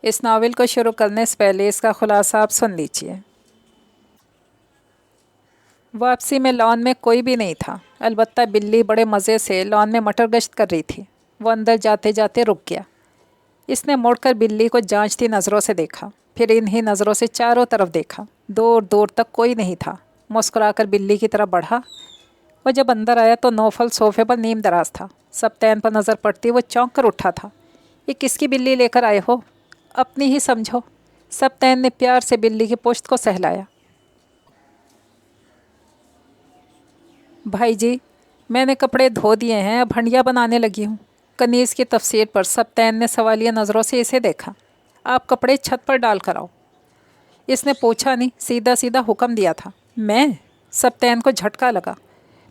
اس novel کو شروع کرنے سے پہلے اس کا خلاصہ آپ سن لیجیے۔ واپسی میں لان میں کوئی بھی نہیں تھا، البتہ بلی بڑے مزے سے لان میں مٹر گشت کر رہی تھی۔ وہ اندر جاتے جاتے رک گیا۔ اس نے مڑ کر بلی کو جانچتی نظروں سے دیکھا، پھر انہی نظروں سے چاروں طرف دیکھا۔ دور دور تک کوئی نہیں تھا۔ مسکرا کر بلی کی طرف بڑھا۔ وہ جب اندر آیا تو نوفل صوفے پر نیم دراز تھا۔ سبطین پر نظر پڑتی وہ چونک کر اٹھا تھا۔ یہ کس کی بلی لے کر آئے ہو؟ اپنی ہی سمجھو۔ سبطین نے پیار سے بلی کی پشت کو سہلایا۔ بھائی جی، میں نے کپڑے دھو دیے ہیں، اب ہنڈیا بنانے لگی ہوں۔ کنیز کی تفسیر پر سبطین نے سوالیہ نظروں سے اسے دیکھا۔ آپ کپڑے چھت پر ڈال کر آؤ۔ اس نے پوچھا نہیں، سیدھا سیدھا حکم دیا تھا۔ میں؟ سبطین کو جھٹکا لگا۔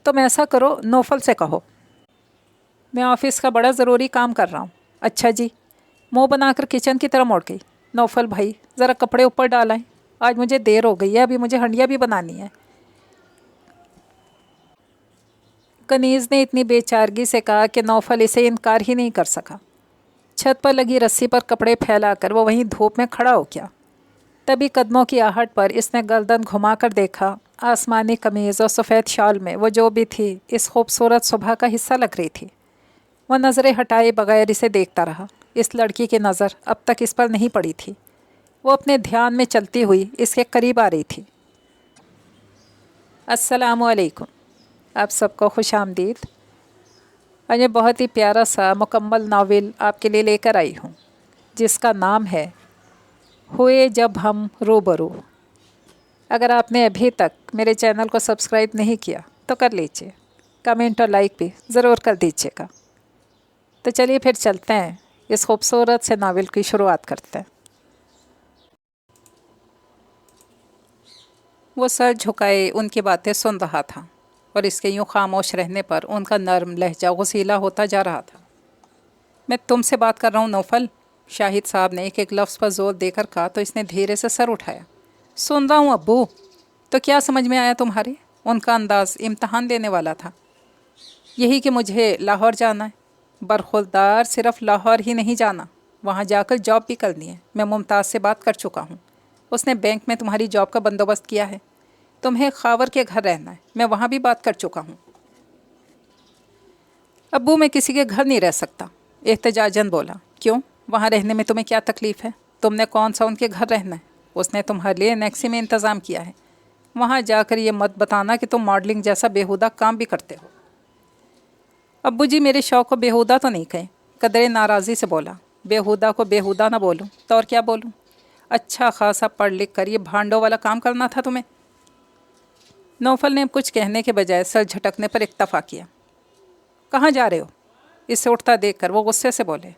تم ایسا کرو، نوفل سے کہو۔ میں آفس کا بڑا ضروری کام کر رہا ہوں۔ اچھا جی۔ منہ بنا کر کچن کی طرف موڑ گئی۔ نوفل بھائی، ذرا کپڑے اوپر ڈالائیں، آج مجھے دیر ہو گئی ہے، ابھی مجھے ہنڈیا بھی بنانی ہے۔ کنیز نے اتنی بے چارگی سے کہا کہ نوفل اسے انکار ہی نہیں کر سکا۔ چھت پر لگی رسی پر کپڑے پھیلا کر وہ وہیں دھوپ میں کھڑا ہو گیا۔ تبھی قدموں کی آہٹ پر اس نے گردن گھما کر دیکھا۔ آسمانی قمیض اور سفید شال میں وہ جو بھی تھی اس خوبصورت صبح کا حصہ لگ رہی تھی۔ وہ نظریں ہٹائے بغیر اسے دیکھتا رہا۔ اس لڑکی کی نظر اب تک اس پر نہیں پڑی تھی۔ وہ اپنے دھیان میں چلتی ہوئی اس کے قریب آ رہی تھی۔ السلام علیکم۔ آپ سب کو خوش آمدید۔ اور یہ بہت ہی پیارا سا مکمل ناول آپ کے لیے لے کر آئی ہوں، جس کا نام ہے ہوئے جب ہم روبرو۔ اگر آپ نے ابھی تک میرے چینل کو سبسکرائب نہیں کیا تو کر لیجیے، کمنٹ اور لائک بھی ضرور کر دیجیے گا۔ تو چلیے پھر چلتے ہیں، اس خوبصورت سے ناول کی شروعات کرتے ہیں۔ وہ سر جھکائے ان کی باتیں سن رہا تھا، اور اس کے یوں خاموش رہنے پر ان کا نرم لہجہ غسیلا ہوتا جا رہا تھا۔ میں تم سے بات کر رہا ہوں نوفل، شاہد صاحب نے ایک ایک لفظ پر زور دے کر کہا تو اس نے دھیرے سے سر اٹھایا۔ سن رہا ہوں ابو۔ تو کیا سمجھ میں آیا تمہارے؟ ان کا انداز امتحان لینے والا تھا۔ یہی کہ مجھے لاہور جانا ہے۔ برخوردار صرف لاہور ہی نہیں جانا، وہاں جا کر جاب بھی کرنی ہے۔ میں ممتاز سے بات کر چکا ہوں، اس نے بینک میں تمہاری جاب کا بندوبست کیا ہے۔ تمہیں خاور کے گھر رہنا ہے، میں وہاں بھی بات کر چکا ہوں۔ ابو میں کسی کے گھر نہیں رہ سکتا، احتجاجاً بولا۔ کیوں؟ وہاں رہنے میں تمہیں کیا تکلیف ہے؟ تم نے کون سا ان کے گھر رہنا ہے؟ اس نے تمہارے لیے نیکسی میں انتظام کیا ہے۔ وہاں جا کر یہ مت بتانا کہ تم ماڈلنگ جیسا بیہودہ کام بھی کرتے ہو۔ ابو جی، میرے شوق کو بیہودہ تو نہیں کہیں، قدرے ناراضی سے بولا۔ بیہودہ کو بیہودہ نہ بولوں تو اور کیا بولوں؟ اچھا خاصا پڑھ لکھ کر یہ بھانڈوں والا کام کرنا تھا تمہیں؟ نوفل نے کچھ کہنے کے بجائے سر جھٹکنے پر اکتفا کیا۔ کہاں جا رہے ہو؟ اسے اٹھتا دیکھ کر وہ غصے سے بولے۔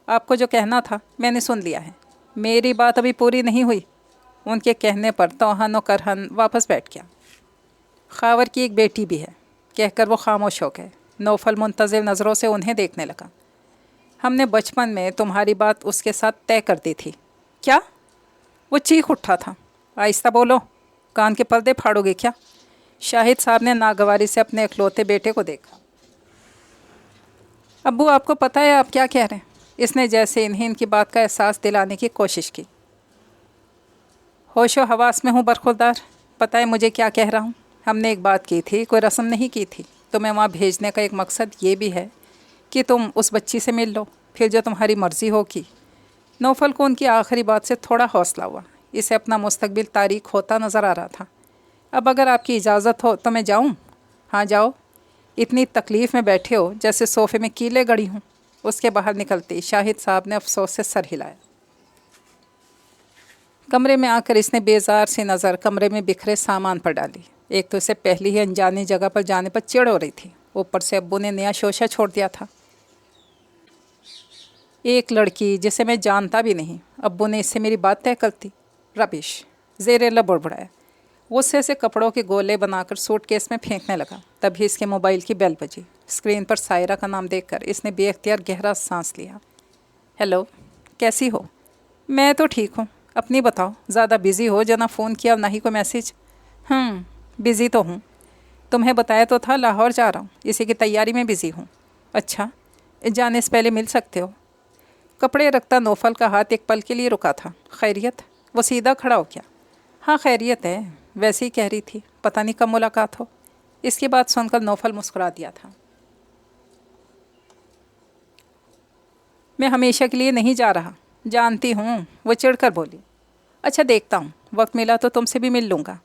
آپ کو جو کہنا تھا میں نے سن لیا ہے، میری بات ابھی پوری نہیں ہوئی۔ ان کے کہنے پر توہن و کرہن واپس بیٹھ گیا۔ خاور کی ایک بیٹی بھی ہے، کہہ کر وہ خاموش ہو گئے۔ نوفل منتظر نظروں سے انہیں دیکھنے لگا۔ ہم نے بچپن میں تمہاری بات اس کے ساتھ طے کر دی تھی۔ کیا؟ وہ چیخ اٹھا تھا۔ آہستہ بولو، کان کے پردے پھاڑو گے کیا؟ شاہد صاحب نے ناگواری سے اپنے اکلوتے بیٹے کو دیکھا۔ ابو، آپ کو پتہ ہے آپ کیا کہہ رہے ہیں؟ اس نے جیسے انہیں ان کی بات کا احساس دلانے کی کوشش کی۔ ہوش و حواس میں ہوں برخوردار، پتہ ہے مجھے کیا کہہ رہا ہوں۔ ہم نے ایک بات کی تھی، کوئی رسم نہیں کی تھی۔ تمہیں وہاں بھیجنے کا ایک مقصد یہ بھی ہے کہ تم اس بچی سے مل لو، پھر جو تمہاری مرضی ہوگی۔ نوفل کو ان کی آخری بات سے تھوڑا حوصلہ ہوا۔ اسے اپنا مستقبل تاریک ہوتا نظر آ رہا تھا۔ اب اگر آپ کی اجازت ہو تو میں جاؤں؟ ہاں جاؤ، اتنی تکلیف میں بیٹھے ہو جیسے صوفے میں کیلیں گڑی ہوں۔ اس کے باہر نکلتی شاہد صاحب نے افسوس سے سر ہلایا۔ کمرے میں آ کر اس نے بیزار سی نظر کمرے میں بکھرے سامان پر ڈالی۔ ایک تو اسے پہلی ہی انجانی جگہ پر جانے پر چڑ ہو رہی تھی، اوپر سے ابو نے نیا شوشہ چھوڑ دیا تھا۔ ایک لڑکی جسے میں جانتا بھی نہیں، ابو نے اس سے میری بات طے کرتی؟ ربش! زیر لب بڑبڑایا۔ غصے سے کپڑوں کے گولے بنا کر سوٹ کیس میں پھینکنے لگا۔ تبھی اس کے موبائل کی بیل بجی۔ اسکرین پر سائرہ کا نام دیکھ کر اس نے بے اختیار گہرا سانس لیا۔ ہیلو، کیسی ہو؟ میں تو ٹھیک ہوں، اپنی بتاؤ۔ زیادہ بزی ہو جو نہ فون کیا اور نہ ہی کوئی میسیج؟ بزی تو ہوں، تمہیں بتایا تو تھا لاہور جا رہا ہوں، اسی کی تیاری میں بزی ہوں۔ اچھا، جانے سے پہلے مل سکتے ہو؟ कपड़े रखता नौफल का हाथ एक पल के लिए रुका था। खैरियत? वो सीधा खड़ा हो गया। हाँ खैरियत है, वैसे ही कह रही थी, पता नहीं कब मुलाकात हो। इसकी बात सुनकर नौफल मुस्कुरा दिया था। मैं हमेशा के लिए नहीं जा रहा, जानती हूँ, वो चिढ़कर बोली। अच्छा देखता हूँ, वक्त मिला तो तुमसे भी मिल लूँगा।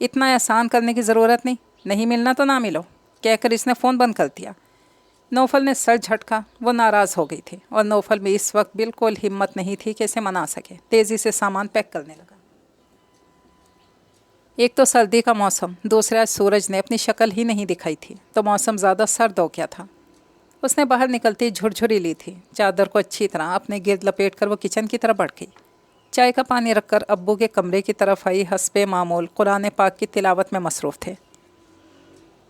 इतना एहसान करने की ज़रूरत नहीं, नहीं मिलना तो ना मिलो, कहकर इसने फ़ोन बंद कर दिया। नौफल ने सर झटका। वो नाराज़ हो गई थी और नौफल में इस वक्त बिल्कुल हिम्मत नहीं थी कि इसे मना सके। तेज़ी से सामान पैक करने लगा। एक तो सर्दी का मौसम, दूसरा आज सूरज ने अपनी शक्ल ही नहीं दिखाई थी, तो मौसम ज़्यादा सर्द हो गया था। उसने बाहर निकलती झुरझुरी ली थी। चादर को अच्छी तरह अपने गिर्द लपेट कर वो किचन की तरफ बढ़ गई। चाय का पानी रखकर अब्बू के कमरे की तरफ आई। हस्बे मामूल कुरान पाक की तिलावत में मसरूफ़ थे।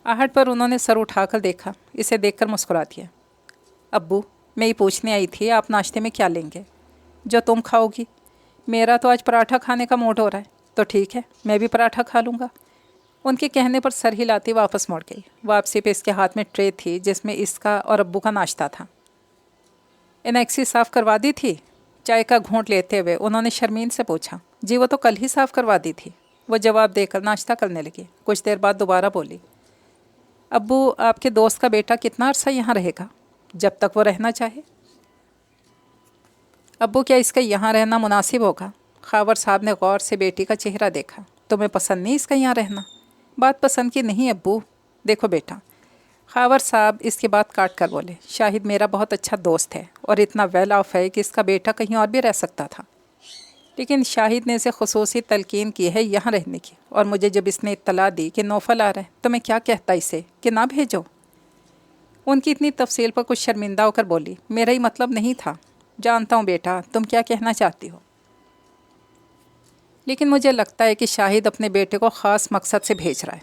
आहट पर उन्होंने सर उठाकर देखा। इसे देखकर मुस्कुरा दिया। अब्बू, मैं ये पूछने आई थी, आप नाश्ते में क्या लेंगे? जो तुम खाओगी। मेरा तो आज पराठा खाने का मूड हो रहा है। तो ठीक है, मैं भी पराठा खा लूँगा। उनके कहने पर सर हिलाती वापस मुड़ गई। वापसी पे इसके हाथ में ट्रे थी जिसमें इसका और अब्बू का नाश्ता था। एनेक्सी साफ़ करवा दी थी? चाय का घूंट लेते हुए उन्होंने शर्मीन से पूछा। जी वो तो कल ही साफ़ करवा दी थी, वो जवाब देकर नाश्ता करने लगी। कुछ देर बाद दोबारा बोली। अब्बू, आपके दोस्त का बेटा कितना अरसा यहाँ रहेगा? जब तक वो रहना चाहे। अब्बू, क्या इसका यहाँ रहना मुनासिब होगा? खावर साहब ने गौर से बेटी का चेहरा देखा। तुम्हें पसंद नहीं इसका यहाँ रहना? बात पसंद की नहीं अब्बू। देखो बेटा, खावर साहब इसकी बात काट कर बोले, शाहिद मेरा बहुत अच्छा दोस्त है और इतना वेल ऑफ है कि इसका बेटा कहीं और भी रह सकता था, लेकिन शाहिद ने इसे खुसूसी तलकीन की है यहाँ रहने की। और मुझे जब इसने इत्तला दी कि नौफल आ रहा है तो मैं क्या कहता इसे कि ना भेजो। उनकी इतनी तफसील पर कुछ शर्मिंदा होकर बोली, मेरा ही मतलब नहीं था। जानता हूँ बेटा तुम क्या कहना चाहती हो, लेकिन मुझे लगता है कि शाहिद अपने बेटे को ख़ास मकसद से भेज रहा है।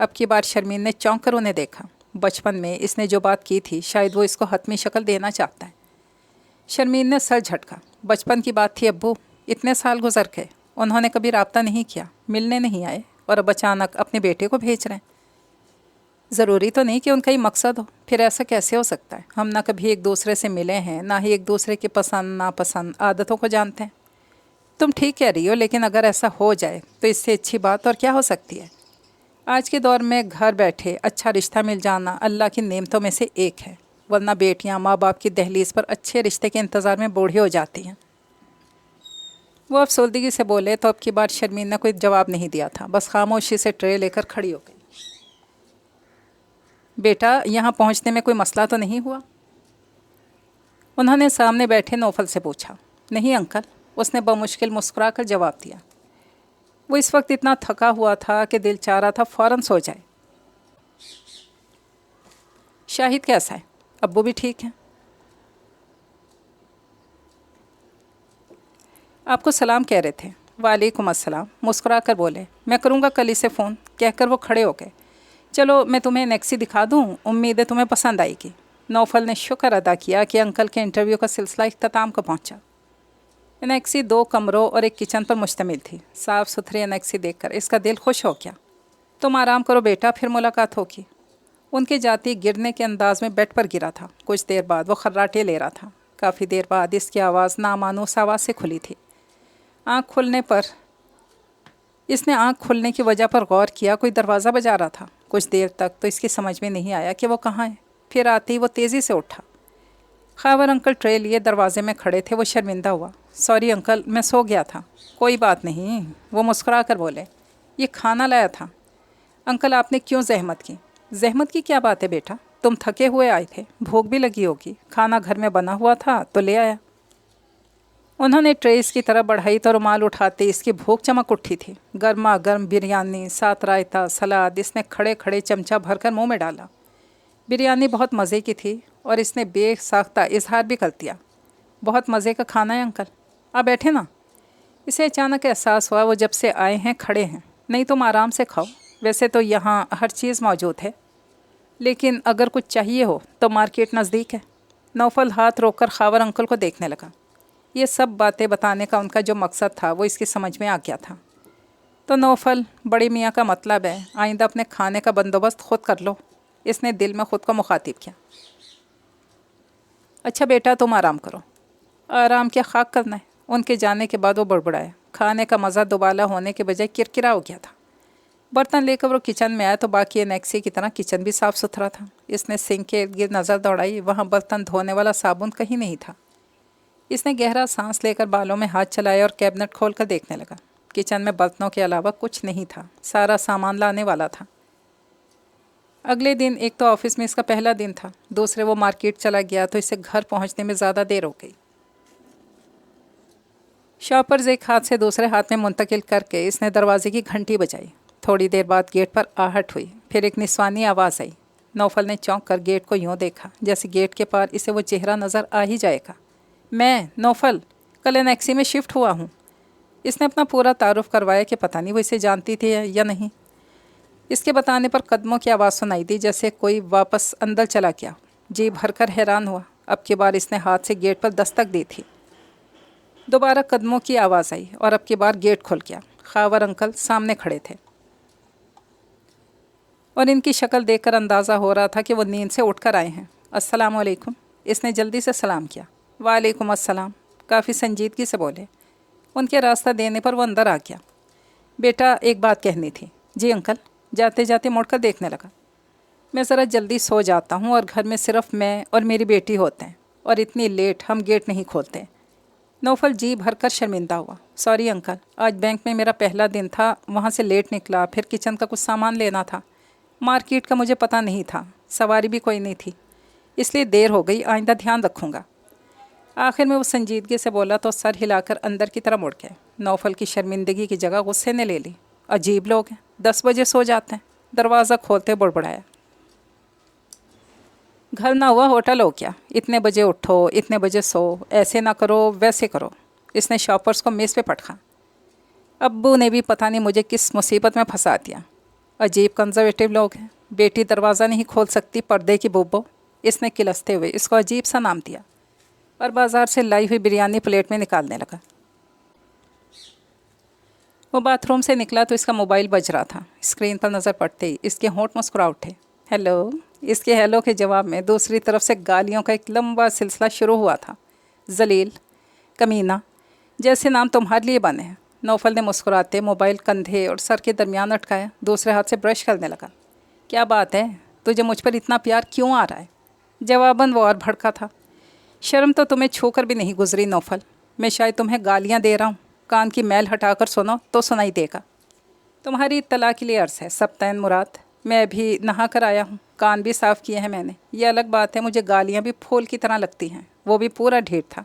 अब की बार शर्मीन ने चौंक कर उन्हें देखा। बचपन में इसने जो बात की थी शायद वो इसको हतमी शक्ल देना चाहता है। शर्मीन ने सर झटका। बचपन की बात थी अब्बू, इतने साल गुजर गए, उन्होंने कभी राब्ता नहीं किया, मिलने नहीं आए और अब अचानक अपने बेटे को भेज रहे हैं। ज़रूरी तो नहीं कि उनका ही मकसद हो, फिर ऐसा कैसे हो सकता है? हम ना कभी एक दूसरे से मिले हैं, ना ही एक दूसरे की पसंद नापसंद आदतों को जानते हैं। तुम ठीक कह रही हो, लेकिन अगर ऐसा हो जाए तो इससे अच्छी बात और क्या हो सकती है? आज के दौर में घर बैठे अच्छा रिश्ता मिल जाना अल्लाह की नेमतों में से एक है, वरना बेटियां माँ बाप की दहलीज पर अच्छे रिश्ते के इंतज़ार में बूढ़ी हो जाती हैं। वो अफसरदगी से बोले तो अब की बार शर्मीन ने कोई जवाब नहीं दिया था, बस खामोशी से ट्रे लेकर खड़ी हो गई। बेटा, यहाँ पहुँचने में कोई मसला तो नहीं हुआ? उन्होंने सामने बैठे नौफल से पूछा। नहीं अंकल, उसने बमुश्किल मुस्कुरा कर जवाब दिया। वो इस वक्त इतना थका हुआ था कि दिल चाह रहा था फ़ौरन सो जाए। शाहिद कैसा है? अब्बू भी ठीक हैं। आपको सलाम कह रहे थे। वालेकुम अस्सलाम, मुस्कुरा कर बोले। मैं करूँगा कल इसे फ़ोन, कहकर वो खड़े हो गए। चलो मैं तुम्हें नेक्सी दिखा दूँ, उम्मीद है तुम्हें पसंद आएगी। नौफल ने शुक्र अदा किया कि अंकल के इंटरव्यू का सिलसिला इख्तिताम को पहुँचा। एनेक्सी 2 कमरों और एक किचन पर मुश्तमिल थी। साफ़ सुथरी एनेक्सी देखकर इसका दिल खुश हो गया। तुम आराम करो बेटा, फिर मुलाकात होगी। उनके जाती गिरने के अंदाज में बेड पर गिरा था। कुछ देर बाद वो खर्राटे ले रहा था। काफ़ी देर बाद इसकी आवाज़ नामानूस आवाज़ से खुली थी। आँख खुलने पर इसने आँख खुलने की वजह पर गौर किया। कोई दरवाज़ा बजा रहा था। कुछ देर तक तो इसकी समझ में नहीं आया कि वो कहाँ है। फिर आते ही वो तेज़ी से उठा। खावर अंकल ट्रे लिए दरवाजे में खड़े थे। वो शर्मिंदा हुआ। सॉरी अंकल, मैं सो गया था। कोई बात नहीं, वो मुस्कुरा कर बोले। ये खाना लाया था। अंकल आपने क्यों जहमत की? जहमत की क्या बात है बेटा, तुम थके हुए आए थे, भूख भी लगी होगी, खाना घर में बना हुआ था तो ले आया। उन्होंने ट्रे इसकी तरफ बढ़ाई तो रुमाल उठाते इसकी भूख चमक उठी थी। गर्मा गर्म बिरयानी, साथ रायता, सलाद इसने खड़े खड़े चमचा भरकर मुंह में डाला। बिरयानी बहुत मज़े की थी और इसने बेसाख्ता इजहार भी कर दिया। बहुत मज़े का खाना है अंकल, आप बैठे ना। इसे अचानक एहसास हुआ वो जब से आए हैं खड़े हैं। नहीं तुम आराम से खाओ, वैसे तो यहाँ हर चीज़ मौजूद है, लेकिन अगर कुछ चाहिए हो तो मार्केट नज़दीक है। नौफल हाथ रोककर खावर अंकल को देखने लगा। ये सब बातें बताने का उनका जो मकसद था वो इसकी समझ में आ गया था। तो नौफल, बड़ी मियाँ का मतलब है आइंदा अपने खाने का बंदोबस्त खुद कर लो। इसने दिल में ख़ुद को मुखातिब किया। अच्छा बेटा तुम आराम करो। आराम क्या खाक करना है। उनके जाने के बाद वो बड़बड़ाया। खाने का मज़ा दुबाला होने के बजाय किरकिरा हो गया था। बर्तन लेकर वो किचन में आया तो बाकी एनेक्सी की तरह किचन भी साफ़ सुथरा था। इसने सिंक के इर्द गिर्द नज़र दौड़ाई, वहाँ बर्तन धोने वाला साबुन कहीं नहीं था। इसने गहरा सांस लेकर बालों में हाथ चलाया और कैबिनेट खोल कर देखने लगा। किचन में बर्तनों के अलावा कुछ नहीं था, सारा सामान लाने वाला था। अगले दिन एक तो ऑफिस में इसका पहला दिन था, दूसरे वो मार्केट चला गया तो इसे घर पहुंचने में ज़्यादा देर हो गई। शॉपर्स एक हाथ से दूसरे हाथ में मुंतकिल करके इसने दरवाजे की घंटी बजाई। थोड़ी देर बाद गेट पर आहट हुई, फिर एक निस्वानी आवाज़ आई। नौफल ने चौंक कर गेट को यूँ देखा जैसे गेट के पार इसे वो चेहरा नज़र आ ही जाएगा। मैं नौफल, कल एनेक्सी में शिफ्ट हुआ हूँ। इसने अपना पूरा तारुफ करवाया कि पता नहीं वो इसे जानती थी या नहीं। इसके बताने पर कदमों की आवाज़ सुनाई दी, जैसे कोई वापस अंदर चला गया। जी भरकर हैरान हुआ। अब की बार इसने हाथ से गेट पर दस्तक दी थी। दोबारा कदमों की आवाज़ आई और अब की बार गेट खुल गया। खावर अंकल सामने खड़े थे और इनकी शक्ल देखकर अंदाज़ा हो रहा था कि वो नींद से उठकर आए हैं। अस्सलाम वालेकुम, इसने जल्दी से सलाम किया। वालेकुम अस्सलाम, काफ़ी संजीदगी से बोले। उनके रास्ता देने पर वो अंदर आ गया। बेटा एक बात कहनी थी। जी अंकल। जाते जाते मुड़कर देखने लगा। मैं ज़रा जल्दी सो जाता हूँ और घर में सिर्फ मैं और मेरी बेटी होते हैं और इतनी लेट हम गेट नहीं खोलते। नौफल जी भरकर शर्मिंदा हुआ। सॉरी अंकल, आज बैंक में मेरा पहला दिन था, वहाँ से लेट निकला, फिर किचन का कुछ सामान लेना था। मार्केट का मुझे पता नहीं था, सवारी भी कोई नहीं थी, इसलिए देर हो गई, आइंदा ध्यान रखूँगा। आखिर में वो संजीदगी से बोला तो सर हिलाकर अंदर की तरफ मुड़ गए। नौफल की शर्मिंदगी की जगह गुस्से ने ले ली। अजीब लोग हैं, 10 बजे सो जाते हैं। दरवाज़ा खोलते बुड़बुड़ाया। घर ना हुआ होटल हो क्या? इतने बजे उठो, इतने बजे सो, ऐसे ना करो वैसे करो। इसने शॉपर्स को मेज़ पे पटका। अब्बू ने भी पता नहीं मुझे किस मुसीबत में फंसा दिया। अजीब कंजर्वेटिव लोग हैं। बेटी दरवाज़ा नहीं खोल सकती, पर्दे की बुब्बो। इसने किलसते हुए इसको अजीब सा नाम दिया और बाज़ार से लाई हुई बिरयानी प्लेट में निकालने लगा। वो बाथरूम से निकला तो इसका मोबाइल बज रहा था। स्क्रीन पर नज़र पड़ते ही इसके होंठ मुस्कुरा उठे। हेलो। इसके हेलो के जवाब में दूसरी तरफ से गालियों का एक लंबा सिलसिला शुरू हुआ था। जलील, कमीना, जैसे नाम तुम्हारे लिए बने हैं। नौफल ने मुस्कुराते मोबाइल कंधे और सर के दरमियान अटकाया, दूसरे हाथ से ब्रश करने लगा। क्या बात है, तुझे मुझ पर इतना प्यार क्यों आ रहा है? जवाबन वो और भड़का था। शर्म तो तुम्हें छूकर भी नहीं गुजरी नौफल। मैं शायद तुम्हें गालियाँ दे रहा हूँ, कान की मैल हटाकर सुनो तो सुनाई देगा। तुम्हारी इत्तला के लिए अर्ज़ है सब्तैन मुराद। मैं अभी नहा कर आया हूँ, कान भी साफ़ किए हैं मैंने। ये अलग बात है, मुझे गालियाँ भी फूल की तरह लगती हैं, वो भी पूरा ढेर था।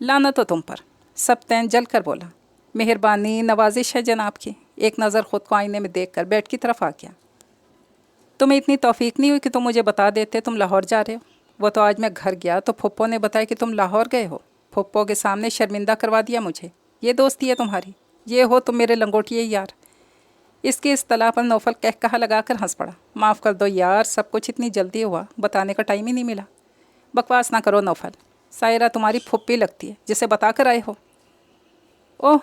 लानत तो तुम पर, सब्तैन जल कर बोला। मेहरबानी, नवाजिश है जनाब की। एक नज़र ख़ुद को आईने में देख कर बेड की तरफ आ गया। तुम्हें इतनी तौफीक नहीं हुई कि तुम मुझे बता देते तुम लाहौर जा रहे हो? वो तो आज मैं घर गया तो फुप्पो ने बताया कि तुम लाहौर गए हो। फुप्पो के सामने शर्मिंदा करवा दिया मुझे। ये दोस्ती है तुम्हारी? ये हो तुम मेरे लंगोटिए यार। इसके इस तला पर नौफल कह कहा लगा कर हंस पड़ा। माफ़ कर दो यार, सब कुछ इतनी जल्दी हुआ, बताने का टाइम ही नहीं मिला। बकवास ना करो नौफल, सायरा तुम्हारी फुप्पी लगती है जिसे बता कर आए हो। ओह,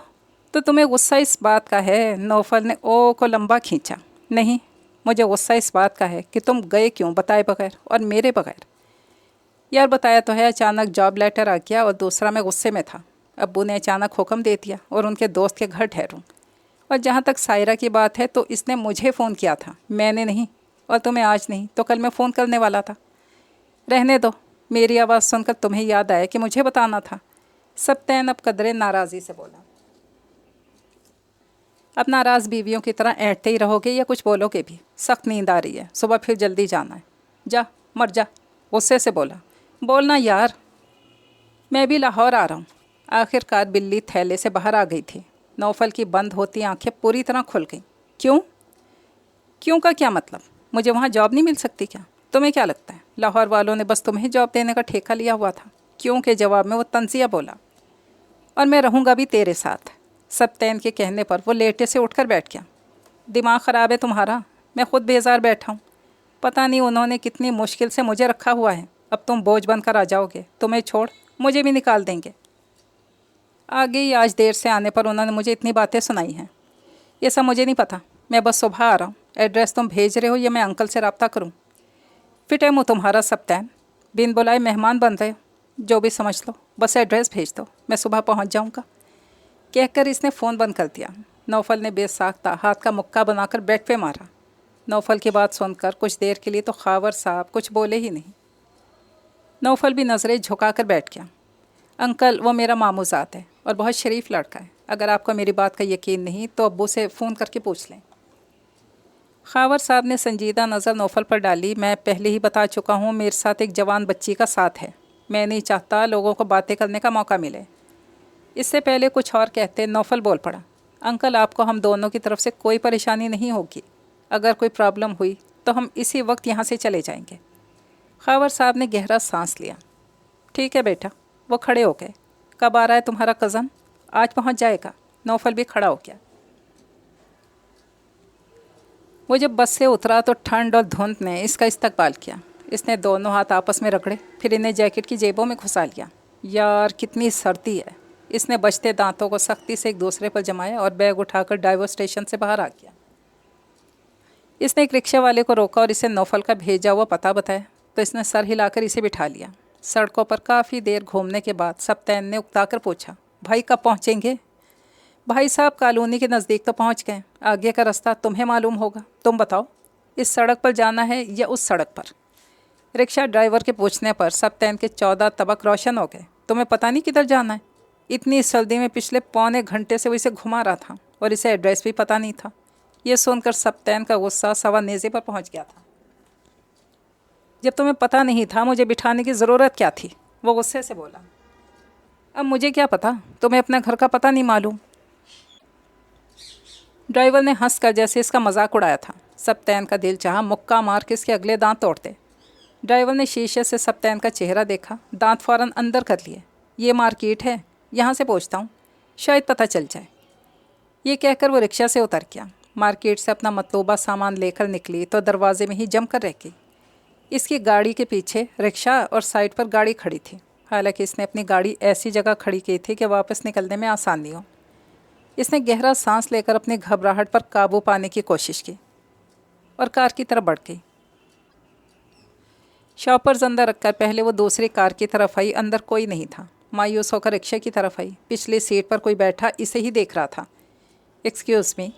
तो तुम्हें गुस्सा इस बात का है? नौफल ने ओ को लंबा खींचा। नहीं, मुझे गुस्सा इस बात का है कि तुम गए क्यों बताए बगैर, और मेरे बगैर। यार बताया तो है, अचानक जॉब लेटर आ गया और दूसरा मैं गुस्से में था। अब्बू ने अचानक हुक्म दे दिया और उनके दोस्त के घर ठहरूँ। और जहाँ तक सायरा की बात है तो इसने मुझे फ़ोन किया था, मैंने नहीं। और तुम्हें आज नहीं तो कल मैं फ़ोन करने वाला था। रहने दो, मेरी आवाज़ सुनकर तुम्हें याद आया कि मुझे बताना था। सब्तैन अब कदरे नाराज़ी से बोला। अब नाराज़ बीवियों की तरह ऐंठते ही रहोगे या कुछ बोलोगे भी? सख्त नींद आ रही है, सुबह फिर जल्दी जाना है। जा मर जा, गुस्से से बोला। बोलना यार। मैं भी लाहौर आ रहा हूँ। आखिरकार बिल्ली थैले से बाहर आ गई थी। नौफल की बंद होती आंखें पूरी तरह खुल गईं। क्यों? क्यों का क्या मतलब? मुझे वहाँ जॉब नहीं मिल सकती क्या? तुम्हें क्या लगता है लाहौर वालों ने बस तुम्हें जॉब देने का ठेका लिया हुआ था? क्यों के जवाब में वो तंजिया बोला। और मैं रहूँगा भी तेरे साथ। सब्तैन के कहने पर वो लेटे से उठकर बैठ गया। दिमाग ख़राब है तुम्हारा? मैं ख़ुद बेजार बैठा हूँ। पता नहीं उन्होंने कितनी मुश्किल से मुझे रखा हुआ है। अब तुम बोझ बनकर आ जाओगे, तुम्हें छोड़ मुझे भी निकाल देंगे। आगे ही आज देर से आने पर उन्होंने मुझे इतनी बातें सुनाई हैं। ये सब मुझे नहीं पता, मैं बस सुबह आ रहा हूँ। एड्रेस तुम भेज रहे हो या मैं अंकल से रब्ता करूँ? फिटे मुँह तुम्हारा सब्तैन, बिन बुलाए मेहमान बन रहे हो। जो भी समझ लो, बस एड्रेस भेज दो, मैं सुबह पहुंच जाऊंगा। कहकर इसने फ़ोन बंद कर दिया। नौफल ने बेसाख्ता हाथ का मुक्का बनाकर बेड पे मारा। नौफल की बात सुनकर कुछ देर के लिए तो खावर साहब कुछ बोले ही नहीं। नौफल भी नज़रें झुका कर बैठ गया। अंकल, वो मेरा मामूज़ात है और बहुत शरीफ लड़का है। अगर आपको मेरी बात का यकीन नहीं तो अब्बू से फ़ोन करके पूछ लें। खावर साहब ने संजीदा नज़र नौफल पर डाली। मैं पहले ही बता चुका हूँ, मेरे साथ एक जवान बच्ची का साथ है। मैं नहीं चाहता लोगों को बातें करने का मौका मिले। इससे पहले कुछ और कहते नौफल बोल पड़ा। अंकल, आपको हम दोनों की तरफ से कोई परेशानी नहीं होगी। अगर कोई प्रॉब्लम हुई तो हम इसी वक्त यहाँ से चले जाएंगे। खावर साहब ने गहरा सांस लिया। ठीक है बेटा। वो खड़े हो गए। कब आ रहा है तुम्हारा कज़न? आज पहुँच जाएगा। नौफल भी खड़ा हो गया। वो जब बस से उतरा तो ठंड और धुंध ने इसका इस्तकबाल किया। इसने दोनों हाथ आपस में रगड़े, फिर इन्हें जैकेट की जेबों में घुसा लिया। यार कितनी सर्दी है। इसने बचते दांतों को सख्ती से एक दूसरे पर जमाया और बैग उठाकर ड्राइवर स्टेशन से बाहर आ गया। इसने एक रिक्शा वाले को रोका और इसे नौफल का भेजा हुआ पता बताया तो इसने सर हिलाकर इसे बिठा लिया। सड़कों पर काफ़ी देर घूमने के बाद सप्तैन ने उकताकर पूछा, भाई कब पहुँचेंगे? भाई साहब कॉलोनी के नज़दीक तो पहुँच गए। आगे का रास्ता तुम्हें मालूम होगा। तुम बताओ, इस सड़क पर जाना है या उस सड़क पर? रिक्शा ड्राइवर के पूछने पर सप्तैन के 14 तबक रोशन हो गए। तुम्हें पता नहीं किधर जाना है? इतनी सर्दी में पिछले पौने घंटे से वो इसे घुमा रहा था और इसे एड्रेस भी पता नहीं था। ये सुनकर सप्तैन का गुस्सा सवा नेज़े पर पहुंच गया था। जब तुम्हें पता नहीं था मुझे बिठाने की ज़रूरत क्या थी? वो गुस्से से बोला। अब मुझे क्या पता, तुम्हें अपने घर का पता नहीं मालूम? ड्राइवर ने हंसकर जैसे इसका मजाक उड़ाया था। सप्तैन का दिल चाहा मुक्का मार के इसके अगले दांत तोड़ते। ड्राइवर ने शीशे से सप्तैन का चेहरा देखा, दांत फ़ौरन अंदर कर लिए। ये मार्केट है, यहाँ से पूछता हूँ, शायद पता चल जाए। ये कहकर वो रिक्शा से उतर गया। मार्केट से अपना मतलूबा सामान लेकर निकली तो दरवाजे में ही जम कर रह गई। इसकी गाड़ी के पीछे रिक्शा और साइड पर गाड़ी खड़ी थी। हालांकि इसने अपनी गाड़ी ऐसी जगह खड़ी की थी कि वापस निकलने में आसानी हो। इसने गहरा सांस लेकर अपनी घबराहट पर काबू पाने की कोशिश की और कार की तरफ बढ़ गई। शॉपर्स अंदर रखकर पहले वो दूसरी कार की तरफ आई। अंदर कोई नहीं था। मायूस होकर रिक्शे की तरफ आई। पिछली सीट पर कोई बैठा इसे ही देख रहा था। एक्सक्यूज़ मी,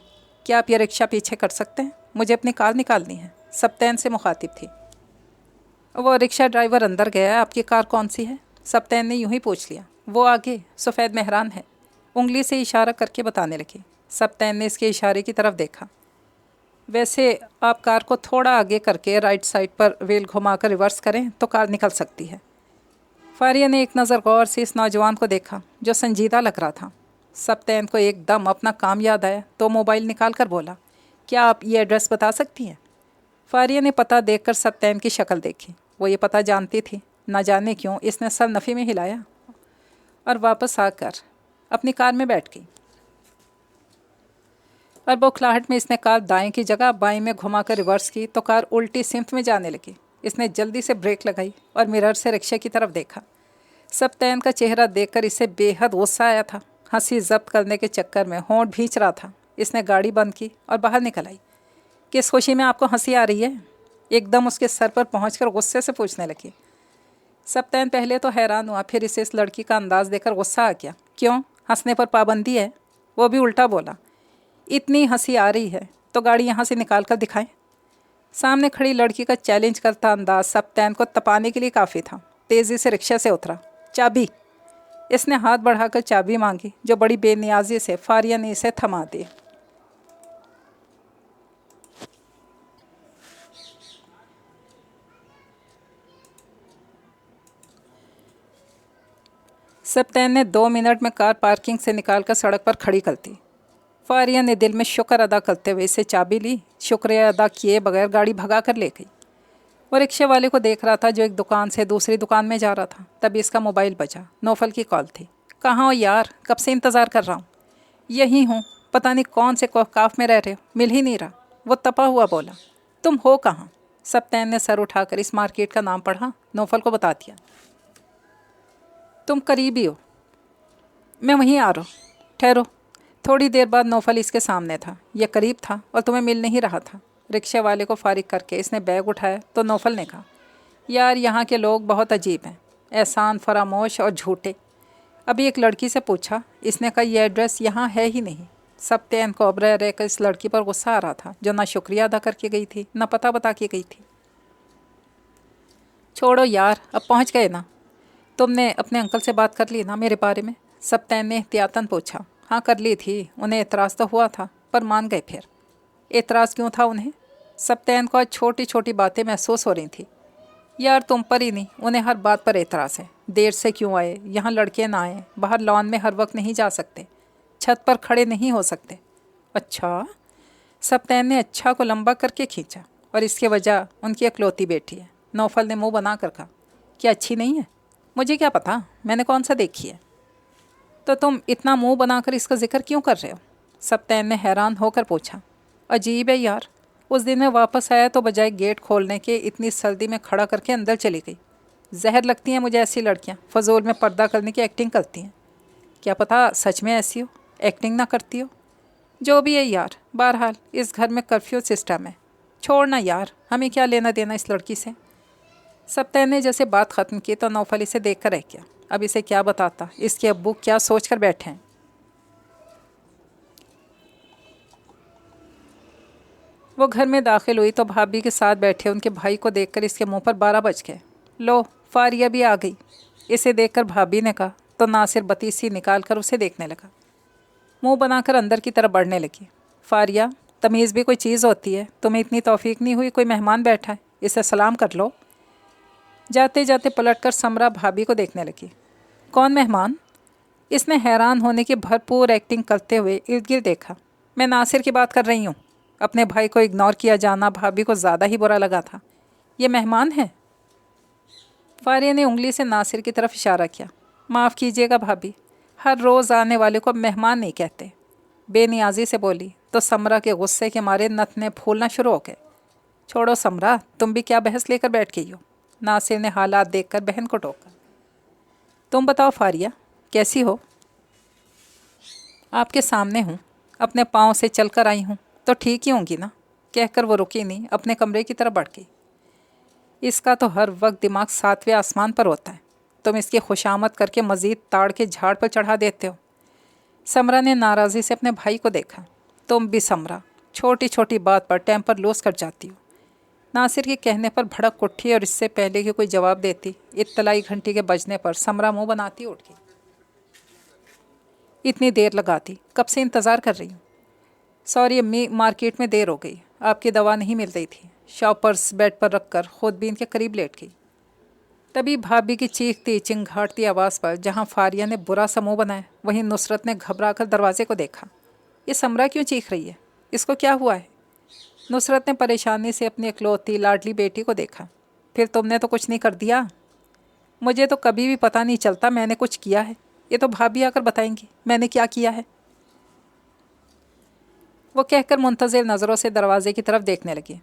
क्या आप ये रिक्शा पीछे कर सकते हैं? मुझे अपनी कार निकालनी है। सप्तैन से मुखातिब थी। वो रिक्शा ड्राइवर अंदर गया। आपकी कार कौन सी है? सप्तैन ने यूं ही पूछ लिया। वो आगे सफ़ेद मेहरान है। उंगली से इशारा करके बताने लगी। सप्तैन ने इसके इशारे की तरफ देखा। वैसे आप कार को थोड़ा आगे करके राइट साइड पर व्हील घुमाकर रिवर्स करें तो कार निकल सकती है। फारिया ने एक नज़र गौर से इस नौजवान को देखा जो संजीदा लग रहा था। सप्तैन को एकदम अपना काम याद आया तो मोबाइल निकाल कर बोला, क्या आप ये एड्रेस बता सकती हैं? फारिया ने पता देखकर सप्तैन की शक्ल देखी। वो ये पता जानती थी। न जाने क्यों इसने सर नफ़ी में हिलाया और वापस आकर अपनी कार में बैठ गई। और बौखलाहट में इसने कार दाएं की जगह बाएं में घुमाकर रिवर्स की तो कार उल्टी सिमत में जाने लगी। इसने जल्दी से ब्रेक लगाई और मिरर से रिक्शे की तरफ देखा। सप्तैन का चेहरा देखकर इसे बेहद गुस्सा आया था। हंसी जब्त करने के चक्कर में होंठ भींच रहा था। इसने गाड़ी बंद की और बाहर निकल आई। किस खुशी में आपको हंसी आ रही है? एकदम उसके सर पर पहुंचकर गुस्से से पूछने लगी। सप्तैन पहले तो हैरान हुआ, फिर इसे इस लड़की का अंदाज़ देखकर गुस्सा आ गया। क्यों, हंसने पर पाबंदी है? वो भी उल्टा बोला, इतनी हंसी आ रही है तो गाड़ी यहाँ से निकाल कर दिखाएं। सामने खड़ी लड़की का चैलेंज करता अंदाज सप्तैन को तपाने के लिए काफ़ी था। तेज़ी से रिक्शा से उतरा। चाबी। इसने हाथ बढ़ाकर चाबी मांगी जो बड़ी बेनियाजी से फारिया ने इसे थमा दी। सप्तैन ने 2 मिनट में कार पार्किंग से निकालकर सड़क पर खड़ी कर दी। फारिया ने दिल में शुक्र अदा करते हुए इसे चाबी ली। शुक्रिया अदा किए बगैर गाड़ी भगा कर ले गई। वो रिक्शे वाले को देख रहा था जो एक दुकान से दूसरी दुकान में जा रहा था। तभी इसका मोबाइल बजा। नौफल की कॉल थी। कहाँ हो यार, कब से इंतज़ार कर रहा हूँ। यही हूँ, पता नहीं कौन से काफ में रह रहे हो, मिल ही नहीं रहा। वो तपा हुआ बोला। तुम हो कहाँ? सप्तैन ने सर उठाकर इस मार्केट का नाम पढ़ा। नौफल को बता दिया। तुम करीब ही हो, मैं वहीं आ रहा हूँ, ठहरो। थोड़ी देर बाद नौफल इसके सामने था। यह करीब था और तुम्हें मिल नहीं रहा था। रिक्शे वाले को फारिग करके इसने बैग उठाया तो नौफल ने कहा, यार यहाँ के लोग बहुत अजीब हैं। एहसान फरामोश और झूठे। अभी एक लड़की से पूछा, इसने कहा ये एड्रेस यहाँ है ही नहीं। सब तैन को अबरा रहकर इस लड़की पर गुस्सा आ रहा था जो ना शुक्रिया अदा करके गई थी ना पता बता के गई थी। छोड़ो यार, अब पहुँच गए ना। तुमने अपने अंकल से बात कर ली ना मेरे बारे में? सब तैन ने एहतियातन पूछा। हाँ कर ली थी, उन्हें एतराज़ तो हुआ था पर मान गए। फिर एतराज़ क्यों था उन्हें? सब तैन को आज छोटी छोटी बातें महसूस हो रही थी। यार तुम पर ही नहीं, उन्हें हर बात पर एतराज़ है। देर से क्यों आए, यहाँ लड़के ना आए, बाहर लॉन में हर वक्त नहीं जा सकते, छत पर खड़े नहीं हो सकते। अच्छा? सब तैन ने अच्छा को लंबा करके खींचा। और इसकी वजह उनकी इकलौती बेटी है। नौफल ने मुंह बना कर कहा, क्या अच्छी नहीं है? मुझे क्या पता, मैंने कौन सा देखी है। तो तुम इतना मुंह बनाकर इसका जिक्र क्यों कर रहे हो? सब तैन ने हैरान होकर पूछा। अजीब है यार, उस दिन मैं वापस आया तो बजाय गेट खोलने के इतनी सर्दी में खड़ा करके अंदर चली गई। जहर लगती हैं मुझे ऐसी लड़कियां, फजूल में पर्दा करने की एक्टिंग करती हैं। क्या पता सच में ऐसी हो, एक्टिंग ना करती हो। जो भी है यार, बहरहाल इस घर में कर्फ्यू सिस्टम है। छोड़ना यार, हमें क्या लेना देना इस लड़की से। सब तैन ने जैसे बात ख़त्म की तो नौफल इसे देख कर रह गया। अब इसे क्या बताता, इसके अब्बू क्या सोच कर बैठे हैं। वो घर में दाखिल हुई तो भाभी के साथ बैठे उनके भाई को देखकर इसके मुंह पर 12 बज गए। लो, फारिया भी आ गई। इसे देखकर भाभी ने कहा तो नासिर बतीसी निकाल कर उसे देखने लगा। मुंह बनाकर अंदर की तरफ बढ़ने लगी। फारिया, तमीज़ भी कोई चीज़ होती है, तुम्हें इतनी तौफीक नहीं हुई? कोई मेहमान बैठा है, इसे सलाम कर लो। जाते जाते पलटकर समरा भाभी को देखने लगी। कौन मेहमान? इसने हैरान होने की भरपूर एक्टिंग करते हुए इर्द गिर्द देखा। मैं नासिर की बात कर रही हूँ। अपने भाई को इग्नोर किया जाना भाभी को ज़्यादा ही बुरा लगा था। ये मेहमान है? फारिया ने उंगली से नासिर की तरफ इशारा किया। माफ़ कीजिएगा भाभी, हर रोज़ आने वाले को मेहमान नहीं कहते। बेनियाजी से बोली तो समरा के गुस्से के मारे नथने फूलना शुरू हो गए। छोड़ो समरा, तुम भी क्या बहस लेकर बैठ गई हो? नासिर ने हालात देखकर बहन को टोका। तुम बताओ फारिया, कैसी हो? आपके सामने हूँ, अपने पाँव से चलकर आई हूँ तो ठीक ही होंगी ना। कहकर वो रुकी नहीं, अपने कमरे की तरफ बढ़ गई। इसका तो हर वक्त दिमाग 7वें आसमान पर होता है। तुम इसकी खुशामद करके मज़ीद ताड़ के झाड़ पर चढ़ा देते हो। समरा ने नाराज़ी से अपने भाई को देखा। तुम भी समरा, छोटी छोटी बात पर टेम्पर लूज कर जाती हो। नासिर के कहने पर भड़क उठी और इससे पहले कि कोई जवाब देती, इत्तलाई घंटी के बजने पर समरा मुंह बनाती उठ गई। इतनी देर लगाती, कब से इंतज़ार कर रही हूँ। सॉरी अम्मी, मार्केट में देर हो गई, आपकी दवा नहीं मिल रही थी। शॉपर्स बेड पर रखकर खुद भी इनके करीब लेट गई। तभी भाभी की चीखती चिंगाड़ती आवाज़ पर जहाँ फारिया ने बुरा सा मुँह बनाया, वहीं नुसरत ने घबरा कर दरवाजे को देखा। ये समरा क्यों चीख रही है, इसको क्या हुआ है? नुसरत ने परेशानी से अपनी इकलौती लाडली बेटी को देखा। फिर तुमने तो कुछ नहीं कर दिया? मुझे तो कभी भी पता नहीं चलता मैंने कुछ किया है। ये तो भाभी आकर बताएंगी मैंने क्या किया है। वो कहकर मुंतज़िर नज़रों से दरवाजे की तरफ देखने लगी।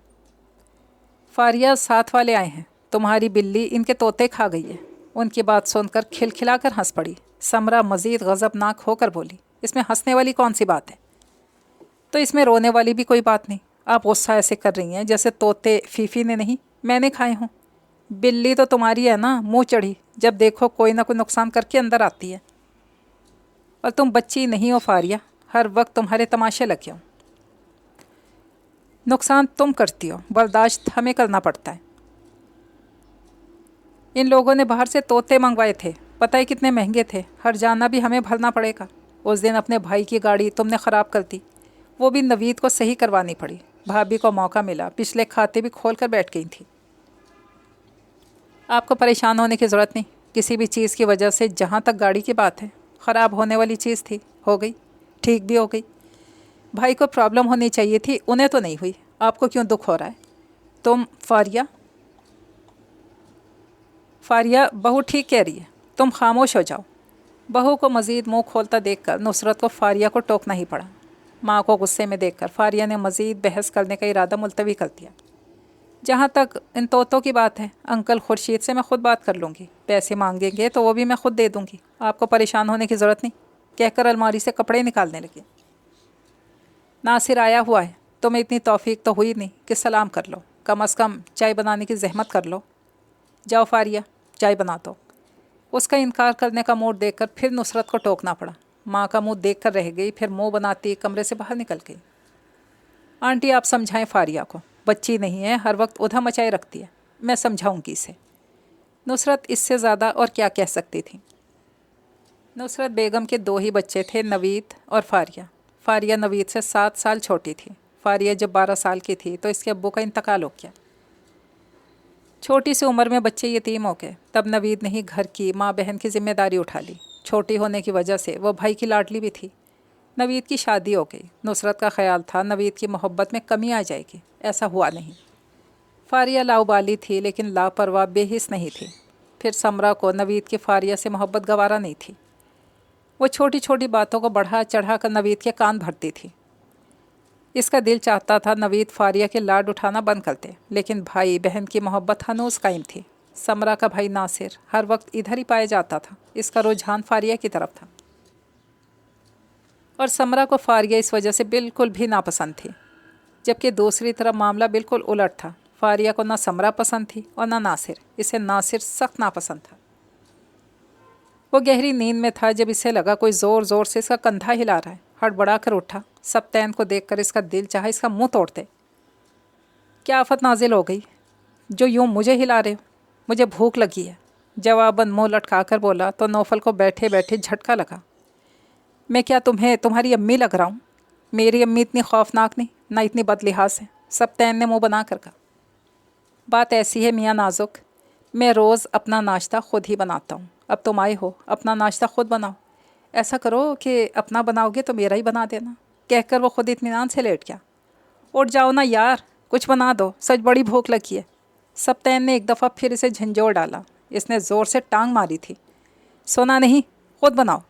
फारिया, साथ वाले आए हैं, तुम्हारी बिल्ली इनके तोते खा गई है। उनकी बात सुनकर खिलखिलाकर हंस पड़ी। समरा मज़ीद गज़बनाक होकर बोली, इसमें हंसने वाली कौन सी बात है? तो इसमें रोने वाली भी कोई बात नहीं। आप गुस्सा ऐसे कर रही हैं जैसे तोते फीफी ने नहीं मैंने खाए हों। बिल्ली तो तुम्हारी है ना, मुँह चढ़ी, जब देखो कोई ना कोई नुकसान करके अंदर आती है। और तुम बच्ची नहीं हो फारिया, हर वक्त तुम्हारे तमाशे लगे हों। नुकसान तुम करती हो, बर्दाश्त हमें करना पड़ता है। इन लोगों ने बाहर से तोते मंगवाए थे, पता है कितने महंगे थे, हर जाना भी हमें भरना पड़ेगा। उस दिन अपने भाई की गाड़ी तुमने ख़राब कर दी, वो भी नवीद को सही करवानी पड़ी। भाभी को मौका मिला, पिछले खाते भी खोल कर बैठ गई थी। आपको परेशान होने की ज़रूरत नहीं, किसी भी चीज़ की वजह से। जहाँ तक गाड़ी की बात है, ख़राब होने वाली चीज़ थी, हो गई, ठीक भी हो गई। भाई को प्रॉब्लम होनी चाहिए थी, उन्हें तो नहीं हुई। आपको क्यों दुख हो रहा है? तुम फारिया, बहू ठीक कह रही है, तुम खामोश हो जाओ। बहू को मज़ीद मुंह खोलता देखकर नुसरत को फारिया को टोकना ही पड़ा। माँ को गुस्से में देखकर फारिया ने मज़ीद बहस करने का इरादा मुलतवी कर दिया। जहाँ तक इन तोतों की बात है, अंकल खुर्शीद से मैं ख़ुद बात कर लूँगी। पैसे मांगेंगे तो वो भी मैं ख़ुद दे दूँगी, आपको परेशान होने की ज़रूरत नहीं। कहकर अलमारी से कपड़े निकालने लगे। नासिर आया हुआ है, तुम्हें इतनी तौफीक तो हुई नहीं कि सलाम कर लो, कम अज़ कम चाय बनाने की जहमत कर लो। जाओ फारिया, चाय बना दो। उसका इनकार करने का मूड देखकर फिर नुसरत को टोकना पड़ा। माँ का मुंह देखकर रह गई, फिर मुंह बनाती कमरे से बाहर निकल गई। आंटी आप समझाएं फारिया को, बच्ची नहीं है, हर वक्त उधम मचाए रखती है, मैं समझाऊंगी इसे। नुसरत इससे ज़्यादा और क्या कह सकती थी। नुसरत बेगम के 2 ही बच्चे थे, नवीद और फारिया। फारिया नवीद से 7 साल छोटी थी। फारिया जब 12 साल की थी तो इसके अब्बू का इंतकाल हो गया। छोटी सी उम्र में बच्चे यतीम हो गए। तब नवीद ने ही घर की माँ बहन की जिम्मेदारी उठा ली। छोटी होने की वजह से वो भाई की लाडली भी थी। नवीद की शादी हो गई। नुसरत का ख्याल था नवीद की मोहब्बत में कमी आ जाएगी, ऐसा हुआ नहीं। फारिया लाउबाली थी लेकिन लापरवाह बेहिस नहीं थी। फिर समरा को नवीद की फारिया से मोहब्बत गवारा नहीं थी। वो छोटी छोटी बातों को बढ़ा चढ़ा कर नवीद के कान भरती थी। इसका दिल चाहता था नवीद फारिया के लाड उठाना बंद करते, लेकिन भाई बहन की मोहब्बत हनूस कायम थी। समरा का भाई नासिर हर वक्त इधर ही पाया जाता था। इसका रुझान फारिया की तरफ था और समरा को फारिया इस वजह से बिल्कुल भी नापसंद थी। जबकि दूसरी तरफ मामला बिल्कुल उलट था। फारिया को ना समरा पसंद थी और ना नासिर। इसे नासिर सख्त नापसंद था। वो गहरी नींद में था जब इसे लगा कोई ज़ोर ज़ोर से इसका कंधा हिला रहा है। हड़बड़ा कर उठा। सप्तैन को देखकर इसका दिल चाहा इसका मुंह तोड़ते। क्या आफत नाजिल हो गई जो यूं मुझे हिला रहे हो? मुझे भूख लगी है, जवाबन मुँह लटका कर बोला तो नौफल को बैठे बैठे झटका लगा। मैं क्या तुम्हें तुम्हारी अम्मी लग रहा हूँ? मेरी अम्मी इतनी खौफनाक नहीं, ना इतनी बदलिहाज है। सप्तैन ने मुँह बना कर कहा। बात ऐसी है मियाँ नाजुक, मैं रोज़ अपना नाश्ता खुद ही बनाता हूँ। अब तुम आए हो, अपना नाश्ता खुद बनाओ। ऐसा करो कि अपना बनाओगे तो मेरा ही बना देना। कहकर वो खुद इत्मीनान से लेट गया। उठ जाओ ना यार, कुछ बना दो, सच बड़ी भूख लगी है। सप्तैन ने एक दफ़ा फिर इसे झंझोड़ डाला। इसने ज़ोर से टांग मारी थी। सोना नहीं, खुद बनाओ।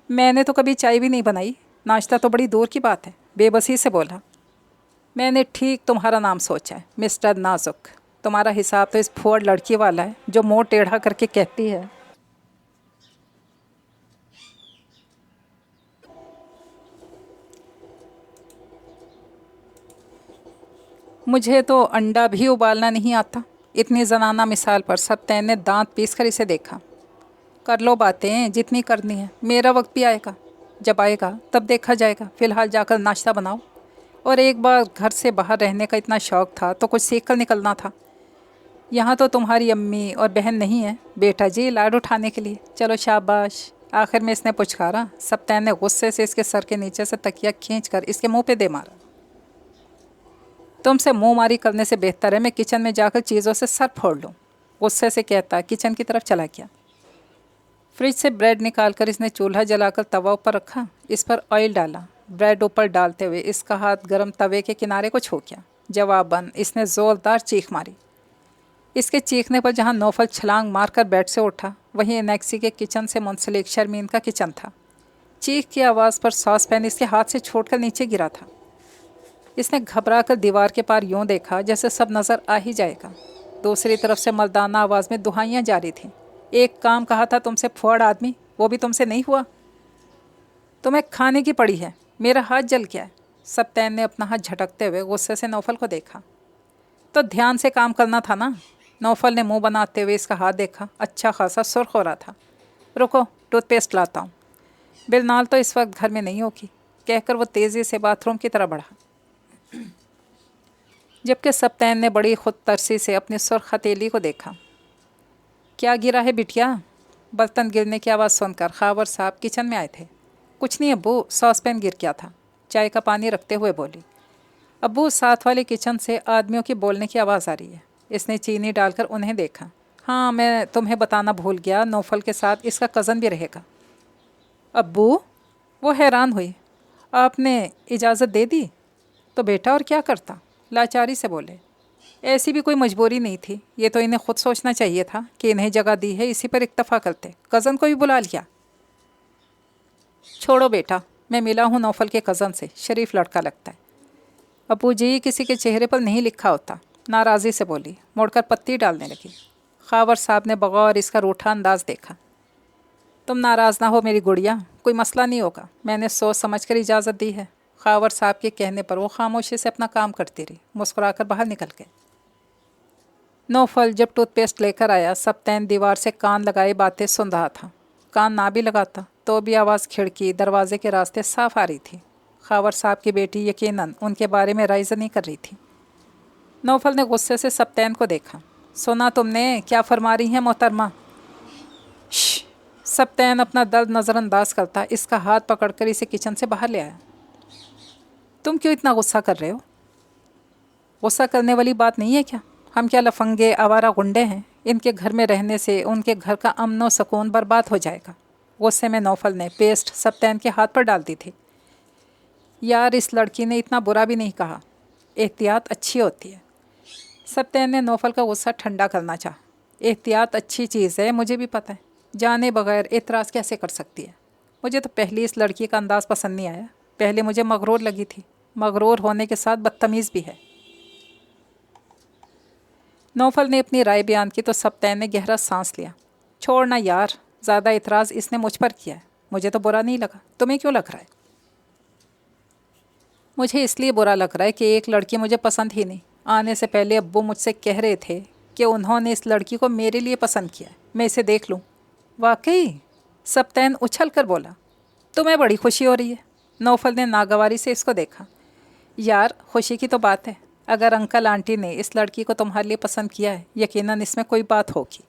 मैंने तो कभी चाय भी नहीं बनाई, नाश्ता तो बड़ी दूर की बात है, बेबसी से बोला। मैंने ठीक तुम्हारा नाम सोचा है, मिस्टर नाजुक। तुम्हारा हिसाब तो इस फुअर लड़की वाला है जो मुँह टेढ़ा करके कहती है मुझे तो अंडा भी उबालना नहीं आता। इतनी जनाना मिसाल पर सप्तैन ने दांत पीस कर इसे देखा। कर लो बातें जितनी करनी है, मेरा वक्त भी आएगा। जब आएगा तब देखा जाएगा। फ़िलहाल जाकर नाश्ता बनाओ। और एक बार घर से बाहर रहने का इतना शौक़ था तो कुछ सीख कर निकलना था। यहाँ तो तुम्हारी अम्मी और बहन नहीं है बेटा जी लाड उठाने के लिए। चलो शाबाश। आखिर में इसने पुचकारा। सप्तैन ने गुस्से से इसके सर के नीचे से तकिया खींच कर इसके मुँह पे दे मारा। तुमसे मुँह मारी करने से बेहतर है मैं किचन में जाकर चीज़ों से सर फोड़ लूँ, गुस्से से कहता किचन की तरफ चला गया। फ्रिज से ब्रेड निकालकर इसने चूल्हा जलाकर तवा ऊपर रखा। इस पर ऑयल डाला। ब्रेड ऊपर डालते हुए इसका हाथ गर्म तवे के किनारे को छू गया। जवाबन इसने ज़ोरदार चीख मारी। इसके चीखने पर जहाँ नौफल छलांग मारकर बेड से उठा, वहीं एनेक्सी के किचन से मुंसलिक शर्मीन का किचन था। चीख की आवाज़ पर सॉस पैन इसके हाथ से छोड़कर नीचे गिरा था। इसने घबराकर दीवार के पार यूं देखा जैसे सब नज़र आ ही जाएगा। दूसरी तरफ से मर्दाना आवाज़ में दुहाइयाँ जारी थीं। एक काम कहा था तुमसे फुअड़ आदमी, वो भी तुमसे नहीं हुआ। तुम्हें खाने की पड़ी है, मेरा हाथ जल गया है। सप्तैन ने अपना हाथ झटकते हुए गुस्से से नौफल को देखा। तो ध्यान से काम करना था ना। नौफल ने मुंह बनाते हुए इसका हाथ देखा। अच्छा खासा सुर्ख हो रहा था। रुको, टूथपेस्ट लाता हूँ। बिलनाल तो इस वक्त घर में नहीं होगी, कहकर वो तेज़ी से बाथरूम की तरफ बढ़ा। जबकि सप्तैन ने बड़ी खुद तरसी से अपनी सुर्ख हथेली को देखा। क्या गिरा है बिटिया? बर्तन गिरने की आवाज़ सुनकर खावर साहब किचन में आए थे। कुछ नहीं अब्बू, सॉस पैन गिर गया था, चाय का पानी रखते हुए बोली। अब्बू, साथ वाले किचन से आदमियों की बोलने की आवाज़ आ रही है। इसने चीनी डालकर उन्हें देखा। हाँ, मैं तुम्हें बताना भूल गया, नौफल के साथ इसका कज़न भी रहेगा। अब्बू? वो हैरान हुई। आपने इजाज़त दे दी? तो बेटा और क्या करता, लाचारी से बोले। ऐसी भी कोई मजबूरी नहीं थी, ये तो इन्हें खुद सोचना चाहिए था कि इन्हें जगह दी है, इसी पर इक्तफ़ा करते। कज़न को भी बुला लिया। छोड़ो बेटा, मैं मिला हूँ नौफल के कज़न से, शरीफ लड़का लगता है। अबू जी, किसी के चेहरे पर नहीं लिखा होता, नाराज़ी से बोली। मुड़कर पत्ती डालने लगी। खावर साहब ने बगौर इसका रूठा अंदाज देखा। तुम नाराज़ ना हो मेरी गुड़िया, कोई मसला नहीं होगा, मैंने सोच समझ कर इजाज़त दी है। खावर साहब के कहने पर वो खामोशी से अपना काम करती रही। मुस्कुराकर बाहर निकल गए। नौफल जब टूथपेस्ट लेकर आया, सप्तैन दीवार से कान लगाए बातें सुन रहा था। कान ना भी लगाता तो भी आवाज़ खिड़की दरवाजे के रास्ते साफ आ रही थी। खावर साहब की बेटी यकीनन उनके बारे में राइज़ नहीं कर रही थी। नौफल ने गुस्से से सप्तैन को देखा। सुना तुमने क्या फरमा रही हैं मोहतरमा? श्श। सप्तैन अपना दर्द नज़रअंदाज करता इसका हाथ पकड़कर इसे किचन से बाहर ले आया। तुम क्यों इतना गुस्सा कर रहे हो? गुस्सा करने वाली बात नहीं है क्या? हम क्या लफंगे आवारा गुंडे हैं? इनके घर में रहने से उनके घर का अमन व सुकून बर्बाद हो जाएगा। गुस्से में नौफल ने पेस्ट सप्तैन के हाथ पर डाल दी थी। यार, इस लड़की ने इतना बुरा भी नहीं कहा, एहतियात अच्छी होती है। सप्तैन ने नौफल का गुस्सा ठंडा करना चाहा। एहतियात अच्छी चीज़ है, मुझे भी पता है। जाने बगैर एतराज़ कैसे कर सकती है? मुझे तो पहले इस लड़की का अंदाज़ पसंद नहीं आया। पहले मुझे मगरूर लगी थी, मगरूर होने के साथ बदतमीज़ भी है। नौफल ने अपनी राय बयान की तो सप्तैन ने गहरा सांस लिया। छोड़ना यार, ज़्यादा इतराज़ इसने मुझ पर किया है। मुझे तो बुरा नहीं लगा, तुम्हें क्यों लग रहा है? मुझे इसलिए बुरा लग रहा है कि एक लड़की मुझे पसंद ही नहीं। आने से पहले अब्बू मुझसे कह रहे थे कि उन्होंने इस लड़की को मेरे लिए पसंद किया है, मैं इसे देख लूँ। वाकई? सप्तैन उछल कर बोला। तुम्हें बड़ी खुशी हो रही है? नौफल ने नागवारी से इसको देखा। यार, खुशी की तो बात है। अगर अंकल आंटी ने इस लड़की को तुम्हारे लिए पसंद किया है, यकीनन इसमें कोई बात होगी।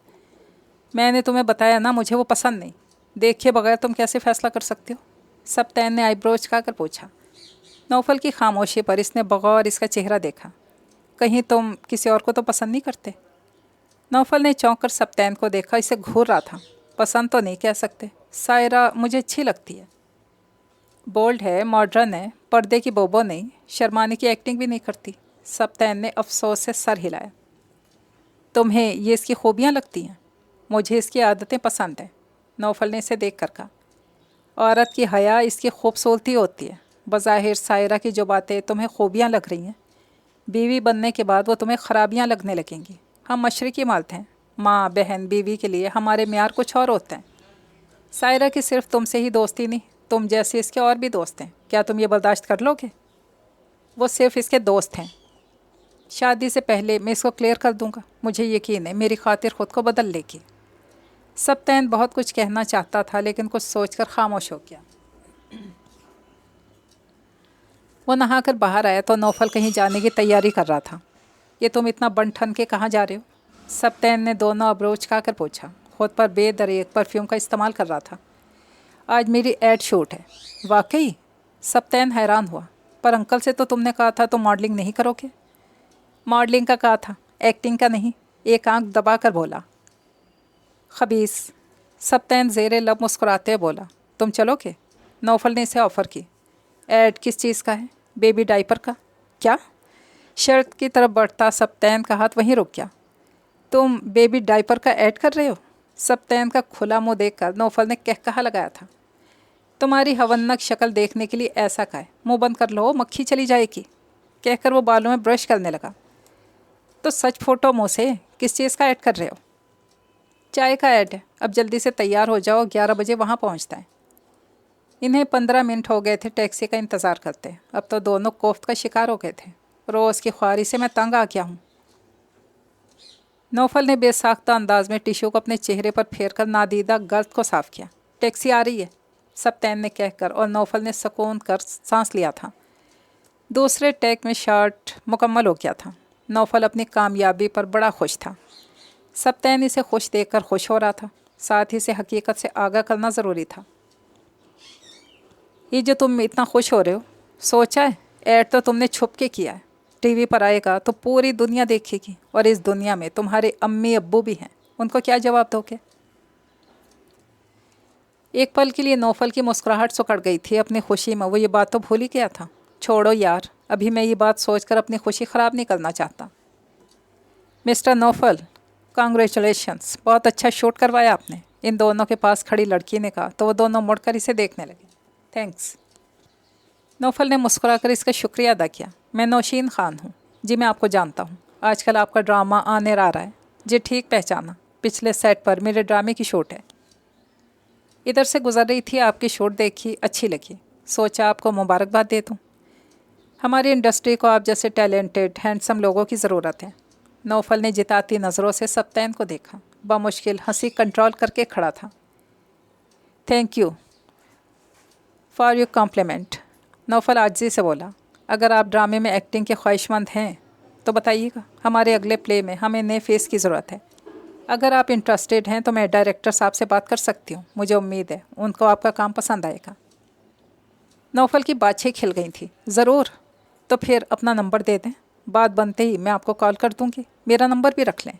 मैंने तुम्हें बताया ना, मुझे वो पसंद नहीं। देखे बगैर तुम कैसे फैसला कर सकते हो? सप्तैन ने आईब्रो उचकाकर पूछा। नौफल की खामोशी पर इसने बगौर इसका चेहरा देखा। कहीं तुम किसी और को तो पसंद नहीं करते? नौफल ने चौंक कर सप्तैन को देखा। इसे घूर रहा था। पसंद तो नहीं कह सकते। सायरा मुझे अच्छी लगती है। बोल्ड है, मॉडर्न है, पर्दे की बोबो नहीं, शर्माने की एक्टिंग भी नहीं करती। सप्तैन ने अफसोस से सर हिलाया। तुम्हें ये इसकी खूबियाँ लगती हैं? मुझे इसकी आदतें पसंद हैं। नौफल ने इसे देख कर कहा। औरत की हया इसकी खूबसूरती होती है। बज़ाहिर सायरा की जो बातें तुम्हें खूबियाँ लग रही हैं, बीवी बनने के बाद वो तुम्हें ख़राबियाँ लगने लगेंगी। हम मशरक़ी मर्द हैं। माँ बहन बीवी के लिए हमारे म्यार कुछ और होते हैं। सायरा की सिर्फ तुमसे ही दोस्ती नहीं, तुम जैसे इसके और भी दोस्त हैं। क्या तुम ये बर्दाश्त कर लोगे? वो सिर्फ इसके दोस्त हैं। शादी से पहले मैं इसको क्लियर कर दूंगा। मुझे यकीन है मेरी खातिर ख़ुद को बदल लेगी। सप्तैन बहुत कुछ कहना चाहता था, लेकिन कुछ सोचकर खामोश हो गया। वो नहाकर बाहर आया तो नौफल कहीं जाने की तैयारी कर रहा था। ये तुम इतना बन ठन के कहाँ जा रहे हो? सप्तैन ने दोनों अब्रोच खाकर पूछा। खुद पर बेदरेक परफ्यूम का इस्तेमाल कर रहा था। आज मेरी एड शूट है। वाकई? सप्तैन हैरान हुआ। पर अंकल से तो तुमने कहा था तुम मॉडलिंग नहीं करोगे। मॉडलिंग का कहा था, एक्टिंग का नहीं। एक आंख दबा कर बोला। खबीस। सप्तैन ज़ेरे लब मुस्कुराते बोला। तुम चलोगे? नौफल ने इसे ऑफ़र की। ऐड किस चीज़ का है? बेबी डाइपर का। क्या? शर्ट की तरफ बढ़ता सप्तैन का हाथ वहीं रुक गया। तुम बेबी डाइपर का ऐड कर रहे हो? सप्तैन का खुला मुंह देखकर नौफल ने कहकहा लगाया था। तुम्हारी हवन्नक शक्ल देखने के लिए ऐसा का है, मुँह बंद कर लो, मक्खी चली जाएगी। कहकर वो बालों में ब्रश करने लगा। तो सच फोटो मुँह से, किस चीज़ का ऐड कर रहे हो? चाय का ऐड है। अब जल्दी से तैयार हो जाओ, 11 बजे वहाँ पहुँचता है। इन्हें 15 मिनट हो गए थे टैक्सी का इंतज़ार करते। अब तो दोनों कोफ्त का शिकार हो गए थे। रोज़ की ख्वारी से मैं तंग आ गया हूँ। नौफल ने बेसाख्ता अंदाज में टिश्यू को अपने चेहरे पर फेर कर नादीदा गर्द को साफ़ किया। टैक्सी आ रही है, सप्तैन ने कहकर, और नौफल ने सुकून कर सांस लिया था। दूसरे टैक में शर्ट मुकम्मल हो गया था। नौफल अपनी कामयाबी पर बड़ा खुश था। सप्तैन इसे खुश देखकर खुश हो रहा था। साथ ही से हकीकत से आगाह करना ज़रूरी था। ये जो तुम इतना खुश हो रहे हो, सोचा है ऐड तो तुमने छुप के किया है। टीवी पर आएगा तो पूरी दुनिया देखेगी, और इस दुनिया में तुम्हारे अम्मी अब्बू भी हैं। उनको क्या जवाब दोगे? एक पल के लिए नौफल की मुस्कुराहट सुकड़ गई थी। अपनी खुशी में वो ये बात तो भूल ही गया था। छोड़ो यार, अभी मैं ये बात सोचकर अपनी खुशी ख़राब नहीं करना चाहता। मिस्टर नौफल, कांग्रेचुलेशंस, बहुत अच्छा शूट करवाया आपने। इन दोनों के पास खड़ी लड़की ने कहा तो वो दोनों मुड़कर इसे देखने लगे। थैंक्स। नौफल ने मुस्कुराकर इसका शुक्रिया अदा किया। मैं नौशीन ख़ान हूँ। जी मैं आपको जानता हूँ। आजकल आपका ड्रामा आने आ रहा है। जी ठीक पहचाना, पिछले सेट पर मेरे ड्रामे की शूट है। इधर से गुजर रही थी, आपकी शूट देखी, अच्छी लगी, सोचा आपको मुबारकबाद दे दूँ। हमारी इंडस्ट्री को आप जैसे टैलेंटेड हैंडसम लोगों की ज़रूरत है। नौफल ने जिताती नज़रों से सप्तैन को देखा। बमुश्किल हंसी कंट्रोल करके खड़ा था। Thank you for your compliment, Naufal आजिज़ी से बोला। अगर आप ड्रामे में एक्टिंग के ख्वाहिशमंद हैं तो बताइएगा, हमारे अगले प्ले में हमें नए फेस की ज़रूरत है। अगर आप इंटरेस्टेड हैं तो मैं डायरेक्टर साहब से बात कर सकती हूँ। मुझे उम्मीद है उनको आपका काम पसंद आएगा। नौफल की बाछें खिल गई थी। ज़रूर, तो फिर अपना नंबर दे दें, बात बनते ही मैं आपको कॉल कर दूँगी। मेरा नंबर भी रख लें।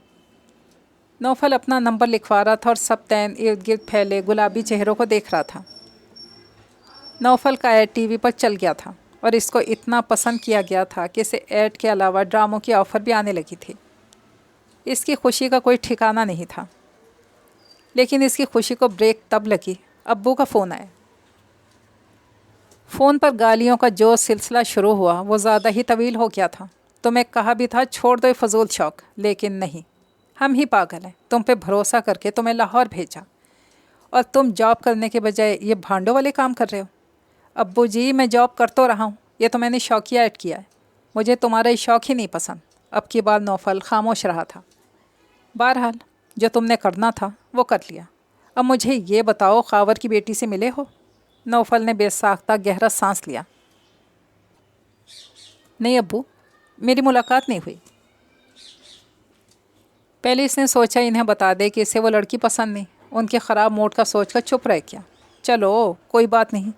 नौफल अपना नंबर लिखवा रहा था और सप्तैन इर्द गिर्द फैले गुलाबी चेहरों को देख रहा था। नौफल का ऐड टीवी पर चल गया था और इसको इतना पसंद किया गया था कि इसे ऐड के अलावा ड्रामों की ऑफ़र भी आने लगी थी। इसकी खुशी का कोई ठिकाना नहीं था। लेकिन इसकी खुशी को ब्रेक तब लगी, अब्बू का फ़ोन आया। फ़ोन पर गालियों का जो सिलसिला शुरू हुआ वो ज़्यादा ही तवील हो गया था। तुम्हें कहा भी था छोड़ दो ये फजूल शौक़, लेकिन नहीं, हम ही पागल हैं। तुम पे भरोसा करके तुम्हें लाहौर भेजा और तुम जॉब करने के बजाय ये भांडों वाले काम कर रहे हो। अब्बू जी, मैं जॉब कर तो रहा हूँ, ये तो मैंने शौकिया ऐड किया है। मुझे तुम्हारा ये शौक़ ही नहीं पसंद। अब की बार नौफल खामोश रहा था। बहरहाल जो तुमने करना था वो कर लिया। अब मुझे ये बताओ, खावर की बेटी से मिले हो? नौफल ने बेसाख्ता गहरा सांस लिया। नहीं अब्बू, मेरी मुलाकात नहीं हुई। पहले इसने सोचा इन्हें बता दे कि इसे वो लड़की पसंद नहीं। उनके ख़राब मूड का सोचकर चुप रह गया। चलो कोई बात नहीं,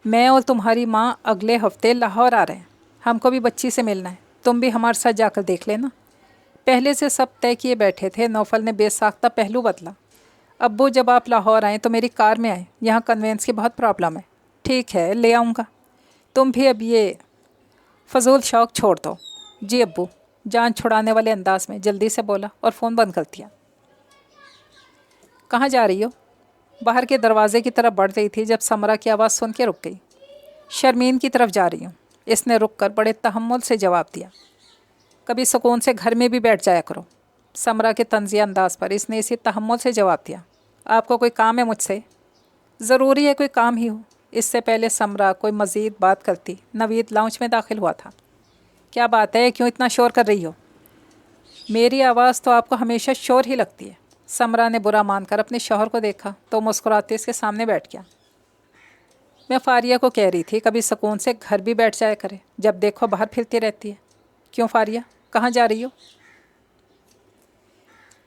मैं और तुम्हारी माँ अगले हफ्ते लाहौर आ रहे हैं। हमको भी बच्ची से मिलना है, तुम भी हमारे साथ जाकर देख लेना। पहले से सब तय किए बैठे थे। नौफल ने बेसाख्ता पहलू बदला। अब्बू, जब आप लाहौर आएँ तो मेरी कार में आएँ, यहाँ कन्वेंस की बहुत प्रॉब्लम है। ठीक है, ले आऊँगा। तुम भी अब ये फजूल शौक़ छोड़ दो। जी अब्बू, जान छुड़ाने वाले अंदाज में जल्दी से बोला और फ़ोन बंद कर दिया। कहाँ जा रही हो? बाहर के दरवाजे की तरफ बढ़ रही थी जब समरा की आवाज़ सुन के रुक गई। शर्मीन की तरफ जा रही हूँ, इसने रुक कर बड़े तहम्मुल से जवाब दिया। कभी सुकून से घर में भी बैठ जाया करो। समरा के तंज़िया अंदाज पर इसने इसी तहम्मुल से जवाब दिया। आपको कोई काम है मुझसे? ज़रूरी है कोई काम ही हो। इससे पहले समरा कोई मज़ीद बात करती, नवीद लाउंज में दाखिल हुआ था। क्या बात है, क्यों इतना शोर कर रही हो? मेरी आवाज़ तो आपको हमेशा शोर ही लगती है। समरा ने बुरा मानकर अपने शौहर को देखा तो मुस्कुराते इसके सामने बैठ गया। मैं फारिया को कह रही थी कभी सुकून से घर भी बैठ जाया करे, जब देखो बाहर फिरती रहती है। क्यों फारिया, कहाँ जा रही हो?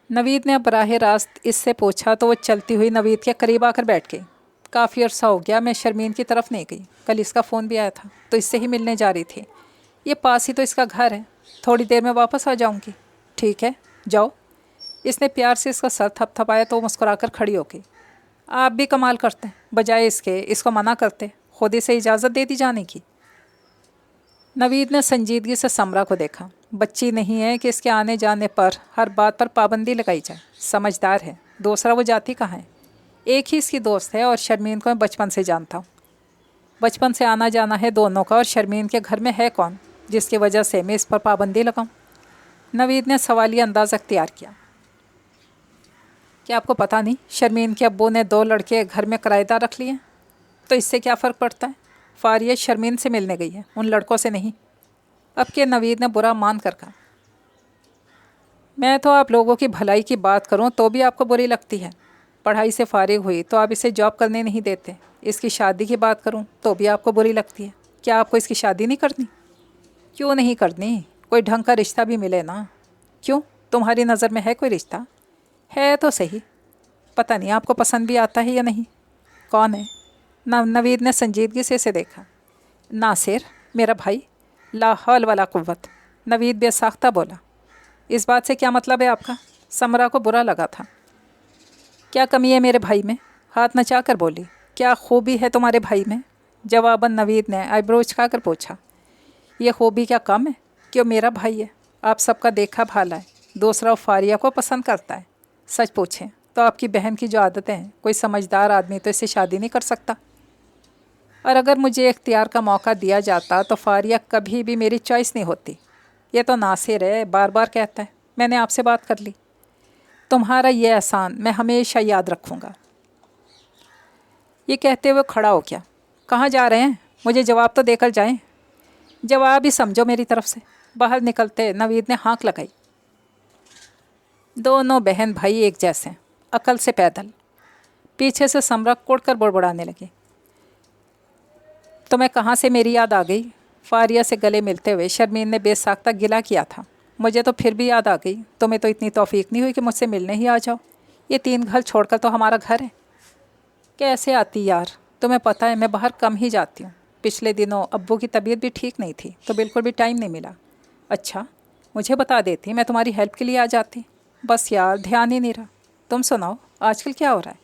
नवीद ने अब बराह रास्त इससे पूछा तो वो चलती हुई नवीद के करीब आकर बैठ गई। काफ़ी अर्सा हो गया मैं शर्मीन की तरफ नहीं गई। कल इसका फ़ोन भी आया था तो इससे ही मिलने जा रही थी। ये पास ही तो इसका घर है, थोड़ी देर में वापस आ जाऊंगी। ठीक है, जाओ। इसने प्यार से इसका सर थपथपाया तो मुस्कुराकर खड़ी हो गई। आप भी कमाल करते हैं, बजाय इसके इसको मना करते, खुद ही से इजाज़त दे दी जाने की। नवीद ने संजीदगी से समरा को देखा। बच्ची नहीं है कि इसके आने जाने पर हर बात पर पाबंदी लगाई जाए। समझदार है। दूसरा, वो जाती कहाँ है? एक ही इसकी दोस्त है और शर्मीन को मैं बचपन से जानता हूँ। बचपन से आना जाना है दोनों का, और शर्मीन के घर में है कौन जिसकी वजह से मैं इस पर पाबंदी लगाऊं? नवीद ने सवालिया अंदाज़ अख्तियार किया। क्या आपको पता नहीं, शर्मीन के अब्बू ने 2 लड़के घर में किराएदार रख लिए? तो इससे क्या फ़र्क पड़ता है? फारिया शर्मीन से मिलने गई है, उन लड़कों से नहीं। अब के नवीद ने बुरा मान कर कहा। मैं तो आप लोगों की भलाई की बात करूं तो भी आपको बुरी लगती है। पढ़ाई से फारिग हुई तो आप इसे जॉब करने नहीं देते। इसकी शादी की बात करूं तो भी आपको बुरी लगती है। क्या आपको इसकी शादी नहीं करनी? क्यों नहीं करनी? कोई ढंग का रिश्ता भी मिले ना। क्यों, तुम्हारी नज़र में है कोई रिश्ता? है तो सही, पता नहीं आपको पसंद भी आता है या नहीं। कौन है? नवीद ने संजीदगी से इसे देखा। नासिर, मेरा भाई। ला हौल वला कुव्वत, नवीद बेसाख्ता बोला। इस बात से क्या मतलब है आपका? समरा को बुरा लगा था। क्या कमी है मेरे भाई में? हाथ नचा कर बोली। क्या खूबी है तुम्हारे भाई में? जवाबन नवीद ने आईब्रो उचका कर पूछा। यह खूबी क्या कम है कि वो मेरा भाई है? आप सबका देखा भाला है। दूसरा, फारिया को पसंद करता है। सच पूछें तो आपकी बहन की जो आदतें हैं, कोई समझदार आदमी तो इससे शादी नहीं कर सकता। और अगर मुझे इख्तियार का मौका दिया जाता तो फारिया कभी भी मेरी चॉइस नहीं होती। ये तो नासिर है, बार बार कहता है। मैंने आपसे बात कर ली। तुम्हारा ये एहसान मैं हमेशा याद रखूँगा। ये कहते हुए खड़ा हो गया। कहाँ जा रहे हैं? मुझे जवाब तो देकर जाएं। जवाब ही समझो मेरी तरफ से। बाहर निकलते नवीद ने हाँक लगाई। दोनों बहन भाई एक जैसे, अकल से पैदल। पीछे से समरा कोड़कर बड़बड़ाने लगी। तो मैं कहाँ से मेरी याद आ गई। फारिया से गले मिलते हुए शर्मीन ने बेसाख्ता गिला किया था। मुझे तो फिर भी याद आ गई। तुम्हें तो इतनी तौफीक नहीं हुई कि मुझसे मिलने ही आ जाओ। ये 3 घर छोड़कर तो हमारा घर है। कैसे आती यार, तुम्हें पता है मैं बाहर कम ही जाती हूँ। पिछले दिनों अब्बू की तबीयत भी ठीक नहीं थी तो बिल्कुल भी टाइम नहीं मिला। अच्छा, मुझे बता देती, मैं तुम्हारी हेल्प के लिए आ जाती। बस यार ध्यान ही नहीं रहा। तुम सुनाओ, आजकल क्या हो रहा है?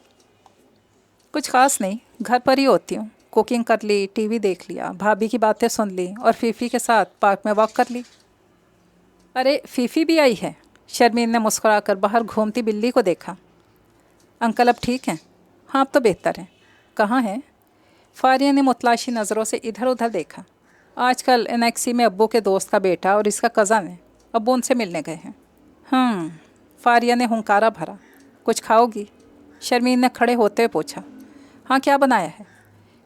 कुछ खास नहीं, घर पर ही होती हूँ। कुकिंग कर ली, टीवी देख लिया, भाभी की बातें सुन ली और फीफी के साथ पार्क में वॉक कर ली। अरे फीफी भी आई है? शर्मीन ने मुस्कुराकर बाहर घूमती बिल्ली को देखा। अंकल अब ठीक हैं? हाँ अब तो बेहतर हैं। कहाँ हैं? फारिया ने मुतलाशी नज़रों से इधर उधर देखा। आजकल एनेक्सी में अब्बू के दोस्त का बेटा और इसका कज़न है, अब्बू उनसे मिलने गए हैं। फारिया ने हुंकारा भरा। कुछ खाओगी? शर्मीन ने खड़े होते हुए पूछा। हाँ, क्या बनाया है?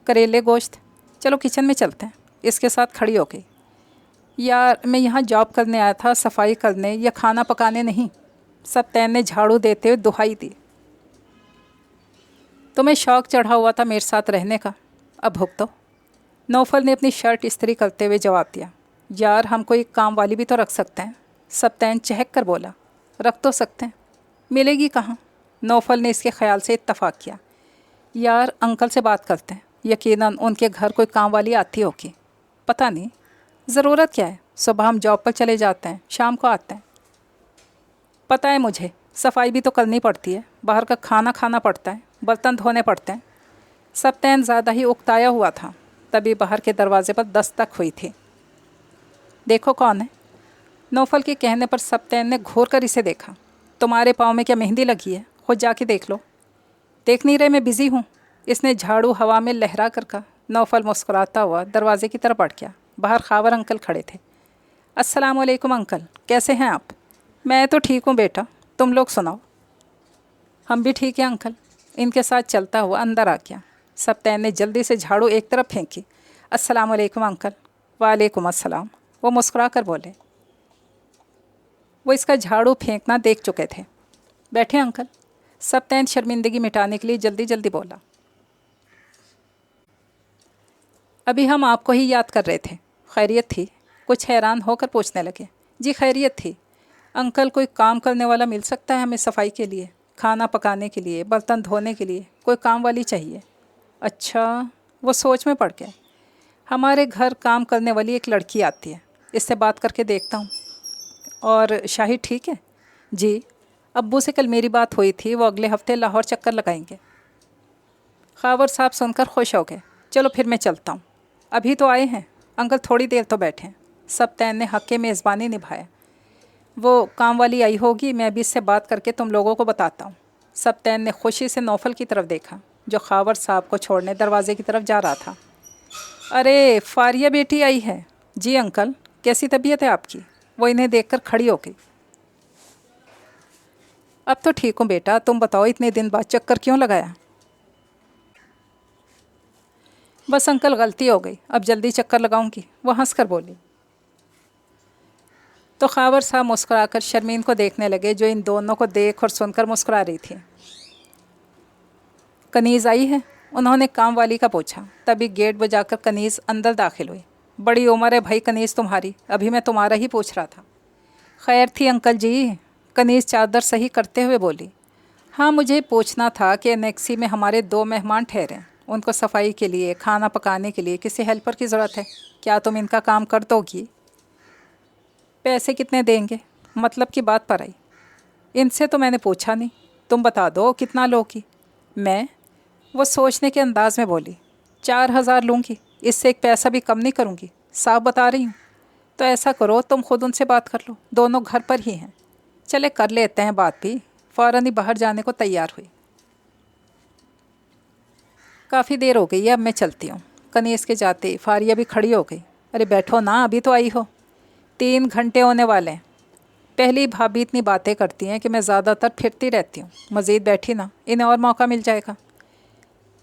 करेले गोश्त। चलो किचन में चलते हैं। इसके साथ खड़ी हो गई। यार मैं यहाँ जॉब करने आया था, सफाई करने या खाना पकाने नहीं। सप्तैन ने झाड़ू देते हुए दुहाई दी। तुम्हें शौक़ चढ़ा हुआ था मेरे साथ रहने का, अब भुगतो। नौफल ने अपनी शर्ट इस्त्री करते हुए जवाब दिया। यार हम कोई काम वाली भी तो रख सकते हैं। सप्तैन चहक कर बोला। रख तो सकते हैं, मिलेगी कहाँ? नौफल ने इसके ख्याल से इत्तफाक किया। यार अंकल से बात करते हैं, यकीनन उनके घर कोई काम वाली आती होगी। पता नहीं, ज़रूरत क्या है, सुबह हम जॉब पर चले जाते हैं, शाम को आते हैं। पता है मुझे, सफाई भी तो करनी पड़ती है, बाहर का खाना खाना पड़ता है, बर्तन धोने पड़ते हैं। सप्तैन ज़्यादा ही उकताया हुआ था, तभी बाहर के दरवाजे पर दस्तक हुई थी। देखो कौन है? नौफल के कहने पर सप्तैन ने घूर कर इसे देखा। तुम्हारे पाँव में क्या मेहंदी लगी है? खुद जाके देख लो। देख नहीं रहे मैं बिज़ी हूँ, इसने झाड़ू हवा में लहरा कर कहा। नौफल मुस्कुराता हुआ दरवाजे की तरफ बढ़ गया। बाहर खावर अंकल खड़े थे। अस्सलाम वालेकुम अंकल, कैसे हैं आप? मैं तो ठीक हूँ बेटा, तुम लोग सुनाओ। हम भी ठीक हैं अंकल। इनके साथ चलता हुआ अंदर आ गया। सप्तैन ने जल्दी से झाड़ू एक तरफ फेंकी। अस्सलाम वालेकुम अंकल। वालेकुम अस्सलाम, वो मुस्कुरा कर बोले। वो इसका झाड़ू फेंकना देख चुके थे। बैठे अंकल। सप्तैन शर्मिंदगी मिटाने के लिए जल्दी जल्दी बोला। अभी हम आपको ही याद कर रहे थे। खैरियत थी? कुछ हैरान होकर पूछने लगे। जी खैरियत थी अंकल। कोई काम करने वाला मिल सकता है हमें? सफाई के लिए, खाना पकाने के लिए, बर्तन धोने के लिए कोई काम वाली चाहिए। अच्छा, वो सोच में पड़ गए। हमारे घर काम करने वाली एक लड़की आती है, इससे बात करके देखता हूँ। और शाहिद ठीक है? जी, अब्बू से कल मेरी बात हुई थी, वो अगले हफ्ते लाहौर चक्कर लगाएंगे। खावर साहब सुनकर खुश हो गए। चलो फिर मैं चलता हूँ। अभी तो आए हैं अंकल, थोड़ी देर तो बैठें। सप्तैन ने हक़ के मेज़बानी निभाया। वो काम वाली आई होगी, मैं अभी इससे बात करके तुम लोगों को बताता हूँ। सप्तैन ने खुशी से नौफल की तरफ देखा, जो खावर साहब को छोड़ने दरवाजे की तरफ जा रहा था। अरे फारिया बेटी आई है? जी अंकल, कैसी तबीयत है आपकी? वो इन्हें देखकर खड़ी हो गई। अब तो ठीक हूँ बेटा, तुम बताओ इतने दिन बाद चक्कर क्यों लगाया? बस अंकल गलती हो गई, अब जल्दी चक्कर लगाऊंगी, वो हंसकर बोली। तो खावर साहब मुस्कुराकर शर्मीन को देखने लगे, जो इन दोनों को देख और सुनकर मुस्कुरा रही थी। कनीज़ आई है? उन्होंने काम वाली का पूछा। तभी गेट बजाकर कनीज़ अंदर दाखिल हुई। बड़ी उम्र है भाई कनीज़ तुम्हारी, अभी मैं तुम्हारा ही पूछ रहा था। खैर थी अंकल जी, कनीज़ चादर सही करते हुए बोली। हाँ, मुझे पूछना था कि एनेक्सी में हमारे 2 मेहमान ठहरे, उनको सफाई के लिए, खाना पकाने के लिए किसी हेल्पर की ज़रूरत है, क्या तुम इनका काम कर दोगी? पैसे कितने देंगे? मतलब की बात पर आई। इनसे तो मैंने पूछा नहीं, तुम बता दो कितना लोगी? मैं? वो सोचने के अंदाज में बोली। 4000 लूँगी, इससे एक पैसा भी कम नहीं करूँगी, साफ बता रही हूँ। तो ऐसा करो, तुम खुद उनसे बात कर लो, दोनों घर पर ही हैं। चले कर लेते हैं बात भी। फ़ौरन ही बाहर जाने को तैयार हुई। काफ़ी देर हो गई है, अब मैं चलती हूँ। कनीज़ के जाते फारिया भी खड़ी हो गई। अरे बैठो ना, अभी तो आई हो। 3 घंटे होने वाले हैं। पहली भाभी इतनी बातें करती हैं कि मैं ज़्यादातर फिरती रहती हूँ। मज़ीद बैठी ना, इन्हें और मौका मिल जाएगा।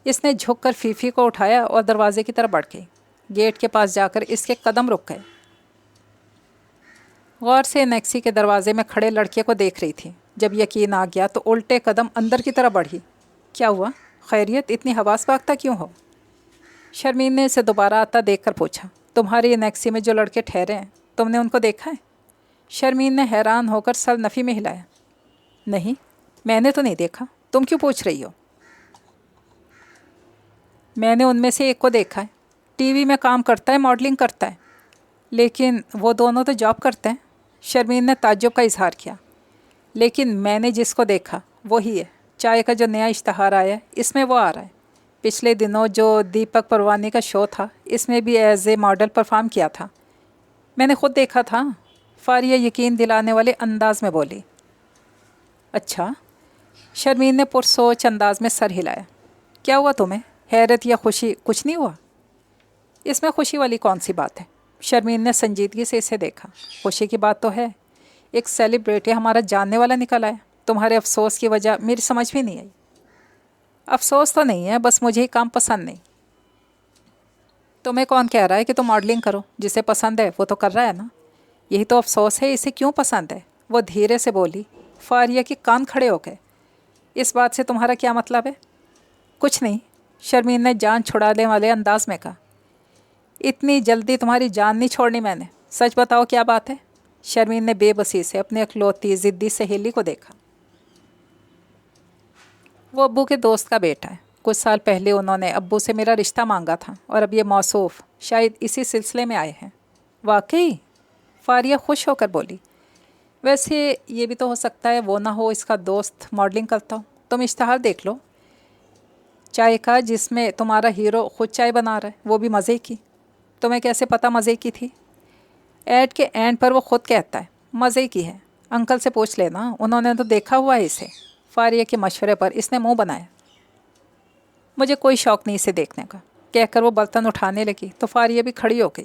इसने झुककर फीफी को उठाया और दरवाजे की तरफ बढ़ गई। गेट के पास जाकर इसके कदम रुक गए। गौर से नेक्सी के दरवाजे में खड़े लड़के को देख रही थी। جب یقین آ گیا تو الٹے قدم اندر کی طرف بڑھی۔ کیا ہوا؟ خیریت؟ اتنی حواس باختہ کیوں ہو؟ شرمین نے اسے دوبارہ آتا دیکھ کر پوچھا۔ تمہاری انیکسی میں جو لڑکے ٹھہرے ہیں، تم نے ان کو دیکھا ہے؟ شرمین نے حیران ہو کر سر نفی میں ہلایا۔ نہیں، میں نے تو نہیں دیکھا، تم کیوں پوچھ رہی ہو؟ میں نے ان میں سے ایک کو دیکھا ہے، ٹی وی میں کام کرتا ہے، ماڈلنگ کرتا ہے۔ لیکن وہ دونوں تو جاب کرتے ہیں۔ شرمین نے تعجب کا اظہار کیا۔ لیکن میں نے جس کو دیکھا وہی ہے، چائے کا جو نیا اشتہار آیا ہے اس میں وہ آ رہا ہے۔ پچھلے دنوں جو دیپک پروانی کا شو تھا اس میں بھی ایز اے ماڈل پرفارم کیا تھا، میں نے خود دیکھا تھا، فاریہ یقین دلانے والے انداز میں بولی۔ اچھا؟ شرمین نے پرسوچ انداز میں سر ہلایا۔ کیا ہوا تمہیں؟ حیرت یا خوشی؟ کچھ نہیں ہوا۔ اس میں خوشی والی کون سی بات ہے؟ شرمین نے سنجیدگی سے اسے دیکھا۔ خوشی کی بات تو ہے، ایک سیلیبریٹی ہمارا جاننے والا نکل آیا۔ تمہارے افسوس کی وجہ میری سمجھ بھی نہیں آئی۔ افسوس تو نہیں ہے، بس مجھے ہی کام پسند نہیں۔ تمہیں کون کہہ رہا ہے کہ تم ماڈلنگ کرو؟ جسے پسند ہے وہ تو کر رہا ہے نا۔ یہی تو افسوس ہے، اسے کیوں پسند ہے؟ وہ دھیرے سے بولی۔ فاریہ کے کان کھڑے ہو گئے۔ اس بات سے تمہارا کیا مطلب ہے؟ کچھ نہیں، شرمین نے جان چھڑانے والے انداز میں کہا۔ اتنی جلدی تمہاری جان نہیں چھوڑنی میں نے، سچ بتاؤ کیا بات ہے؟ شرمین نے بے بسی سے اپنے اکلوتی ضدی سہیلی کو دیکھا۔ وہ ابو کے دوست کا بیٹا ہے، کچھ سال پہلے انہوں نے ابو سے میرا رشتہ مانگا تھا اور اب یہ موصوف شاید اسی سلسلے میں آئے ہیں۔ واقعی؟ فاریہ خوش ہو کر بولی۔ ویسے یہ بھی تو ہو سکتا ہے وہ نہ ہو اس کا دوست ماڈلنگ کرتا ہو۔ تم اشتہار دیکھ لو چائے کا، جس میں تمہارا ہیرو خود چائے بنا رہا ہے، وہ بھی مزے کی۔ تمہیں کیسے پتہ مزے کی تھی؟ ایڈ کے اینڈ پر وہ خود کہتا ہے مزے کی ہے۔ انکل سے پوچھ لینا، انہوں نے تو دیکھا ہوا ہے اسے۔ فاریہ کے مشورے پر اس نے منہ بنایا۔ مجھے کوئی شوق نہیں اسے دیکھنے کا، کہہ کر وہ برتن اٹھانے لگی تو فاریہ بھی کھڑی ہو گئی۔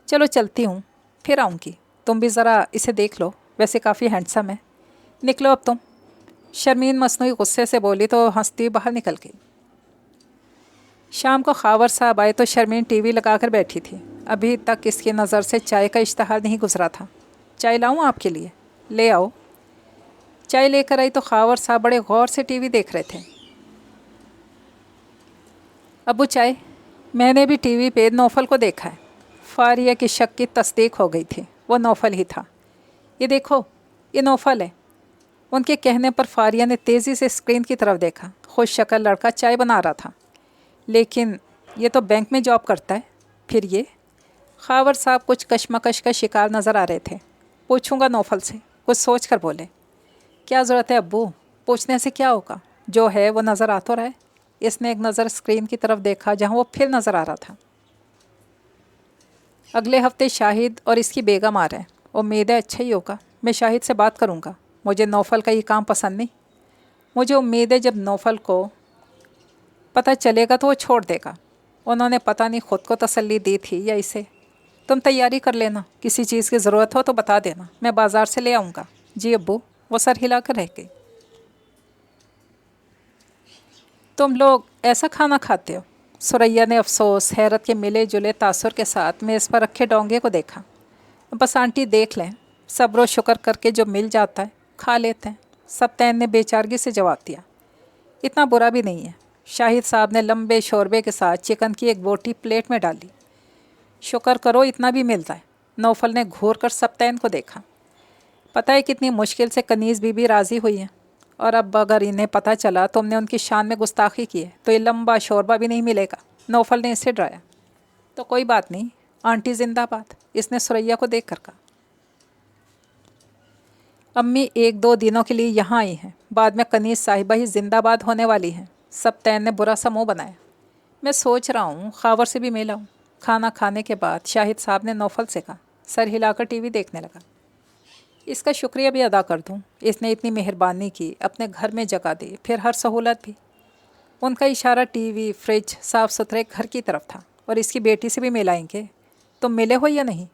چلو چلتی ہوں، پھر آؤں گی، تم بھی ذرا اسے دیکھ لو، ویسے کافی ہینڈسم ہے۔ نکلو اب تم۔ شرمین مصنوعی غصے سے بولی تو ہنستی باہر نکل گئی۔ شام کو خاور صاحب آئے تو شرمین ٹی وی لگا کر بیٹھی تھی۔ ابھی تک اس کی نظر سے چائے کا اشتہار نہیں گزرا تھا۔ چائے لاؤں آپ کے لیے؟ لے آؤ۔ چائے لے کر آئی تو خاور صاحب بڑے غور سے ٹی وی دیکھ رہے تھے۔ ابو چائے؟ میں نے بھی ٹی وی پہ نوفل کو دیکھا ہے۔ فاریہ کی شک کی تصدیق ہو گئی تھی، وہ نوفل ہی تھا۔ یہ دیکھو، یہ نوفل ہے۔ ان کے کہنے پر فاریہ نے تیزی سے اسکرین کی طرف دیکھا۔ خوش شکل لڑکا چائے بنا رہا تھا۔ لیکن یہ تو بینک میں جاب کرتا ہے، پھر یہ؟ خاور صاحب کچھ کشمکش کا شکار نظر آ رہے تھے۔ پوچھوں گا نوفل سے، کچھ سوچ کر بولے۔ کیا ضرورت ہے ابو، پوچھنے سے کیا ہوگا، جو ہے وہ نظر آ تو رہا ہے۔ اس نے ایک نظر اسکرین کی طرف دیکھا جہاں وہ پھر نظر آ رہا تھا۔ اگلے ہفتے شاہد اور اس کی بیگم آ رہے ہیں، امید ہے اچھا ہی ہوگا۔ میں شاہد سے بات کروں گا، مجھے نوفل کا یہ کام پسند نہیں۔ مجھے امید ہے جب نوفل کو پتہ چلے گا تو وہ چھوڑ دے گا۔ انہوں نے پتہ نہیں خود کو تسلی دی تھی یا اسے۔ تم تیاری کر لینا، کسی چیز کی ضرورت ہو تو بتا دینا، میں بازار سے لے آؤں گا۔ جی ابو، وہ سر ہلا کر رہ گئی۔ تم لوگ ایسا کھانا کھاتے ہو؟ ثریا نے افسوس حیرت کے ملے جلے تاثر کے ساتھ میز پر رکھے ڈونگے کو دیکھا۔ بس آنٹی دیکھ لیں، صبر و شکر کر کے جو مل جاتا ہے کھا لیتے ہیں، سبتین نے بے چارگی سے جواب دیا۔ اتنا برا بھی نہیں ہے۔ شاہد صاحب نے لمبے شوربے کے ساتھ چکن کی ایک بوٹی پلیٹ میں ڈالی۔ شکر کرو اتنا بھی ملتا ہے۔ نوفل نے گھور کر سبتین کو دیکھا۔ پتہ ہے کتنی مشکل سے کنیز بی بی راضی ہوئی ہیں، اور اب اگر انہیں پتہ چلا تم نے ان کی شان میں گستاخی کی ہے تو یہ لمبا شوربہ بھی نہیں ملے گا۔ نوفل نے اسے ڈرایا۔ تو کوئی بات نہیں، آنٹی زندہ باد، اس نے ثریا کو دیکھ کر کہا۔ امی ایک دو دنوں کے لیے یہاں آئی ہیں، بعد میں کنیز صاحبہ ہی زندہ باد ہونے والی ہیں۔ سبتین نے برا سا منہ بنایا۔ میں سوچ رہا ہوں خاور سے بھی ملا ہوں۔ کھانا کھانے کے بعد شاہد صاحب نے نوفل سے کہا۔ سر ہلا کر ٹی وی دیکھنے لگا۔ اس کا شکریہ بھی ادا کر دوں، اس نے اتنی مہربانی کی، اپنے گھر میں جگہ دی، پھر ہر سہولت بھی۔ ان کا اشارہ ٹی وی، فریج، صاف ستھرے گھر کی طرف تھا۔ اور اس کی بیٹی سے بھی ملائیں گے، تم ملے ہو یا نہیں؟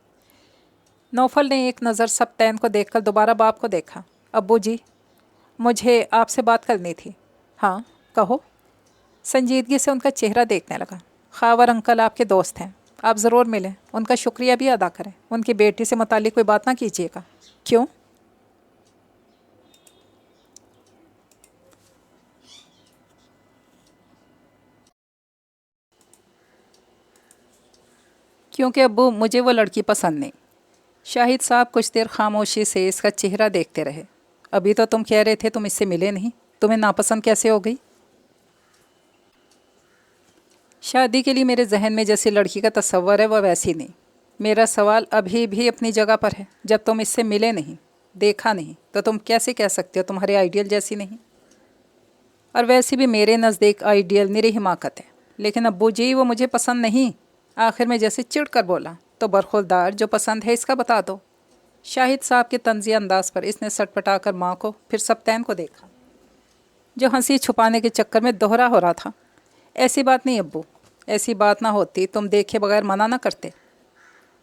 نوفل نے ایک نظر سبتین کو دیکھ کر دوبارہ باپ کو دیکھا۔ ابو جی، مجھے آپ سے بات کرنی تھی۔ ہاں کہو۔ سنجیدگی سے ان کا چہرہ دیکھنے لگا۔ خاور انکل آپ کے دوست ہیں، آپ ضرور ملیں، ان کا شکریہ بھی ادا کریں۔ ان کی بیٹی سے متعلق کوئی بات نہ کیجیے گا۔ کیوں؟ کیونکہ ابو مجھے وہ لڑکی پسند نہیں۔ شاہد صاحب کچھ دیر خاموشی سے اس کا چہرہ دیکھتے رہے۔ ابھی تو تم کہہ رہے تھے تم اس سے ملے نہیں، تمہیں ناپسند کیسے ہو گئی؟ شادی کے لیے میرے ذہن میں جیسی لڑکی کا تصور ہے وہ ویسی نہیں۔ میرا سوال ابھی بھی اپنی جگہ پر ہے، جب تم اس سے ملے نہیں، دیکھا نہیں، تو تم کیسے کہہ سکتے ہو تمہارے آئیڈیل جیسی نہیں؟ اور ویسے بھی میرے نزدیک آئیڈیل میری حماقت ہے، لیکن ابو جی وہ مجھے پسند نہیں۔ آخر میں جیسے چڑ کر بولا، تو برخوردار جو پسند ہے اس کا بتا دو۔ شاہد صاحب کے طنزیہ انداز پر اس نے سٹ پٹا کر ماں کو پھر سبطین کو دیکھا، جو ہنسی چھپانے کے چکر میں دوہرا ہو رہا تھا۔ ایسی بات نہیں ابو، ایسی بات نہ ہوتی تم دیکھے بغیر منع نہ کرتے۔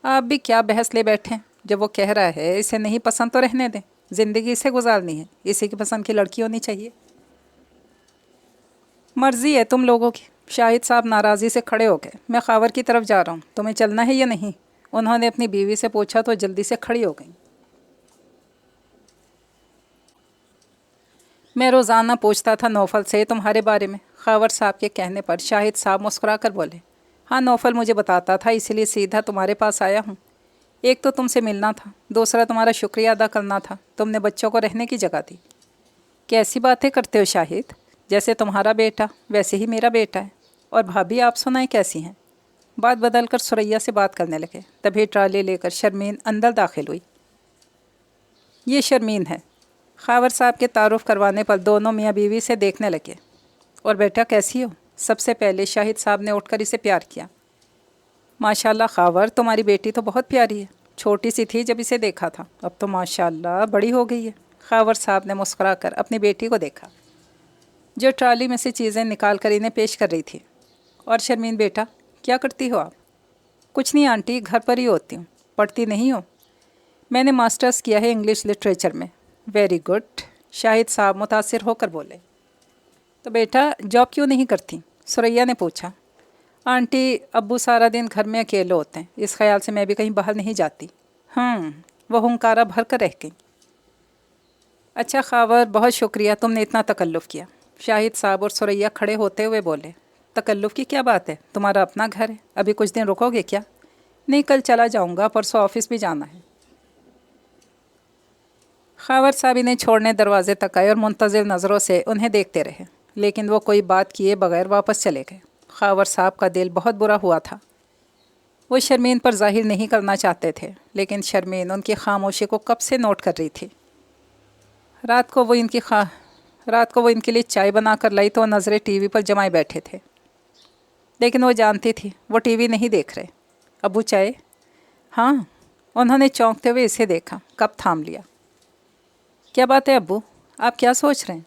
آپ بھی کیا بحث لے بیٹھے؟ جب وہ کہہ رہا ہے اسے نہیں پسند تو رہنے دیں، زندگی اسے گزارنی ہے، اسی کی پسند کی لڑکی ہونی چاہیے۔ مرضی ہے تم لوگوں کی۔ شاہد صاحب ناراضی سے کھڑے ہو گئے۔ میں خاور کی طرف جا رہا ہوں، تمہیں چلنا ہے یا نہیں؟ انہوں نے اپنی بیوی سے پوچھا تو جلدی سے کھڑی ہو گئیں۔ میں روزانہ پوچھتا تھا نوفل سے تمہارے بارے میں۔ خاور صاحب کے کہنے پر شاہد صاحب مسکرا کر بولے، ہاں نوفل مجھے بتاتا تھا، اسی لیے سیدھا تمہارے پاس آیا ہوں۔ ایک تو تم سے ملنا تھا، دوسرا تمہارا شکریہ ادا کرنا تھا، تم نے بچوں کو رہنے کی جگہ دی۔ کیسی باتیں کرتے ہو شاہد؟ جیسے تمہارا بیٹا ویسے ہی میرا بیٹا ہے۔ اور بھابھی آپ سنائیں کیسی ہیں؟ بات بدل کر سریا سے بات کرنے لگے۔ تبھی ٹرالی لے کر شرمین اندر داخل ہوئی۔ یہ شرمین ہے۔ خاور صاحب کے تعارف کروانے پر دونوں میاں بیوی سے دیکھنے لگے۔ اور بیٹا کیسی ہو؟ سب سے پہلے شاہد صاحب نے اٹھ کر اسے پیار کیا۔ ماشاءاللہ خاور، تمہاری بیٹی تو بہت پیاری ہے، چھوٹی سی تھی جب اسے دیکھا تھا، اب تو ماشاءاللہ بڑی ہو گئی ہے۔ خاور صاحب نے مسکرا کر اپنی بیٹی کو دیکھا، جو ٹرالی میں سے چیزیں نکال کر انہیں پیش کر رہی تھی۔ اور شرمین بیٹا کیا کرتی ہو آپ؟ کچھ نہیں آنٹی، گھر پر ہی ہوتی ہوں۔ پڑھتی نہیں ہو؟ میں نے ماسٹرز کیا ہے انگلش لٹریچر میں۔ ویری گڈ، شاہد صاحب متاثر ہو کر بولے۔ تو بیٹا جاب کیوں نہیں کرتی؟ سریا نے پوچھا۔ آنٹی ابو سارا دن گھر میں اکیلے ہوتے ہیں، اس خیال سے میں بھی کہیں باہر نہیں جاتی۔ وہ ہنکارا بھر کر رہ گئی۔ اچھا خاور، بہت شکریہ، تم نے اتنا تکلف کیا۔ شاہد صاحب اور سریا کھڑے ہوتے ہوئے بولے، تکلف کی کیا بات ہے، تمہارا اپنا گھر ہے، ابھی کچھ دن رکو گے کیا؟ نہیں، کل چلا جاؤں گا، پرسوں آفس بھی جانا ہے۔ خاور صاحب انہیں چھوڑنے دروازے تک آئے اور منتظر نظروں سے انہیں دیکھتے رہے، لیکن وہ کوئی بات کیے بغیر واپس چلے گئے۔ خاور صاحب کا دل بہت برا ہوا تھا۔ وہ شرمین پر ظاہر نہیں کرنا چاہتے تھے، لیکن شرمین ان کی خاموشی کو کب سے نوٹ کر رہی تھی۔ رات کو وہ ان کے لیے چائے بنا کر لائی تو وہ نظریں ٹی وی پر جمائے بیٹھے تھے، لیکن وہ جانتی تھی وہ ٹی وی نہیں دیکھ رہے۔ ابو چائے؟ ہاں۔ انہوں نے چونکتے ہوئے اسے دیکھا، کپ تھام لیا۔ کیا بات ہے ابو، آپ کیا سوچ رہے ہیں؟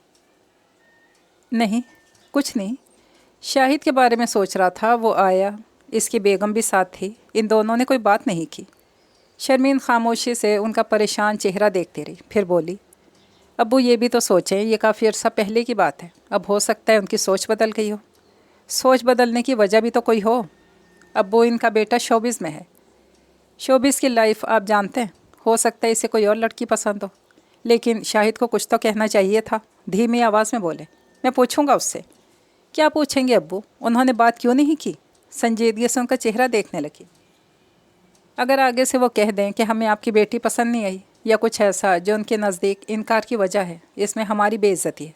نہیں کچھ نہیں، شاہد کے بارے میں سوچ رہا تھا، وہ آیا، اس کی بیگم بھی ساتھ تھی، ان دونوں نے کوئی بات نہیں کی۔ شرمین خاموشی سے ان کا پریشان چہرہ دیکھتی رہی، پھر بولی، ابو یہ بھی تو سوچیں، یہ کافی عرصہ پہلے کی بات ہے، اب ہو سکتا ہے ان کی سوچ بدل گئی ہو۔ سوچ بدلنے کی وجہ بھی تو کوئی ہو۔ ابو ان کا بیٹا شوبز میں ہے، شوبز کی لائف آپ جانتے ہیں، ہو سکتا ہے اسے کوئی اور لڑکی پسند ہو، لیکن شاہد کو کچھ تو کہنا چاہیے تھا، دھیمی آواز میں بولے۔ میں پوچھوں گا اس سے۔ کیا پوچھیں گے ابو، انہوں نے بات کیوں نہیں کی؟ سنجیدگی سے ان کا چہرہ دیکھنے لگی۔ اگر آگے سے وہ کہہ دیں کہ ہمیں آپ کی بیٹی پسند نہیں آئی، یا کچھ ایسا جو ان کے نزدیک انکار کی وجہ ہے، اس میں ہماری بے عزتی ہے۔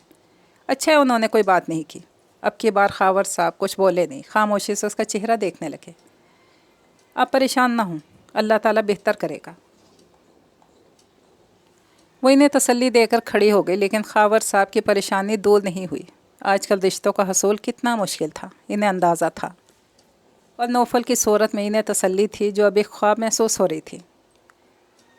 اچھا ہے انہوں نے کوئی بات نہیں کی۔ اب کی بار خاور صاحب کچھ بولے نہیں، خاموشی سے اس کا چہرہ دیکھنے لگے۔ آپ پریشان نہ ہوں، اللہ تعالیٰ بہتر کرے گا۔ وہ انہیں تسلی دے کر کھڑی ہو گئی، لیکن خاور صاحب کی پریشانی دور نہیں ہوئی۔ آج کل رشتوں کا حصول کتنا مشکل تھا، انہیں اندازہ تھا، اور نوفل کی صورت میں انہیں تسلی تھی جو اب ایک خواب محسوس ہو رہی تھی۔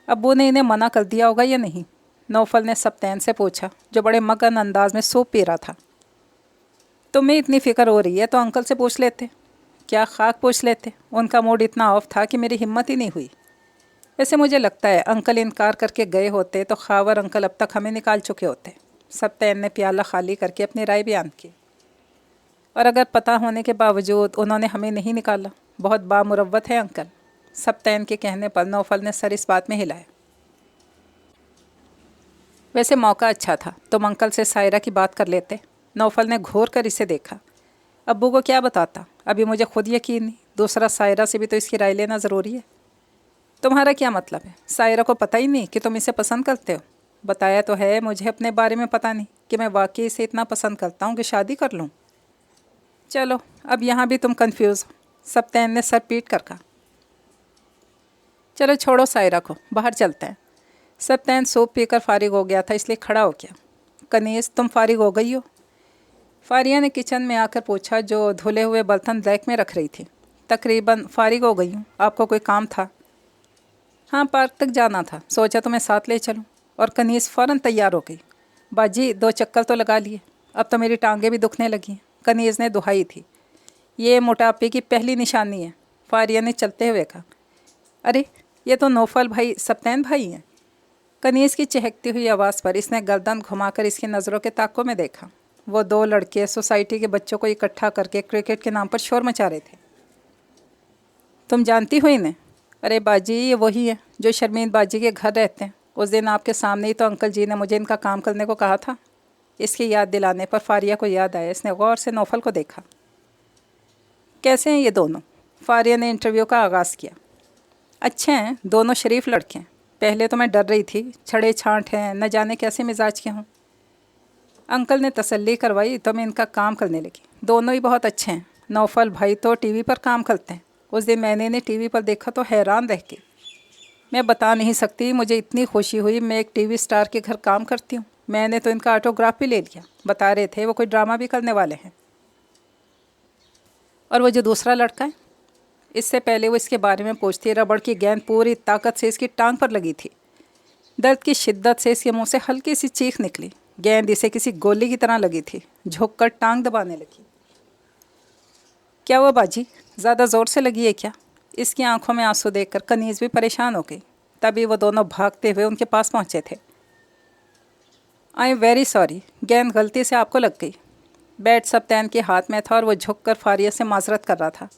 ابو نے انہیں منع کر دیا ہوگا یا نہیں؟ نوفل نے سبطین سے پوچھا، جو بڑے مگن انداز میں سوپ پی رہا تھا۔ تمہیں اتنی فکر ہو رہی ہے تو انکل سے پوچھ لیتے۔ کیا خاک پوچھ لیتے؟ ان کا موڈ اتنا آف تھا کہ میری ہمت ہی نہیں ہوئی۔ ویسے مجھے لگتا ہے انکل انکار کر کے گئے ہوتے تو خاور انکل اب تک ہمیں نکال چکے ہوتے۔ سبطین نے پیالہ خالی کر کے اپنی رائے بیان کی۔ اور اگر پتہ ہونے کے باوجود انہوں نے ہمیں نہیں نکالا، بہت بامروت ہے انکل۔ سبطین کے کہنے پر نوفل نے سر اس بات میں ہلایا۔ ویسے موقع اچھا تھا، تم انکل سے سائرہ کی بات کر لیتے۔ نوفل نے گھور کر اسے دیکھا۔ ابو کو کیا بتاتا، ابھی مجھے خود یقین نہیں، दूसरा सायरा से भी तो इसकी राय लेना ज़रूरी है। तुम्हारा क्या मतलब है? सायरा को पता ही नहीं कि तुम इसे पसंद करते हो? बताया तो है, मुझे अपने बारे में पता नहीं कि मैं वाकई इसे इतना पसंद करता हूँ कि शादी कर लूँ। चलो अब यहाँ भी तुम कंफ्यूज हो, सप्तैन ने सर पीट कर कहा। चलो छोड़ो सायरा को, बाहर चलते हैं। सप्तैन सूप पीकर फारिग हो गया था, इसलिए खड़ा हो गया। कनीज़ तुम फारिग हो गई हो? फारिया ने किचन में आकर पूछा, जो धुले हुए बर्तन रैक में रख रही थी। तकरीबन फारिग हो गई हूँ। आपको कोई काम था? हाँ, पार्क तक जाना था, सोचा तुम्हें साथ ले चलूँ। और कनीज़ फ़ौरन तैयार हो गई। बाजी 2 चक्कर तो लगा लिए, अब तो मेरी टांगें भी दुखने लगी। कनीज़ ने दुहाई थी। ये मोटापे की पहली निशानी है, फारिया ने चलते हुए कहा। अरे ये तो नौफल भाई सप्तैन भाई हैं। कनीज़ की चहकती हुई आवाज़ पर इसने गर्दन घुमाकर इसकी नज़रों के ताकों में देखा। वो 2 लड़के सोसाइटी के बच्चों को इकट्ठा करके क्रिकेट के नाम पर शोर मचा रहे थे। तुम जानती हो इन्हें? अरे बाजी ये वही है जो शर्मीन बाजी के घर रहते हैं। उस दिन आपके सामने ही तो अंकल जी ने मुझे इनका काम करने को कहा था। इसकी याद दिलाने पर फारिया को याद आया। इसने गौर से नौफल को देखा। कैसे हैं ये दोनों? फारिया ने इंटरव्यू का आगाज़ किया। अच्छे हैं, दोनों शरीफ लड़के हैं। पहले तो मैं डर रही थी, छड़े छांट हैं, न जाने कैसे मिजाज के हों। अंकल ने तसल्ली करवाई तो मैं इनका काम करने लगी। दोनों ही बहुत अच्छे हैं। नौफल भाई तो टीवी पर काम करते हैं। उस दिन मैंने इन्हें टीवी पर देखा तो हैरान रह गई। मैं बता नहीं सकती, मुझे इतनी खुशी हुई। मैं एक टीवी स्टार के घर काम करती हूँ। मैंने तो इनका ऑटोग्राफ भी ले लिया। बता रहे थे वो कोई ड्रामा भी करने वाले हैं। और वो जो दूसरा लड़का है? इससे पहले वो इसके बारे में पूछती, रबड़ की गेंद पूरी ताकत से इसकी टांग पर लगी थी। दर्द की शिद्दत से इसके मुंह से हल्की सी चीख निकली। गेंद इसे किसी गोली की तरह लगी थी। झुक कर टांग दबाने लगी। क्या हुआ बाजी, ज़्यादा ज़ोर से लगी है क्या? इसकी आंखों में आंसू देखकर कनीज़ भी परेशान हो गई। तभी वो दोनों भागते हुए उनके पास पहुंचे थे। आई एम वेरी सॉरी, गेंद गलती से आपको लग गई। बैट सप्तैन के हाथ में था और वो झुककर फारिया से माजरत कर रहा था।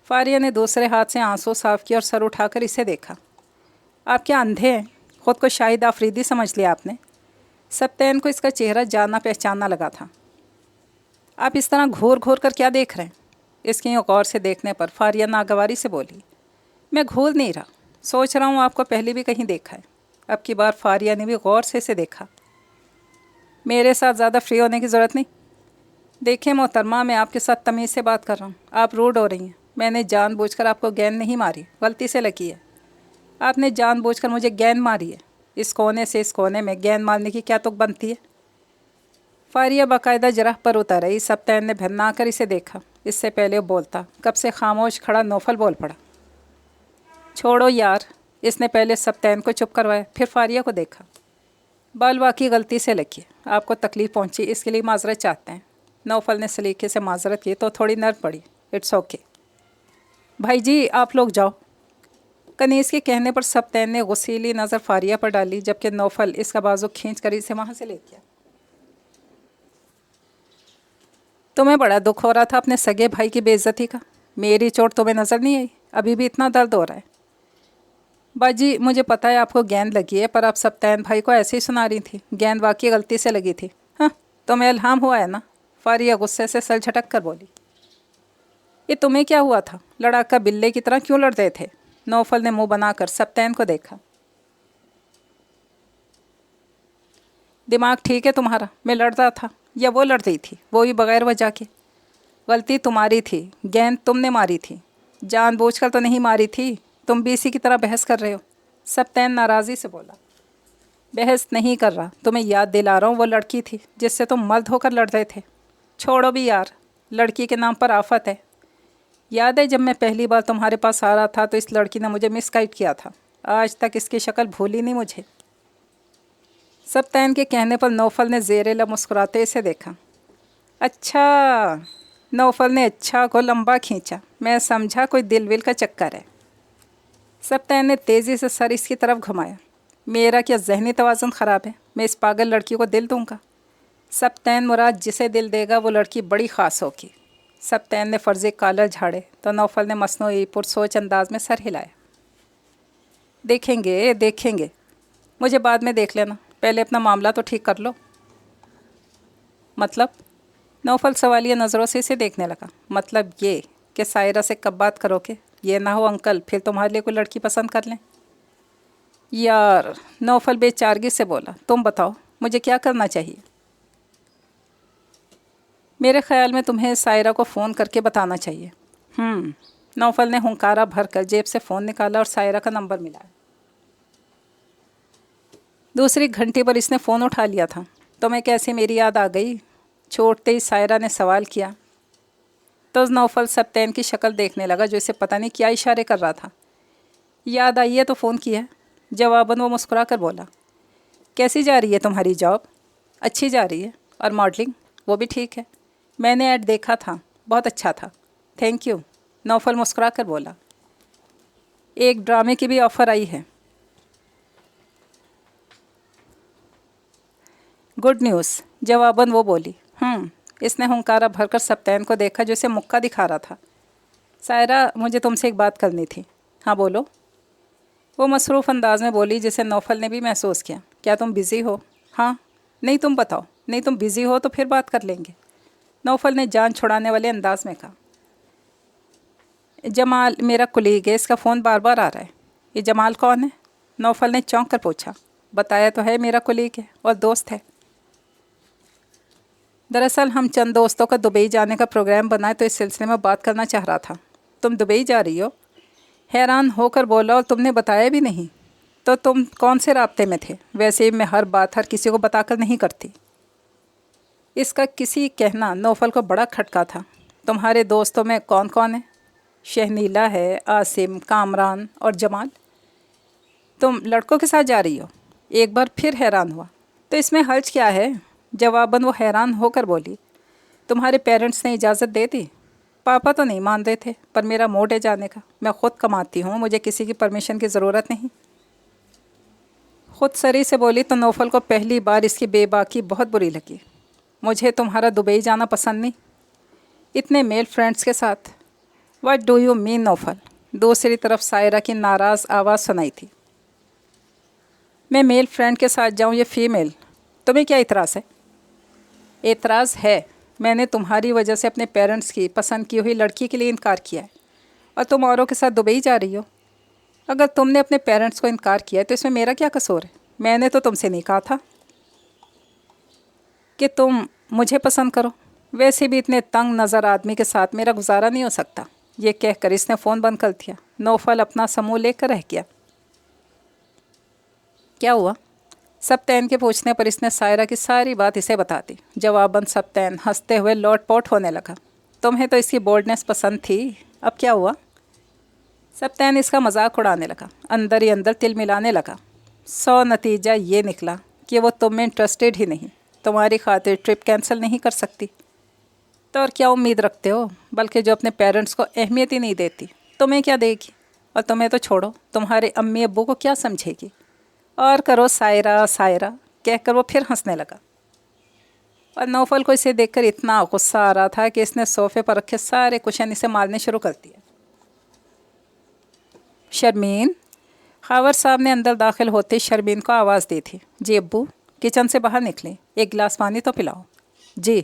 फारिया ने दूसरे हाथ से आंसू साफ किए और सर उठाकर इसे देखा। आप क्या अंधे हैं? ख़ुद को शाहिद आफरीदी समझ लिया आपने? सप्तैन को इसका चेहरा जाना पहचानना लगा था। आप इस तरह घूर घूर कर क्या देख रहे हैं? इसके यूँ गौर से देखने पर फारिया नागवारी से बोली। मैं घूर नहीं रहा, सोच रहा हूँ आपको पहले भी कहीं देखा है। अब की बार फारिया ने भी गौर से इसे देखा। मेरे साथ ज़्यादा फ्री होने की ज़रूरत नहीं। देखिए मोहतरमा, मैं आपके साथ तमीज़ से बात कर रहा हूँ। आप रूड हो रही हैं। मैंने जानबूझकर आपको गेंद नहीं मारी, गलती से लगी है। आपने जानबूझकर मुझे गेंद मारी है। इस कोने से इस कोने में गेंद मारने की क्या तुक बनती है? फारिया बाकायदा जराह पर उतर आई। सप्तैन ने भन्ना कर इसे देखा। इससे पहले वो बोलता, कब से खामोश खड़ा नौफल बोल पड़ा। छोड़ो यार। इसने पहले सप्तैन को चुप करवाया, फिर फारिया को देखा। बाल वाकई गलती से लगी, आपको तकलीफ़ पहुंची, इसके लिए माजरत चाहते हैं। नौफल ने सलीके से माजरत की तो थोड़ी नर्म पड़ी। इट्स ओके भाई जी, आप लोग जाओ। कनीज़ के कहने पर सप्तैन ने गुस्सीली नज़र फारिया पर डाली, जबकि नौफल इसका बाजू खींच कर इसे वहाँ से ले गया। तुम्हें बड़ा दुख हो रहा था अपने सगे भाई की बेइज्जती का। मेरी चोट तुम्हें नज़र नहीं आई? अभी भी इतना दर्द हो रहा है? बाजी मुझे पता है आपको गेंद लगी है, पर आप सप्तैन भाई को ऐसे ही सुना रही थी। गेंद वाकई गलती से लगी थी। हाँ, तुम्हें इल्हाम हुआ है ना? फारिया गुस्से से सर झटक कर बोली। ये तुम्हें क्या हुआ था? लड़ाका बिल्ले की तरह क्यों लड़ रहे थे? नौफल ने मुंह बनाकर सप्तैन को देखा। दिमाग ठीक है तुम्हारा? मैं लड़ रहा था या वो लड़ रही थी? वो भी बगैर वजह के। गलती तुम्हारी थी, गेंद तुमने मारी थी, जानबूझकर तो नहीं मारी थी। तुम भी इसी की तरह बहस कर रहे हो। सप्तैन नाराज़ी से बोला। बहस नहीं कर रहा, तुम्हें याद दिला रहा हूँ, वो लड़की थी जिससे तुम मर्द होकर लड़ रहे थे। छोड़ो भी यार, लड़की के नाम पर आफत है। याद है जब मैं पहली बार तुम्हारे पास आ रहा था तो इस लड़की ने मुझे मिसगाइड किया था। आज तक इसकी शक्ल भूली नहीं मुझे। सप्तैन के कहने पर नौफल ने ज़ेरे लब मुस्कुराते इसे देखा। अच्छा, नौफल ने अच्छा को लंबा खींचा। मैं समझा कोई दिल विल का चक्कर है। सप्तैन ने तेज़ी से सर इसकी तरफ घुमाया। मेरा क्या जहनी तवाज़ुन ख़राब है? मैं इस पागल लड़की को दिल दूंगा? सप्तैन मुराद जिसे दिल देगा वो लड़की बड़ी ख़ास होगी। सप्तैन ने फ़र्ज़ी कॉलर झाड़े तो नौफल ने मसनूई पुरसोच अंदाज में सर हिलाया। देखेंगे देखेंगे, मुझे बाद में देख लेना, पहले अपना मामला तो ठीक कर लो। मतलब? नौफल सवालिया नज़रों से इसे देखने लगा। मतलब ये کہ سائرہ سے کب بات کرو گے؟ یہ نہ ہو انکل پھر تمہارے لیے کوئی لڑکی پسند کر لیں۔ یار، نوفل بے چارگی سے بولا، تم بتاؤ مجھے کیا کرنا چاہیے؟ میرے خیال میں تمہیں سائرہ کو فون کر کے بتانا چاہیے۔ نوفل نے ہنکارا بھر کر جیب سے فون نکالا اور سائرہ کا نمبر ملایا۔ دوسری گھنٹی پر اس نے فون اٹھا لیا تھا۔ تمہیں کیسے میری یاد آ گئی؟ چھوڑتے ہی سائرہ نے سوال کیا تو نوفل سبتین کی شکل دیکھنے لگا جو اسے پتہ نہیں کیا اشارے کر رہا تھا۔ یاد آئی ہے تو فون کیا۔ جواباً وہ مسکرا کر بولا، کیسی جا رہی ہے تمہاری جاب؟ اچھی جا رہی ہے، اور ماڈلنگ؟ وہ بھی ٹھیک ہے، میں نے ایڈ دیکھا تھا، بہت اچھا تھا۔ تھینک یو، نوفل مسکرا کر بولا۔ ایک ڈرامے کی بھی آفر آئی ہے۔ گڈ نیوز، جواباً وہ بولی۔ اس نے ہنکارا بھر کر سبتین کو دیکھا جو اسے مکہ دکھا رہا تھا۔ سائرہ، مجھے تم سے ایک بات کرنی تھی۔ ہاں بولو، وہ مصروف انداز میں بولی جسے نوفل نے بھی محسوس کیا۔ کیا تم بزی ہو؟ ہاں، نہیں تم بتاؤ۔ نہیں تم بزی ہو تو پھر بات کر لیں گے، نوفل نے جان چھڑانے والے انداز میں کہا۔ جمال میرا کلیگ ہے، اس کا فون بار بار آ رہا ہے۔ یہ جمال کون ہے؟ نوفل نے چونک کر پوچھا۔ بتایا تو ہے میرا کلیگ ہے اور دوست ہے۔ دراصل ہم چند دوستوں کا دبئی جانے کا پروگرام بنا ہے تو اس سلسلے میں بات کرنا چاہ رہا تھا۔ تم دبئی جا رہی ہو؟ حیران ہو کر بولا، اور تم نے بتایا بھی نہیں؟ تو تم کون سے رابطے میں تھے؟ ویسے میں ہر بات ہر کسی کو بتا کر نہیں کرتی۔ اس کا کسی کہنا نوفل کو بڑا کھٹکا تھا۔ تمہارے دوستوں میں کون کون ہے؟ شہنیلا ہے، عاصم، کامران اور جمال۔ تم لڑکوں کے ساتھ جا رہی ہو؟ ایک بار پھر حیران ہوا۔ تو اس میں حرج کیا ہے؟ جواباً وہ حیران ہو کر بولی، تمہارے پیرنٹس نے اجازت دے دی؟ پاپا تو نہیں مان رہے تھے، پر میرا موڈ ہے جانے کا۔ میں خود کماتی ہوں، مجھے کسی کی پرمیشن کی ضرورت نہیں۔ خود سری سے بولی تو نوفل کو پہلی بار اس کی بے باکی بہت بری لگی۔ مجھے تمہارا دبئی جانا پسند نہیں، اتنے میل فرینڈس کے ساتھ۔ واٹ ڈو یو مین نوفل؟ دوسری طرف سائرہ کی ناراض آواز سنائی تھی۔ میں میل فرینڈ کے ساتھ جاؤں یا فیمیل، تمہیں کیا اعتراض ہے؟ اعتراض ہے، میں نے تمہاری وجہ سے اپنے پیرنٹس کی پسند کی ہوئی لڑکی کے لیے انکار کیا ہے، اور تم اوروں کے ساتھ دبئی جا رہی ہو۔ اگر تم نے اپنے پیرنٹس کو انکار کیا ہے تو اس میں میرا کیا قصور ہے؟ میں نے تو تم سے نہیں کہا تھا کہ تم مجھے پسند کرو۔ ویسے بھی اتنے تنگ نظر آدمی کے ساتھ میرا گزارا نہیں ہو سکتا۔ یہ کہہ کر اس نے فون بند کر دیا۔ نوفل اپنا سمو لے کر رہ گیا۔ کیا ہوا؟ سبتین کے پوچھنے پر اس نے سائرہ کی ساری بات اسے بتا دی۔ جواباً سبتین ہنستے ہوئے لوٹ پوٹ ہونے لگا۔ تمہیں تو اس کی بولڈنس پسند تھی، اب کیا ہوا؟ سبتین اس کا مذاق اڑانے لگا، اندر ہی اندر تل ملانے لگا۔ نتیجہ یہ نکلا کہ وہ تم میں انٹرسٹیڈ ہی نہیں، تمہاری خاطر ٹرپ کینسل نہیں کر سکتی۔ تو اور کیا امید رکھتے ہو؟ بلکہ جو اپنے پیرنٹس کو اہمیت ہی نہیں دیتی، تمہیں کیا دے گی؟ اور تمہیں تو چھوڑو، تمہارے امی ابو کو کیا سمجھے گی؟ اور کرو سائرہ سائرہ کہہ کر وہ پھر ہنسنے لگا۔ اور نوفل کو اسے دیکھ کر اتنا غصہ آ رہا تھا کہ اس نے صوفے پر رکھے سارے کشن اسے مارنے شروع کر دیا۔ شرمین، خاور صاحب نے اندر داخل ہوتے شرمین کو آواز دی تھی۔ جی ابو، کچن سے باہر نکلیں، ایک گلاس پانی تو پلاؤ۔ جی،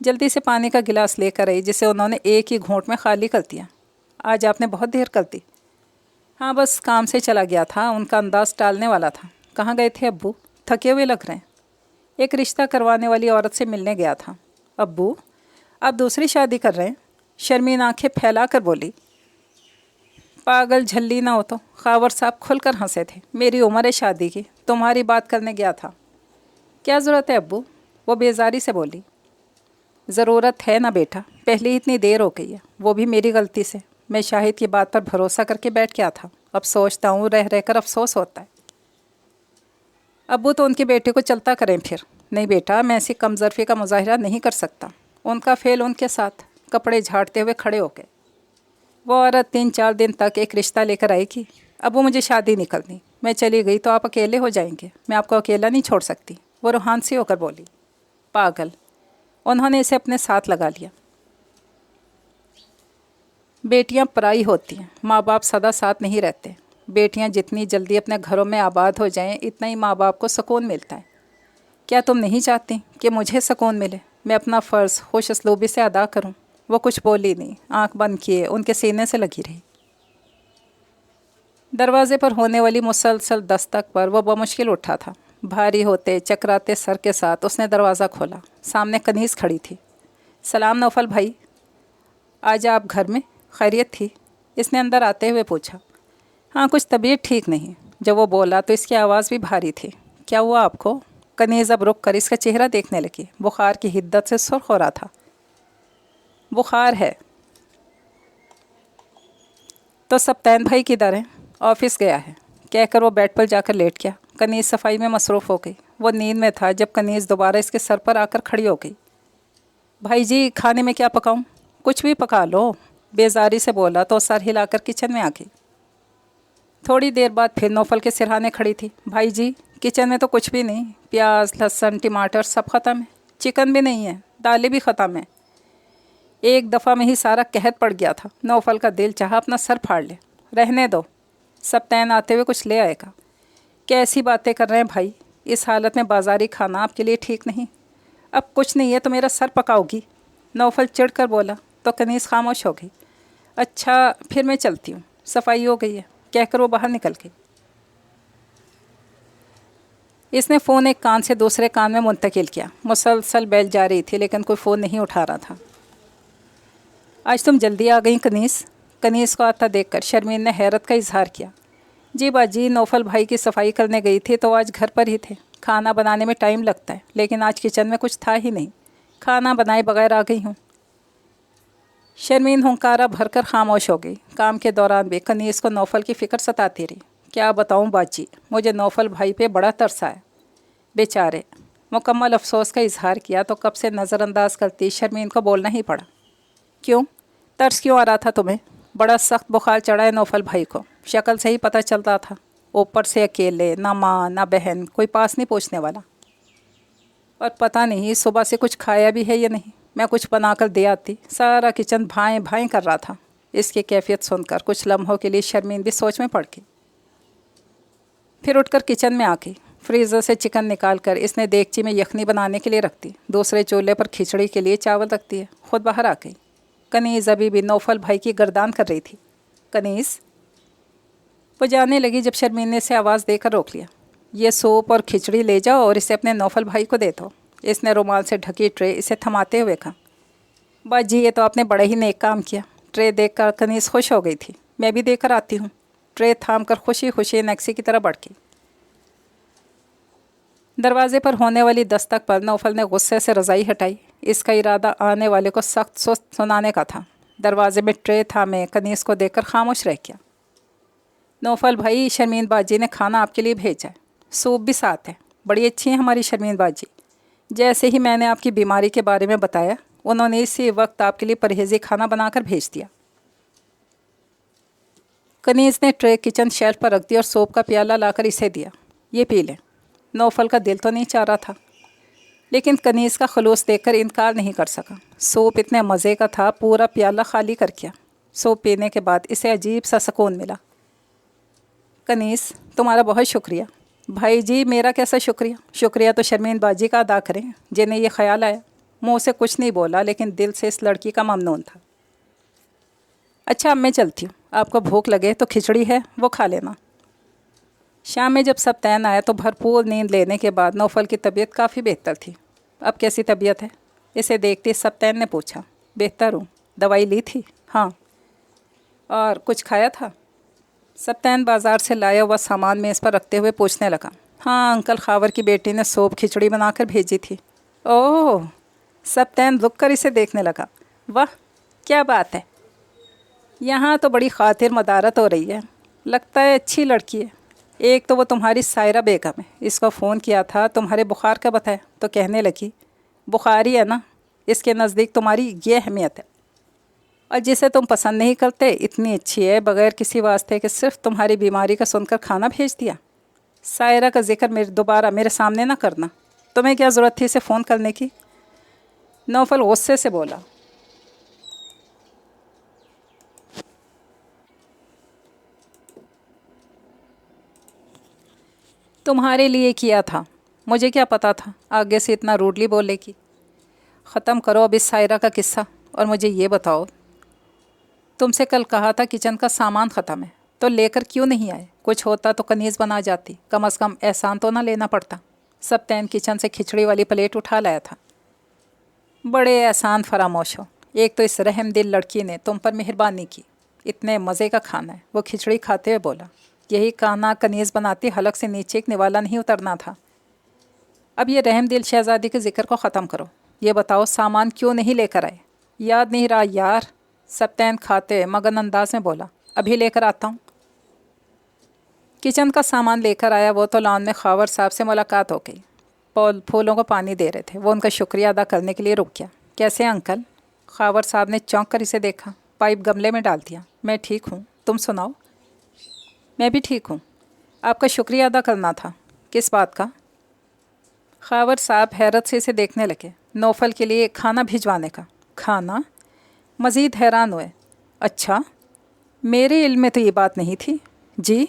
جلدی سے پانی کا گلاس لے کر آئی جسے انہوں نے ایک ہی گھونٹ میں خالی کر دیا۔ آج آپ نے بہت دیر کر دی۔ ہاں بس کام سے چلا گیا تھا، ان کا انداز ٹالنے والا تھا۔ کہاں گئے تھے ابو؟ تھکے ہوئے لگ رہے ہیں۔ ایک رشتہ کروانے والی عورت سے ملنے گیا تھا۔ ابو، آپ دوسری شادی کر رہے ہیں؟ شرمین آنکھیں پھیلا کر بولی۔ پاگل جھلی نہ ہو تو؟ خاور صاحب کھل کر ہنسے تھے۔ میری عمر ہے شادی کی، تمہاری بات کرنے گیا تھا۔ کیا ضرورت ہے ابو؟ وہ بیزاری سے بولی۔ ضرورت ہے نا بیٹا، پہلے ہی اتنی دیر ہو گئی ہے، وہ بھی میری غلطی سے۔ میں شاہد کی بات پر بھروسہ کر کے بیٹھ گیا تھا، اب سوچتا ہوں رہ رہ کر افسوس ہوتا ہے۔ ابو تو ان کے بیٹے کو چلتا کریں پھر۔ نہیں بیٹا، میں ایسی کمظرفی کا مظاہرہ نہیں کر سکتا۔ ان کا فعل ان کے ساتھ۔ کپڑے جھاڑتے ہوئے کھڑے ہو گئے۔ وہ عورت 3-4 دن تک ایک رشتہ لے کر آئے گی۔ ابو مجھے شادی نہیں کرنی، میں چلی گئی تو آپ اکیلے ہو جائیں گے، میں آپ کو اکیلا نہیں چھوڑ سکتی، وہ روحان سی ہو کر بولی۔ پاگل، انہوں نے اسے اپنے ساتھ لگا لیا۔ بیٹیاں پرائی ہوتی ہیں، ماں باپ سدا ساتھ نہیں رہتے۔ بیٹیاں جتنی جلدی اپنے گھروں میں آباد ہو جائیں اتنا ہی ماں باپ کو سکون ملتا ہے۔ کیا تم نہیں چاہتی کہ مجھے سکون ملے، میں اپنا فرض خوش اسلوبی سے ادا کروں؟ وہ کچھ بولی نہیں، آنکھ بند کیے ان کے سینے سے لگی رہی۔ دروازے پر ہونے والی مسلسل دستک پر وہ بمشکل اٹھا تھا۔ بھاری ہوتے چکراتے سر کے ساتھ اس نے دروازہ کھولا۔ سامنے کنیز کھڑی تھی۔ سلام نوفل بھائی، آج آپ گھر میں؟ خیریت تھی؟ اس نے اندر آتے ہوئے پوچھا۔ ہاں، کچھ طبیعت ٹھیک نہیں۔ جب وہ بولا تو اس کی آواز بھی بھاری تھی۔ کیا ہوا آپ کو؟ کنیز اب رک کر اس کا چہرہ دیکھنے لگی۔ بخار کی حدت سے سرخ ہو رہا تھا۔ بخار ہے تو سبتین بھائی کدھر ہیں؟ آفس گیا ہے، کہہ کر وہ بیڈ پر جا کر لیٹ گیا۔ کنیز صفائی میں مصروف ہو گئی۔ وہ نیند میں تھا جب کنیز دوبارہ اس کے سر پر آ کر کھڑی ہو گئی۔ بھائی جی، کھانے میں کیا پکاؤں؟ کچھ بھی پکا لو، بیزاری سے بولا تو سر ہلا کر کچن میں آ گئی۔ تھوڑی دیر بعد پھر نوفل کے سرہانے کھڑی تھی۔ بھائی جی، کچن میں تو کچھ بھی نہیں، پیاز لہسن ٹماٹر سب ختم ہے، چکن بھی نہیں ہے، دالیں بھی ختم ہیں۔ ایک دفعہ میں ہی سارا قحط پڑ گیا تھا۔ نوفل کا دل چاہا اپنا سر پھاڑ لے۔ رہنے دو، سبتین آتے ہوئے کچھ لے آئے گا۔ کیسی باتیں کر رہے ہیں بھائی، اس حالت میں بازاری کھانا آپ کے لیے ٹھیک نہیں۔ اب کچھ نہیں ہے تو میرا سر پکاؤ گی؟ نوفل چڑھ کر بولا تو کنیز خاموش ہو گئی۔ اچھا پھر میں چلتی ہوں، صفائی ہو گئی ہے، کہہ کر وہ باہر نکل گئی۔ اس نے فون ایک کان سے دوسرے کان میں منتقل کیا۔ مسلسل بیل جا رہی تھی لیکن کوئی فون نہیں اٹھا رہا تھا۔ آج تم جلدی آ گئیں کنیز؟ کنیز کو آتا دیکھ کر شرمین نے حیرت کا اظہار کیا۔ جی باجی، نوفل بھائی کی صفائی کرنے گئی تھی تو آج گھر پر ہی تھے۔ کھانا بنانے میں ٹائم لگتا ہے لیکن آج کچن میں کچھ تھا ہی نہیں، کھانا بنائے بغیر آ گئی ہوں۔ شرمین ہنکارا بھر کر خاموش ہو گئی۔ کام کے دوران بھی کنیز کو نوفل کی فکر ستاتی رہی۔ کیا بتاؤں باجی، مجھے نوفل بھائی پہ بڑا ترس آیا، بیچارے۔ مکمل افسوس کا اظہار کیا تو کب سے نظر انداز کرتی شرمین کو بولنا ہی پڑا۔ کیوں؟ ترس کیوں آ رہا تھا تمہیں؟ بڑا سخت بخار چڑھا ہے نوفل بھائی کو، شکل سے ہی پتہ چلتا تھا۔ اوپر سے اکیلے، نہ ماں نہ بہن، کوئی پاس نہیں پوچھنے والا۔ اور پتہ نہیں صبح سے کچھ کھایا بھی ہے یا نہیں، میں کچھ بنا کر دے آتی۔ سارا کچن بھائیں بھائیں کر رہا تھا۔ اس کی کیفیت سن کر کچھ لمحوں کے لیے شرمین بھی سوچ میں پڑ گئی۔ پھر اٹھ کر کچن میں آ گئی۔ فریزر سے چکن نکال کر اس نے دیگچی میں یخنی بنانے کے لیے رکھ دی۔ دوسرے چولہے پر کھچڑی کے لیے چاول رکھ دیے۔ خود باہر آ گئی۔ کنیز ابھی بھی نوفل بھائی کی گردان کر رہی تھی۔ کنیز، وہ جانے لگی جب شرمین نے اسے آواز دے کر روک لیا۔ یہ سوپ اور کھچڑی لے جاؤ اور اسے اپنے نوفل بھائی کو دے دو۔ اس نے رومال سے ڈھکی ٹرے اسے تھماتے ہوئے کہا۔ باجی، یہ تو آپ نے بڑا ہی نیک کام کیا۔ ٹرے دیکھ کر کنیز خوش ہو گئی تھی۔ میں بھی دے کر آتی ہوں۔ ٹرے تھام کر خوشی خوشی نیکسی کی طرح بڑھ گئی۔ دروازے پر ہونے والی دستک پر نوفل نے غصے سے رضائی ہٹائی۔ اس کا ارادہ آنے والے کو سخت سست سنانے کا تھا۔ دروازے میں ٹرے تھامے کنیز کو دیکھ کر خاموش رہ گیا۔ نوفل بھائی، شرمین باجی نے کھانا آپ کے لیے بھیجا ہے، سوپ بھی ساتھ ہے۔ بڑی اچھی ہیں ہماری شرمین باجی۔ جیسے ہی میں نے آپ کی بیماری کے بارے میں بتایا، انہوں نے اسی وقت آپ کے لیے پرہیزی کھانا بنا کر بھیج دیا۔ کنیز نے ٹرے کچن شیلف پر رکھ دی اور سوپ کا پیالہ لا کر اسے دیا۔ یہ پی لیں۔ نوفل کا دل تو نہیں چاہ رہا تھا لیکن کنیز کا خلوص دیکھ کر انکار نہیں کر سکا۔ سوپ اتنے مزے کا تھا، پورا پیالہ خالی کر کیا۔ سوپ پینے کے بعد اسے عجیب سا سکون ملا۔ کنیز، تمہارا بہت شکریہ۔ بھائی جی، میرا کیسا شکریہ؟ شکریہ تو شرمین باجی کا ادا کریں جنہیں یہ خیال آیا۔ منہ سے کچھ نہیں بولا لیکن دل سے اس لڑکی کا ممنون تھا۔ اچھا اب میں چلتی ہوں، آپ کو بھوک لگے تو کھچڑی ہے وہ کھا لینا۔ شام میں جب سبتین آیا تو بھرپور نیند لینے کے بعد نوفل کی طبیعت کافی بہتر تھی۔ اب کیسی طبیعت ہے؟ اسے دیکھتے سبتین نے پوچھا۔ بہتر ہوں۔ دوائی لی تھی؟ ہاں۔ اور کچھ کھایا تھا؟ سبتین بازار سے لایا ہوا سامان میز پر رکھتے ہوئے پوچھنے لگا۔ ہاں، انکل خاور کی بیٹی نے سوپ کھچڑی بنا کر بھیجی تھی۔ اوہ! سبتین رک کر اسے دیکھنے لگا۔ واہ، کیا بات ہے! یہاں تو بڑی خاطر مدارت ہو رہی ہے، لگتا ہے اچھی لڑکی ہے۔ ایک تو وہ تمہاری سائرہ بیگم ہے، اس کو فون کیا تھا تمہارے بخار کا بتایا تو کہنے لگی بخار ہی ہے نا، اس کے نزدیک تمہاری یہ اہمیت ہے، اور جسے تم پسند نہیں کرتے اتنی اچھی ہے، بغیر کسی واسطے کہ صرف تمہاری بیماری کا سن کر کھانا بھیج دیا۔ سائرہ کا ذکر دوبارہ میرے سامنے نہ کرنا، تمہیں کیا ضرورت تھی اسے فون کرنے کی؟ نوفل غصے سے بولا۔ تمہارے لیے کیا تھا، مجھے کیا پتا تھا آگے سے اتنا روڈلی بولے گی۔ ختم کرو اب اس سائرہ کا قصہ، اور مجھے یہ بتاؤ، تم سے کل کہا تھا کچن کا سامان ختم ہے، تو لے کر کیوں نہیں آئے؟ کچھ ہوتا تو کنیز بنا جاتی، کم از کم احسان تو نہ لینا پڑتا۔ سبتین کچن سے کھچڑی والی پلیٹ اٹھا لایا تھا۔ بڑے احسان فراموش ہو، ایک تو اس رحم دل لڑکی نے تم پر مہربانی کی، اتنے مزے کا کھانا ہے۔ وہ کھچڑی کھاتے ہوئے بولا، یہی کھانا کنیز بناتی حلق سے نیچے ایک نوالا نہیں اترنا تھا۔ اب یہ رحم دل شہزادی کے ذکر کو ختم کرو، یہ بتاؤ سامان کیوں نہیں لے کر آئے؟ یاد نہیں رہا یار، سبتین کھاتے ہوئے مگن انداز میں بولا، ابھی لے کر آتا ہوں۔ کچن کا سامان لے کر آیا وہ تو لان میں خاور صاحب سے ملاقات ہو گئی۔ پول پھولوں کو پانی دے رہے تھے، وہ ان کا شکریہ ادا کرنے کے لیے رک گیا۔ کیسے انکل؟ خاور صاحب نے چونک کر اسے دیکھا، پائپ گملے میں ڈال دیا۔ میں ٹھیک ہوں، تم سناؤ؟ میں بھی ٹھیک ہوں، آپ کا شکریہ ادا کرنا تھا۔ کس بات کا؟ خاور صاحب حیرت سے اسے دیکھنے لگے۔ نوفل کے لیے کھانا بھجوانے کا۔ کھانا؟ مزید حیران ہوئے۔ اچھا، میرے علم میں تو یہ بات نہیں تھی۔ جی؟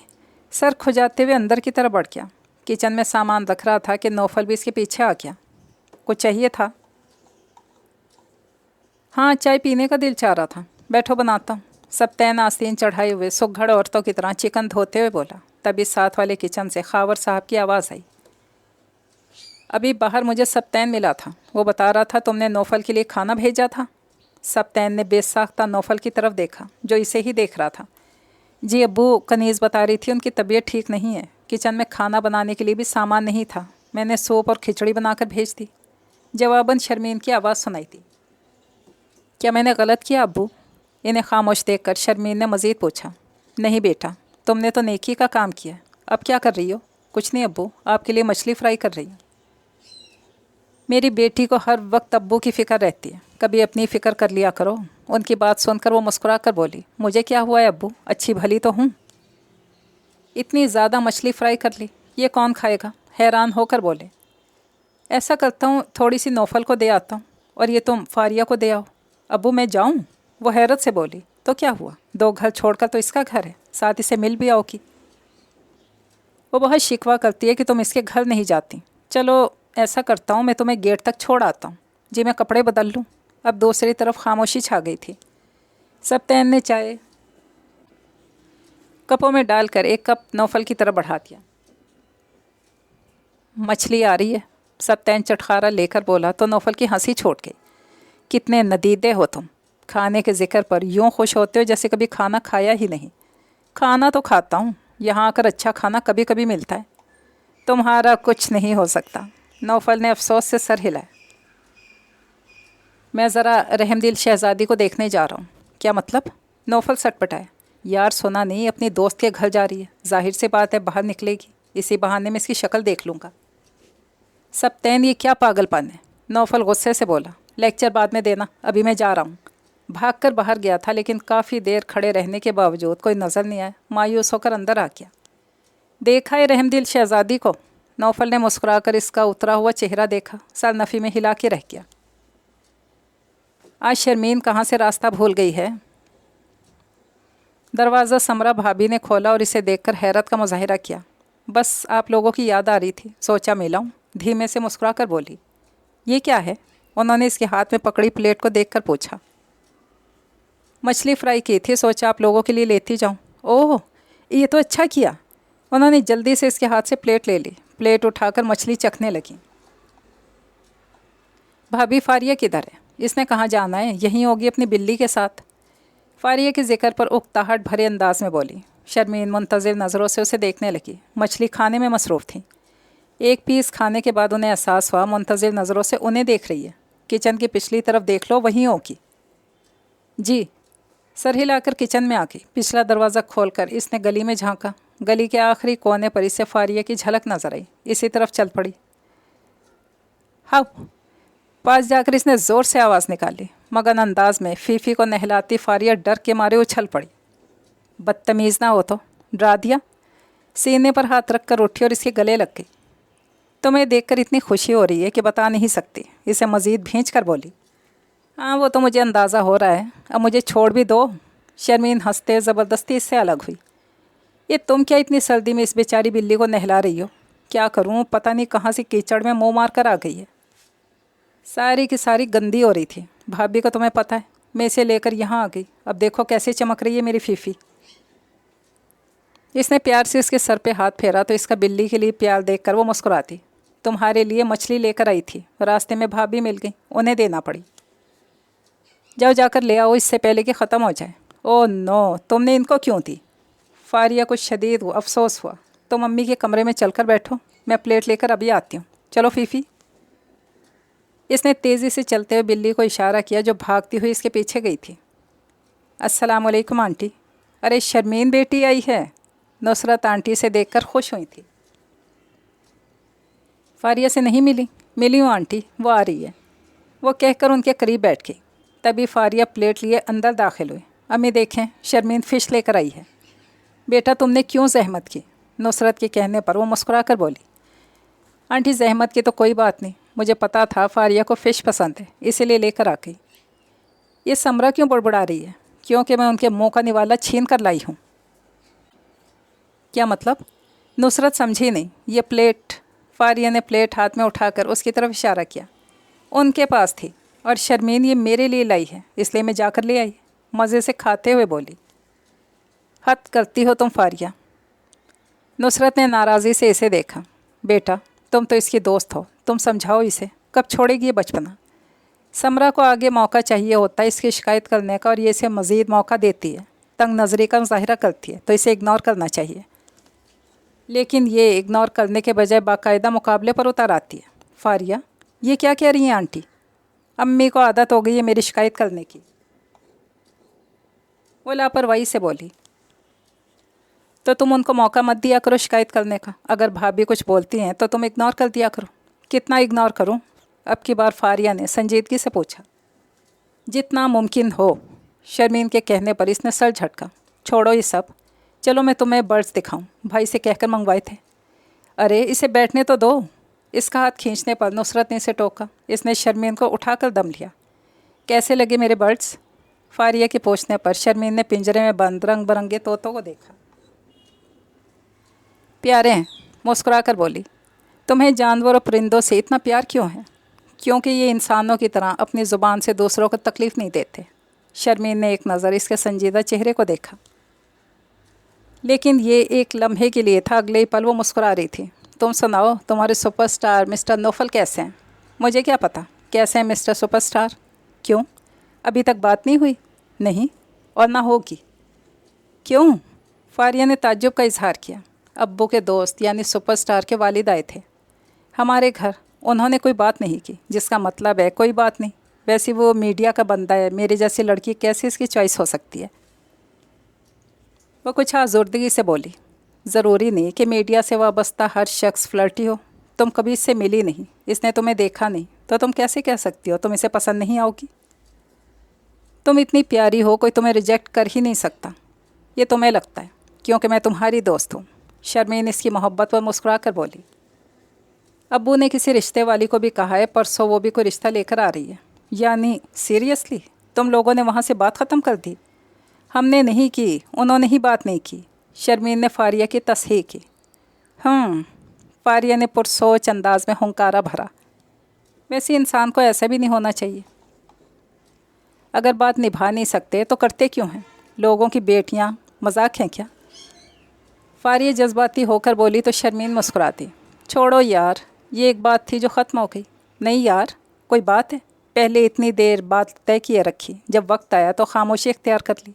سر کھجاتے ہوئے اندر کی طرف بڑھ گیا۔ کچن میں سامان رکھ رہا تھا کہ نوفل بھی اس کے پیچھے آ گیا۔ کچھ چاہیے تھا؟ ہاں، چائے پینے کا دل چاہ رہا تھا، بیٹھو بناتا ہوں۔ سبتین آستین چڑھائے ہوئے سگھڑ عورتوں کی طرح چکن دھوتے ہوئے بولا۔ تبھی ساتھ والے کچن سے خاور صاحب کی آواز آئی، ابھی باہر مجھے سبتین ملا تھا، وہ بتا رہا تھا تم نے نوفل کے لیے کھانا بھیجا تھا۔ سبتین نے بے ساختہ نوفل کی طرف دیکھا جو اسے ہی دیکھ رہا تھا۔ جی ابو، کنیز بتا رہی تھی ان کی طبیعت ٹھیک نہیں ہے، کچن میں کھانا بنانے کے لیے بھی سامان نہیں تھا، میں نے سوپ اور کھچڑی بنا کر بھیج دی۔ جواباً شرمین کی آواز سنائی تھی۔ کیا میں نے غلط کیا ابو؟ انہیں خاموش دیکھ کر شرمین نے مزید پوچھا۔ نہیں بیٹا، تم نے تو نیکی کا کام کیا، اب کیا کر رہی ہو؟ کچھ نہیں ابو، آپ کے لیے مچھلی فرائی کر رہی ہوں۔ میری بیٹی کو ہر وقت ابو کی فکر رہتی ہے، کبھی اپنی فکر کر لیا کرو۔ ان کی بات سن کر وہ مسکرا کر بولی، مجھے کیا ہوا ہے ابو، اچھی بھلی تو ہوں۔ اتنی زیادہ مچھلی فرائی کر لی، یہ کون کھائے گا؟ حیران ہو کر بولے۔ ایسا کرتا ہوں تھوڑی سی نوفل کو دے آتا ہوں، اور یہ تم فاریہ کو دے آؤ۔ ابو میں جاؤں؟ وہ حیرت سے بولی، تو کیا ہوا، دو گھر چھوڑ کر تو اس کا گھر ہے، ساتھ اسے مل بھی آؤ کی۔ وہ بہت شکوہ کرتی ہے کہ تم اس کے گھر نہیں جاتی۔ چلو ایسا کرتا ہوں، میں تمہیں گیٹ تک چھوڑ آتا ہوں۔ جی میں کپڑے بدل لوں۔ اب دوسری طرف خاموشی چھا گئی تھی۔ سبتین نے چائے کپوں میں ڈال کر ایک کپ نوفل کی طرف بڑھا دیا۔ مچھلی آ رہی ہے، سبتین چٹخارا لے کر بولا تو نوفل کی ہنسی چھوٹ گئی۔ کتنے ندیدے ہو تم، کھانے کے ذکر پر یوں خوش ہوتے ہو جیسے کبھی کھانا کھایا ہی نہیں۔ کھانا تو کھاتا ہوں، یہاں آ کر اچھا کھانا کبھی کبھی ملتا ہے۔ تمہارا کچھ نہیں ہو سکتا، نوفل نے افسوس سے سر ہلایا۔ میں ذرا رحم دل شہزادی کو دیکھنے جا رہا ہوں۔ کیا مطلب؟ نوفل سٹ پٹایا۔ یار سنا نہیں، اپنی دوست کے گھر جا رہی ہے، ظاہر سی بات ہے باہر نکلے گی، اسی بہانے میں اس کی شکل دیکھ لوں گا۔ سبتین یہ کیا پاگل پن ہے؟ نوفل غصے سے بولا، لیکچر بعد میں دینا، ابھی میں جا رہا ہوں۔ بھاگ کر باہر گیا تھا، لیکن کافی دیر کھڑے رہنے کے باوجود کوئی نظر نہیں آیا۔ مایوس ہو کر اندر آ گیا۔ دیکھا ہے رحم دل شہزادی کو؟ نوفل نے مسکرا کر اس کا اترا ہوا چہرہ دیکھا، سر نفی میں ہلا کے رہ گیا۔ آج شرمین کہاں سے راستہ بھول گئی ہے؟ دروازہ سمرا بھابھی نے کھولا اور اسے دیکھ کر حیرت کا مظاہرہ کیا۔ بس آپ لوگوں کی یاد آ رہی تھی، سوچا ملاؤں، دھیمے سے مسکرا کر بولی۔ یہ کیا ہے؟ انہوں نے اس کے ہاتھ میں پکڑی پلیٹ کو دیکھ کر پوچھا۔ مچھلی فرائی کی تھی، سوچا آپ لوگوں کے لیے لیتی جاؤں۔ اوہ، یہ تو اچھا کیا۔ انہوں نے جلدی سے اس کے ہاتھ سے پلیٹ لے لی، پلیٹ اٹھا کر مچھلی چکھنے لگی۔ بھابھی فاریہ کدھر ہے؟ اس نے کہاں جانا ہے، یہیں ہوگی اپنی بلی کے ساتھ۔ فاریہ کے ذکر پر اکتاہٹ بھرے انداز میں بولی۔ شرمین منتظر نظروں سے اسے دیکھنے لگی، مچھلی کھانے میں مصروف تھی۔ ایک پیس کھانے کے بعد انہیں احساس ہوا منتظر نظروں سے انہیں دیکھ رہی ہے۔ کچن کی پچھلی طرف دیکھ لو، وہیں ہوگی۔ جی۔ سر ہلا کر کچن میں آ گئی، پچھلا دروازہ کھول کر اس نے گلی میں جھانکا۔ گلی کے آخری کونے پر اسے فاریہ کی جھلک نظر آئی، اسی طرف چل پڑی۔ ہاؤ! پاس جا کر اس نے زور سے آواز نکالی۔ مگن انداز میں فیفی کو نہلاتی فاریہ ڈر کے مارے اچھل پڑی۔ بدتمیز نہ ہو تو، ڈرا دیا۔ سینے پر ہاتھ رکھ کر اٹھی اور اس کے گلے لگ گئی۔ تمہیں دیکھ کر اتنی خوشی ہو رہی ہے کہ بتا نہیں سکتی، اسے مزید بھینچ کر بولی۔ ہاں وہ تو مجھے اندازہ ہو رہا ہے، اب مجھے چھوڑ بھی دو۔ شرمین ہنستے زبردستی اس سے الگ ہوئی۔ یہ تم کیا اتنی سردی میں اس بیچاری بلی کو نہلا رہی ہو؟ کیا کروں، پتہ نہیں کہاں سے کیچڑ میں منہ مار کر آ گئی ہے۔ ساری کی ساری گندی ہو رہی تھی۔ بھابھی کو تمہیں پتہ ہے، मैं इसे लेकर यहाँ आ गई। अब देखो कैसे चमक रही है मेरी फीफी। इसने प्यार से उसके सर पे हाथ फेरा तो इसका बिल्ली के लिए प्यार देखकर वो मुस्कुराती। तुम्हारे लिए मछली लेकर आई थी, रास्ते में भाभी मिल गई, उन्हें देना पड़ी। जाओ जाकर ले आओ इससे पहले कि ख़त्म हो जाए। ओह नो, तुमने इनको क्यों दी? फारिया को शदीद अफसोस हुआ। तो मम्मी के कमरे में चलकर बैठो, मैं प्लेट लेकर अभी आती हूँ। चलो फीफी। इसने तेज़ी से चलते हुए बिल्ली को इशारा किया जो भागती हुई इसके पीछे गई थी। अस्सलाम वालेकुम आंटी। अरे शर्मीन बेटी आई है। नुसरत आंटी से देखकर खुश हुई थी। फारिया से नहीं मिली? मिली हूँ आंटी, वो आ रही है, वो कहकर उनके करीब बैठ गई। तभी फारिया प्लेट लिए अंदर दाखिल हुई। अम्मी देखें, शर्मीन फ़िश लेकर आई है। बेटा तुमने क्यों जहमत की? नुसरत के कहने पर वो मुस्कुरा कर बोली। आंटी जहमत की तो कोई बात नहीं, मुझे पता था फारिया को फ़िश पसंद है, इसीलिए लेकर आ गई। ये समरा क्यों बड़बड़ा रही है? क्योंकि मैं उनके मुँह का निवाला छीन कर लाई हूँ। क्या मतलब? नुसरत समझी नहीं। ये प्लेट, फारिया ने प्लेट हाथ में उठाकर उसकी तरफ इशारा किया, उनके पास थी और शर्मीन ये मेरे लिए लाई है, इसलिए मैं जाकर ले आई। मज़े से खाते हुए बोली। हद करती हो तुम फारिया। नुसरत ने नाराज़ी से इसे देखा। बेटा तुम तो इसकी दोस्त हो, तुम समझाओ इसे, कब छोड़ेगी ये बचपना? समरा को आगे मौका चाहिए होता है इसकी शिकायत करने का और ये इसे मज़ीद मौका देती है, तंग नज़री का मुजाहिरा करती है, तो इसे इग्नोर करना चाहिए। लेकिन ये इग्नोर करने के बजाय बाकायदा मुकाबले पर उतर आती है। फारिया ये क्या कह रही हैं आंटी? अम्मी को आदत हो गई है मेरी शिकायत करने की। वो लापरवाही से बोली। तो तुम उनको मौका मत दिया करो शिकायत करने का। अगर भाभी कुछ बोलती हैं तो तुम इग्नोर कर दिया करो। कितना इग्नोर करूं? अब की बार फारिया ने संजीदगी से पूछा। जितना मुमकिन हो। शर्मीन के कहने पर इसने सर झटका। छोड़ो ये सब, चलो मैं तुम्हें बर्ड्स दिखाऊं, भाई से कहकर मंगवाए थे। अरे इसे बैठने तो दो। इसका हाथ खींचने पर नुसरत ने इसे टोका। इसने शर्मीन को उठाकर दम लिया। कैसे लगे मेरे बर्ड्स? फारिया के पूछने पर शर्मीन ने पिंजरे में बंद रंग बिरंगे तोतों को देखा। प्यारे हैं, मुस्कुरा कर बोली। तुम्हें जानवर और परिंदों से इतना प्यार क्यों है? क्योंकि ये इंसानों की तरह अपनी ज़ुबान से दूसरों को तकलीफ़ नहीं देते। शर्मीन ने एक नज़र इसके संजीदा चेहरे को देखा। लेकिन ये एक लम्हे के लिए था, अगले ही पल वो मुस्कुरा रही थी। तुम सुनाओ, तुम्हारे सुपरस्टार मिस्टर नौफल कैसे हैं? मुझे क्या पता कैसे हैं मिस्टर सुपरस्टार। क्यों, अभी तक बात नहीं हुई? नहीं, और ना होगी। क्यों? फारिया ने ताज्जुब का इजहार किया। अब्बू के दोस्त यानी सुपरस्टार के वालिद आए थे हमारे घर, उन्होंने कोई बात नहीं की, जिसका मतलब है कोई बात नहीं। वैसे वो मीडिया का बंदा है, मेरी जैसी लड़की कैसे इसकी चॉइस हो सकती है? वो कुछ आज़ुर्दगी से बोली। ज़रूरी नहीं कि मीडिया से वाबस्ता हर शख्स फ्लर्टी हो। तुम कभी इससे मिली नहीं, इसने तुम्हें देखा नहीं, तो तुम कैसे कह सकती हो तुम इसे पसंद नहीं आओगी? तुम इतनी प्यारी हो, कोई तुम्हें रिजेक्ट कर ही नहीं सकता। ये तुम्हें लगता है क्योंकि मैं तुम्हारी दोस्त हूँ। शर्मीन इसकी मोहब्बत पर मुस्कुरा कर बोली। अब्बू ने किसी रिश्ते वाली को भी कहा है, परसों वो भी कोई रिश्ता लेकर आ रही है। यानी सीरियसली तुम लोगों ने वहाँ से बात ख़त्म कर दी? हमने नहीं की, उन्होंने ही बात नहीं की। शर्मीन ने फारिया की तस्हीह की। फारिया ने पुरसोच अंदाज में हुंकारा भरा। वैसे इंसान को ऐसा भी नहीं होना चाहिए। अगर बात निभा नहीं सकते तो करते क्यों हैं? लोगों की बेटियाँ मजाक हैं क्या? फारिया जज्बाती होकर बोली तो शर्मीन मुस्कुराती। छोड़ो यार, ये एक बात थी जो ख़त्म हो गई। नहीं यार, कोई बात है? पहले इतनी देर बात तय किए रखी, जब वक्त आया तो खामोशी इख्तियार कर ली।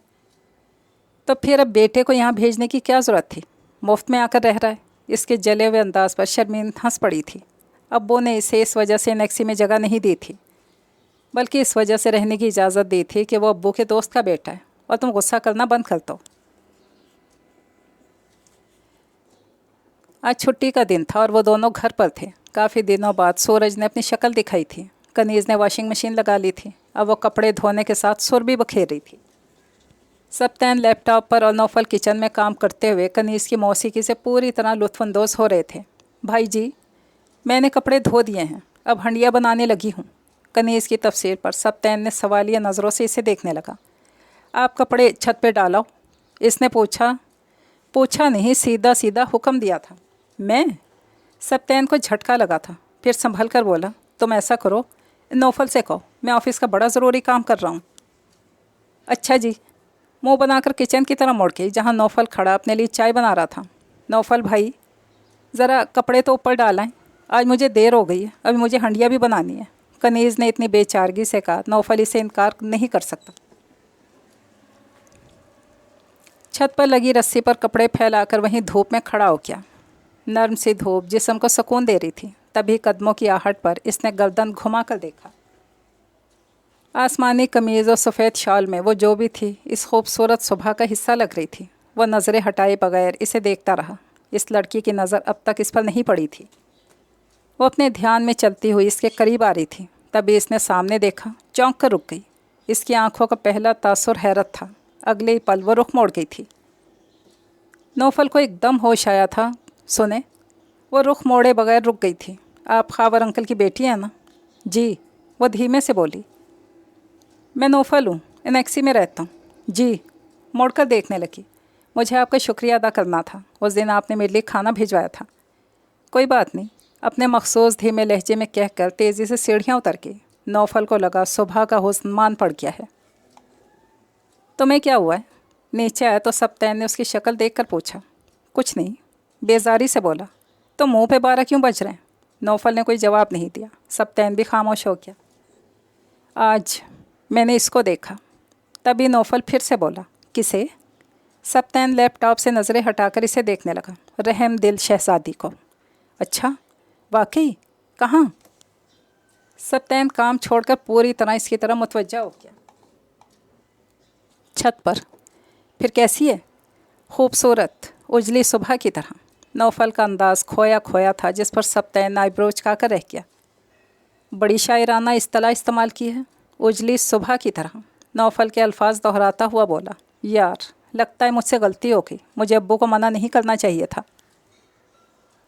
तो फिर अब बेटे को यहाँ भेजने की क्या ज़रूरत थी? मुफ्त में आकर रह रहा है। इसके जले हुए अंदाज पर शर्मीन हंस पड़ी थी। अब्बू ने इसे इस वजह से नेक्सी में जगह नहीं दी थी, बल्कि इस वजह से रहने की इजाज़त दी थी कि वो अब्बू के दोस्त का बेटा है और तुम गुस्सा करना बंद कर दो। आज छुट्टी का दिन था और वो दोनों घर पर थे। काफ़ी दिनों बाद सूरज ने अपनी शक्ल दिखाई थी। कनीज़ ने वॉशिंग मशीन लगा ली थी। अब वो कपड़े धोने के साथ सुर भी बखेर रही थी। सप्तान लैपटॉप पर और नौफल किचन में काम करते हुए कनीज़ की मौसीकी से पूरी तरह लुत्फ़अंदोज़ हो रहे थे। भाई जी, मैंने कपड़े धो दिए हैं, अब हंडिया बनाने लगी हूँ। कनीज़ की तफसीर पर सप्तान ने सवालिया नज़रों से इसे देखने लगा। आप कपड़े छत पे डालो? इसने पूछा नहीं, सीधा सीधा हुक्म दिया था। मैं? सप्तान को झटका लगा था, फिर संभल कर बोला, तुम ऐसा करो, नौफल से कहो, मैं ऑफ़िस का बड़ा ज़रूरी काम कर रहा हूँ। अच्छा जी। मुंह बनाकर किचन की तरह मुड़ गई जहाँ नौफल खड़ा अपने लिए चाय बना रहा था। नौफल भाई, ज़रा कपड़े तो ऊपर डालें, आज मुझे देर हो गई है, अभी मुझे हंडिया भी बनानी है। कनीज़ ने इतनी बेचारगी से कहा। नौफल इसे इनकार नहीं कर सकता। छत पर लगी रस्सी पर कपड़े फैलाकर वहीं धूप में खड़ा हो गया। नर्म सी धूप जिस्म को सुकून दे रही थी। तभी कदमों की आहट पर इसने गर्दन घुमा कर देखा। आसमानी कमीज़ और सफ़ेद शॉल में वो जो भी थी इस खूबसूरत सुबह का हिस्सा लग रही थी। वह नज़रें हटाए बगैर इसे देखता रहा। इस लड़की की नज़र अब तक इस पर नहीं पड़ी थी। वो अपने ध्यान में चलती हुई इसके करीब आ रही थी। तभी इसने सामने देखा, चौंक कर रुक गई। इसकी आंखों का पहला तासुर हैरत था। अगले ही पल वो रुख मोड़ गई थी। नौफल को एकदम होश आया था। सुने, वो रुख मोड़े बगैर रुक गई थी। आप खावर अंकल की बेटी हैं ना? जी, वो धीमे से बोली। मैं नौफल हूँ, एनेक्सी में रहता हूँ। जी, मुड़कर देखने लगी। मुझे आपका शुक्रिया अदा करना था। उस दिन आपने मेरे लिए खाना भिजवाया था। कोई बात नहीं, अपने मखसूस धीमे लहजे में कहकर तेज़ी से सीढ़ियाँ उतर के नौफल को लगा सुबह का हुस्न मान पड़ गया है। तुम्हें क्या हुआ है? नीचे आया तो सप्तैन ने उसकी शक्ल देखकर पूछा। कुछ नहीं, बेजारी से बोला। तो मुंह पे 12 क्यों बज रहे हैं? नौफल ने कोई जवाब नहीं दिया। सप्तैन भी खामोश हो गया। आज मैंने इसको देखा। तभी नौफल फिर से बोला। किसे? सप्तैन लैपटॉप से नज़रें हटाकर इसे देखने लगा। रहम दिल शहजादी को। अच्छा, वाकई? कहाँ? सप्तैन काम छोड़कर पूरी तरह इसकी तरह मुतवज्जा हो गया। छत पर। फिर कैसी है? खूबसूरत, उजली सुबह की तरह। नौफल का अंदाज़ खोया खोया था जिस पर सप्तैन आईब्रोज का कर रह गया। बड़ी शायराना इस्तेलाह इस्तेमाल की है, उजली सुबह की तरह। नौफल के अल्फाज दोहराता हुआ बोला। यार, लगता है मुझसे गलती हो गई, मुझे अब्बू को मना नहीं करना चाहिए था।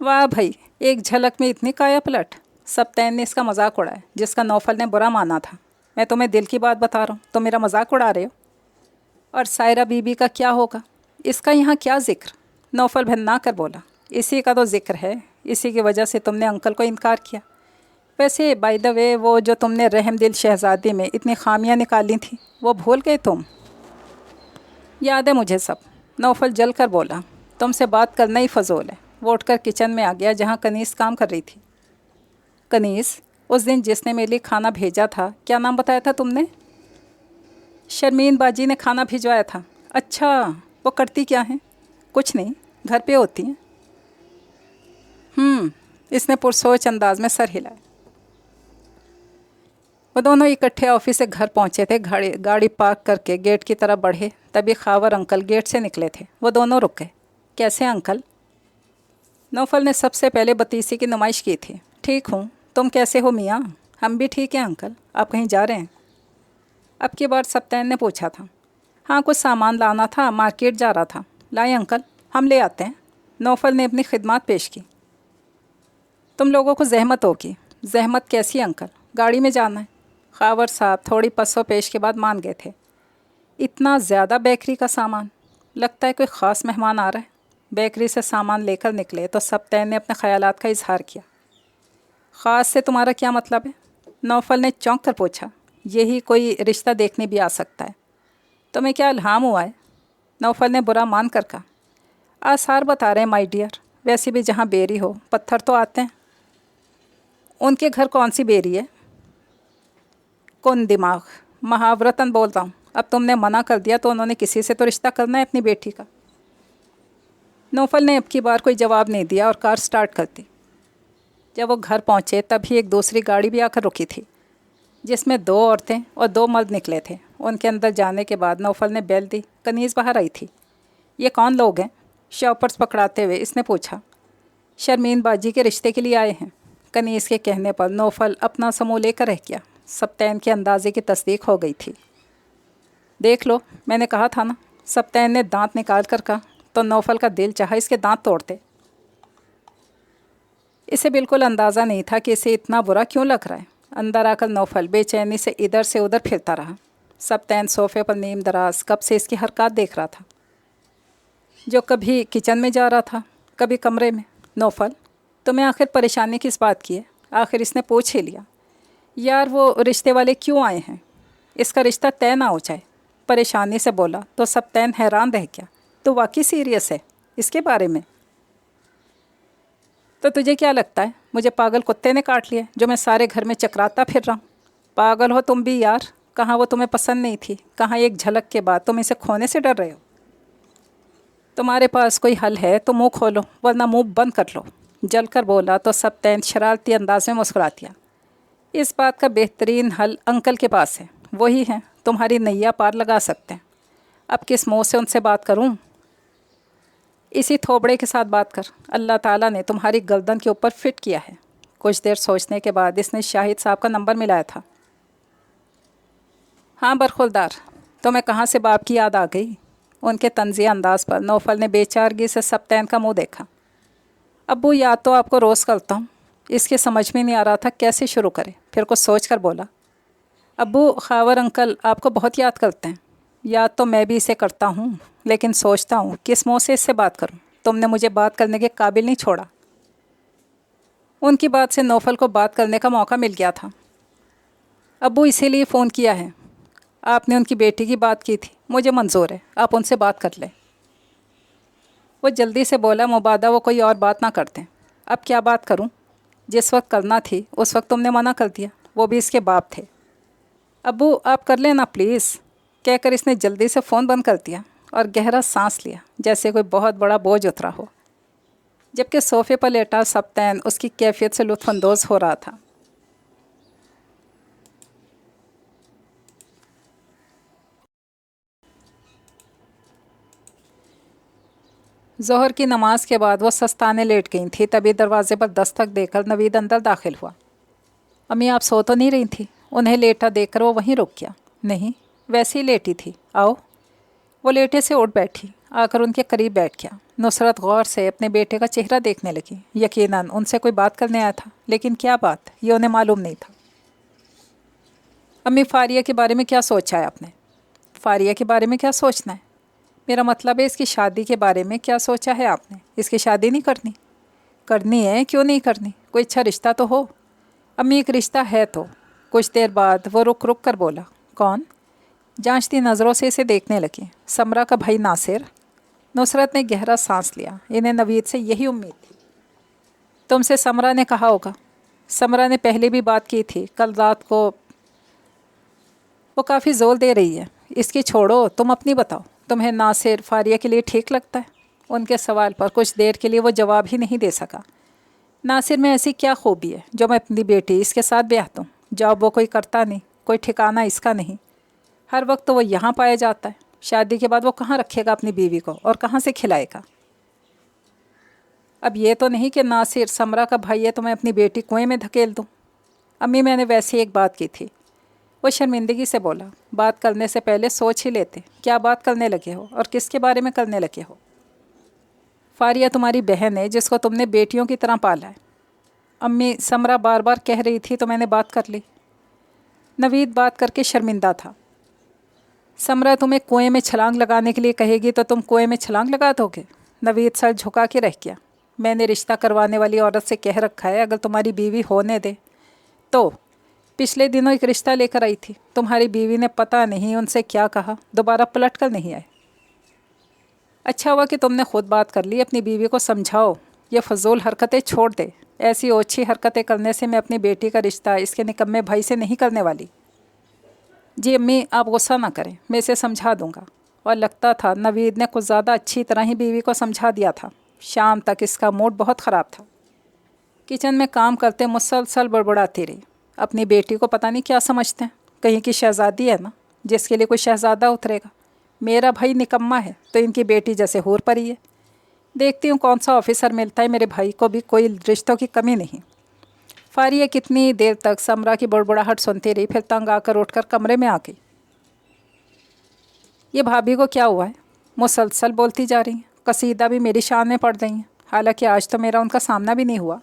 वाह भाई, एक झलक में इतनी काया पलट। सप्तैन ने इसका मजाक उड़ाया जिसका नौफल ने बुरा माना था। मैं तुम्हें दिल की बात बता रहा हूँ, तो मेरा मजाक उड़ा रहे हो? और सायरा बीबी का क्या होगा? इसका यहाँ क्या जिक्र? नौफल भन्ना कर बोला। इसी का तो जिक्र है, इसी की वजह से तुमने अंकल को इनकार किया। वैसे बाय द वे, वो जो तुमने रहम दिल शहजादी में इतनी खामियां निकाली थी वो भूल गए तुम? याद है मुझे सब, नौफल जल कर बोला। तुमसे बात करना ही फजूल है। वो उठकर किचन में आ गया जहाँ कनीस काम कर रही थी। कनीस, उस दिन जिसने मेरे लिए खाना भेजा था, क्या नाम बताया था तुमने? शर्मीन बाजी ने खाना भिजवाया था। अच्छा, वो करती क्या हैं? कुछ नहीं, घर पे होती हैं। इसने पुरसोच अंदाज में सर हिलाया। वो दोनों इकट्ठे ऑफिस से घर पहुंचे थे। गाड़ी पार्क करके गेट की तरफ बढ़े तभी खावर अंकल गेट से निकले थे। वो दोनों रुक गए। कैसे अंकल? नौफल ने सबसे पहले बतीसी की नुमाइश की थी। ठीक हूँ, तुम कैसे हो मियाँ? हम भी ठीक हैं अंकल। आप कहीं जा रहे हैं? अब की बार सप्तैन ने पूछा था। हाँ, कुछ सामान लाना था, मार्केट जा रहा था। लाए अंकल, हम ले आते हैं। नौफल ने अपनी खिदमत पेश की। तुम लोगों को जहमत होगी। जहमत कैसी अंकल? गाड़ी में जाना है। खावर साहब थोड़ी पसो पेश के बाद मान गए थे। इतना ज़्यादा बेकरी का सामान? लगता है कोई ख़ास मेहमान आ रहा है। बेकरी से सामान लेकर निकले तो सप्तैन ने अपने ख़यालात का इजहार किया। ख़ास से तुम्हारा क्या मतलब है? नौफल ने चौंक कर पूछा। यही कोई रिश्ता देखने भी आ सकता है। तुम्हें क्या इल्हाम हुआ है? नौफल ने बुरा मान कर कहा। आसार बता रहे हैं माय डियर। वैसे भी जहाँ बेरी हो पत्थर तो आते हैं। उनके घर कौन सी बेरी है? कौन दिमाग, महावरतन बोलता हूँ। अब तुमने मना कर दिया तो उन्होंने किसी से तो रिश्ता करना है अपनी बेटी का। नौफल ने अब की बार कोई जवाब नहीं दिया और कार स्टार्ट कर दी। जब वो घर पहुँचे तभी एक दूसरी गाड़ी भी आकर रुकी थी जिसमें 2 औरतें और 2 मर्द निकले थे। उनके अंदर जाने के बाद नौफल ने बेल दी। कनीज़ बाहर आई थी। ये कौन लोग हैं? शॉपर्स पकड़ाते हुए इसने पूछा। शर्मीन बाजी के रिश्ते के लिए आए हैं। कनीज़ के कहने पर नौफल अपना समूह लेकर रह गया। सप्तैन के अंदाजे की तस्दीक हो गई थी। देख लो, मैंने कहा था ना। सप्तैन ने दांत निकाल कर कहा तो नौफल का दिल चाहा इसके दांत तोड़ते। इसे बिल्कुल अंदाज़ा नहीं था कि इसे इतना बुरा क्यों लग रहा है। अंदर आकर नौफल बेचैनी से इधर से उधर फिरता रहा। सप्तैन सोफे पर नीम दराज कब से इसकी हरकत देख रहा था, जो कभी किचन में जा रहा था, कभी कमरे में। नौफल, तुम्हें आखिर परेशानी किस बात की है? आखिर इसने पूछ ही लिया। यार, वो रिश्ते वाले क्यों आए हैं? इसका रिश्ता तय ना हो जाए? پریشانی سے بولا تو سبتین حیران رہ گیا۔ تو واقعی سیریس ہے اس کے بارے میں؟ تو تجھے کیا لگتا ہے مجھے پاگل کتے نے کاٹ لیا جو میں سارے گھر میں چکراتا پھر رہا ہوں؟ پاگل ہو تم بھی یار، کہاں وہ تمہیں پسند نہیں تھی، کہاں ایک جھلک کے بعد تم اسے کھونے سے ڈر رہے ہو؟ تمہارے پاس کوئی حل ہے تو منہ کھولو ورنہ منہ بند کر لو، جل کر بولا تو سبتین شرارتی انداز میں مسکرا دیا۔ اس بات کا بہترین حل انکل کے پاس ہے، وہی ہیں تمہاری نیا پار لگا سکتے ہیں۔ اب کس منہ سے ان سے بات کروں؟ اسی تھوبڑے کے ساتھ بات کر، اللہ تعالیٰ نے تمہاری گردن کے اوپر فٹ کیا ہے۔ کچھ دیر سوچنے کے بعد اس نے شاہد صاحب کا نمبر ملایا تھا۔ ہاں برخوردار، تمہیں کہاں سے باپ کی یاد آ گئی؟ ان کے طنزیہ انداز پر نوفل نے بے چارگی سے سبتین کا منہ دیکھا۔ ابو یاد تو آپ کو روز کرتا ہوں، اس کے سمجھ میں نہیں آ رہا تھا کیسے شروع کرے، پھر کچھ سوچ کر بولا، ابو خاور انکل آپ کو بہت یاد کرتے ہیں۔ یاد تو میں بھی اسے کرتا ہوں، لیکن سوچتا ہوں کس منہ سے اس سے بات کروں، تم نے مجھے بات کرنے کے قابل نہیں چھوڑا۔ ان کی بات سے نوفل کو بات کرنے کا موقع مل گیا تھا۔ ابو اسی لیے فون کیا ہے، آپ نے ان کی بیٹی کی بات کی تھی، مجھے منظور ہے، آپ ان سے بات کر لیں۔ وہ جلدی سے بولا، مبادہ وہ کوئی اور بات نہ کرتے۔ اب کیا بات کروں؟ جس وقت کرنا تھی اس وقت تم نے منع کر دیا، وہ بھی اس کے باپ تھے۔ ابو آپ کر لینا پلیز، کہہ کر اس نے جلدی سے فون بند کر دیا اور گہرا سانس لیا جیسے کوئی بہت بڑا بوجھ اترا ہو، جبکہ صوفے پر لیٹا سبتین اس کی کیفیت سے لطف اندوز ہو رہا تھا۔ ظہر کی نماز کے بعد وہ سستانے لیٹ گئی تھی، تبھی دروازے پر دستک دے کر نوید اندر داخل ہوا۔ امی آپ سو تو نہیں رہی تھی؟ انہیں لیٹا دیکھ کر وہ وہیں رک گیا۔ نہیں، ویسے ہی لیٹی تھی، آؤ۔ وہ لیٹے سے اٹھ بیٹھی، آ کر ان کے قریب بیٹھ گیا۔ نصرت غور سے اپنے بیٹے کا چہرہ دیکھنے لگی۔ یقیناً ان سے کوئی بات کرنے آیا تھا، لیکن کیا بات یہ انہیں معلوم نہیں تھا۔ امی فاریہ کے بارے میں کیا سوچا ہے آپ نے؟ فاریہ کے بارے میں کیا سوچنا ہے؟ میرا مطلب ہے اس کی شادی کے بارے میں کیا سوچا ہے آپ نے؟ اس کی شادی نہیں کرنی؟ کرنی ہے، کیوں نہیں کرنی؟ کوئی اچھا رشتہ تو ہو۔ امی ایک رشتہ ہے تو۔ کچھ دیر بعد وہ رک رک کر بولا، کون؟ جانچتی نظروں سے اسے دیکھنے لگی۔ سمرا کا بھائی ناصر۔ نصرت نے گہرا سانس لیا، انہیں نوید سے یہی امید تھی۔ تم سے سمرا نے کہا ہوگا۔ سمرا نے پہلے بھی بات کی تھی، کل رات کو۔ وہ کافی زور دے رہی ہے، اس کی چھوڑو، تم اپنی بتاؤ، تمہیں ناصر فاریہ کے لیے ٹھیک لگتا ہے؟ ان کے سوال پر کچھ دیر کے لیے وہ جواب ہی نہیں دے سکا۔ ناصر میں ایسی کیا خوبی ہے جو میں اپنی بیٹی اس کے ساتھ بیاہ دوں؟ جاب وہ کوئی کرتا نہیں، کوئی ٹھکانہ اس کا نہیں، ہر وقت تو وہ یہاں پایا جاتا ہے۔ شادی کے بعد وہ کہاں رکھے گا اپنی بیوی کو اور کہاں سے کھلائے گا؟ اب یہ تو نہیں کہ ناصر سمرا کا بھائی ہے تو میں اپنی بیٹی کنویں میں دھکیل دوں۔ امی میں نے ویسے ایک بات کی تھی۔ وہ شرمندگی سے بولا، بات کرنے سے پہلے سوچ ہی لیتے، کیا بات کرنے لگے ہو اور کس کے بارے میں کرنے لگے ہو؟ فاریہ تمہاری بہن ہے جس کو تم نے بیٹیوں کی طرح پالا ہے۔ امی سمرا بار بار کہہ رہی تھی تو میں نے بات کر لی۔ نوید بات کر کے شرمندہ تھا۔ سمرا تمہیں کنویں میں چھلانگ لگانے کے لیے کہے گی تو تم کنویں میں چھلانگ لگا دو گے؟ نوید سر جھکا کے رہ گیا۔ میں نے رشتہ کروانے والی عورت سے کہہ رکھا ہے اگر تمہاری بیوی ہونے دے تو۔ پچھلے دنوں ایک رشتہ لے کر آئی تھی، تمہاری بیوی نے پتہ نہیں ان سے کیا کہا، دوبارہ پلٹ کر نہیں آئے۔ اچھا ہوا کہ تم نے خود بات کر لی، اپنی بیوی کو سمجھاؤ یہ فضول حرکتیں چھوڑ دے۔ ایسی اوچھی حرکتیں کرنے سے میں اپنی بیٹی کا رشتہ اس کے نکمے بھائی سے نہیں کرنے والی۔ جی امی آپ غصہ نہ کریں، میں اسے سمجھا دوں گا۔ اور لگتا تھا نوید نے کچھ زیادہ اچھی طرح ہی بیوی کو سمجھا دیا تھا۔ شام تک اس کا موڈ بہت خراب تھا۔ کچن میں کام کرتے مسلسل بڑبڑاتی رہی۔ اپنی بیٹی کو پتہ نہیں کیا سمجھتے ہیں، کہیں کی شہزادی ہے نا، جس کے لیے کوئی شہزادہ اترے گا۔ میرا بھائی نکما ہے تو ان کی بیٹی جیسے حور پری ہے۔ دیکھتی ہوں کون سا آفیسر ملتا ہے، میرے بھائی کو بھی کوئی رشتوں کی کمی نہیں۔ فاریہ کتنی دیر تک سمرا کی بڑبڑاہٹ سنتی رہی، پھر تنگ آ کر اٹھ کر کمرے میں آ گئی۔ یہ بھابھی کو کیا ہوا ہے؟ مسلسل بولتی جا رہی ہیں، قصیدہ بھی میری شان میں پڑھ رہی ہیں، حالانکہ آج تو میرا ان کا سامنا بھی نہیں ہوا۔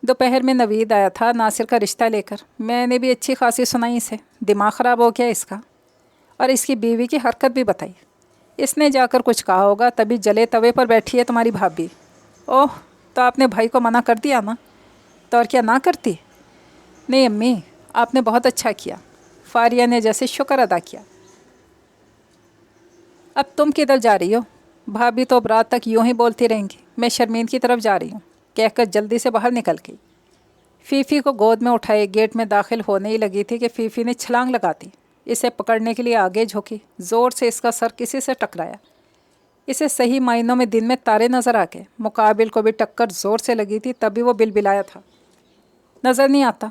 دوپہر میں نوید آیا تھا ناصر کا رشتہ لے کر، میں نے بھی اچھی خاصی سنائی اسے، دماغ خراب ہو گیا اس کا، اور اس کی بیوی کی حرکت بھی بتائی۔ اس نے جا کر کچھ کہا ہوگا تبھی جلے توے پر بیٹھی ہے تمہاری بھابھی۔ اوہ، تو آپ نے بھائی کو منع کر دیا نا؟ تو اور کیا نہ کرتی؟ نہیں امی، آپ نے بہت اچھا کیا۔ فاریہ نے جیسے شکر ادا کیا۔ اب تم کدھر جا رہی ہو؟ بھابھی تو اب رات تک یوں ہی بولتی رہیں گی۔ میں شرمین کی طرف جا رہی ہوں کہہ کر جلدی سے باہر نکل گئی۔ فیفی کو گود میں اٹھائے گیٹ میں داخل ہونے ہی لگی تھی کہ فیفی نے چھلانگ لگاتی، اسے پکڑنے کے لیے آگے جھکی، زور سے اس کا سر کسی سے ٹکرایا۔ اسے صحیح معنوں میں دن میں تارے نظر آ گئے۔ مقابل کو بھی ٹکر زور سے لگی تھی، تب بھی وہ بلبلایا تھا، نظر نہیں آتا،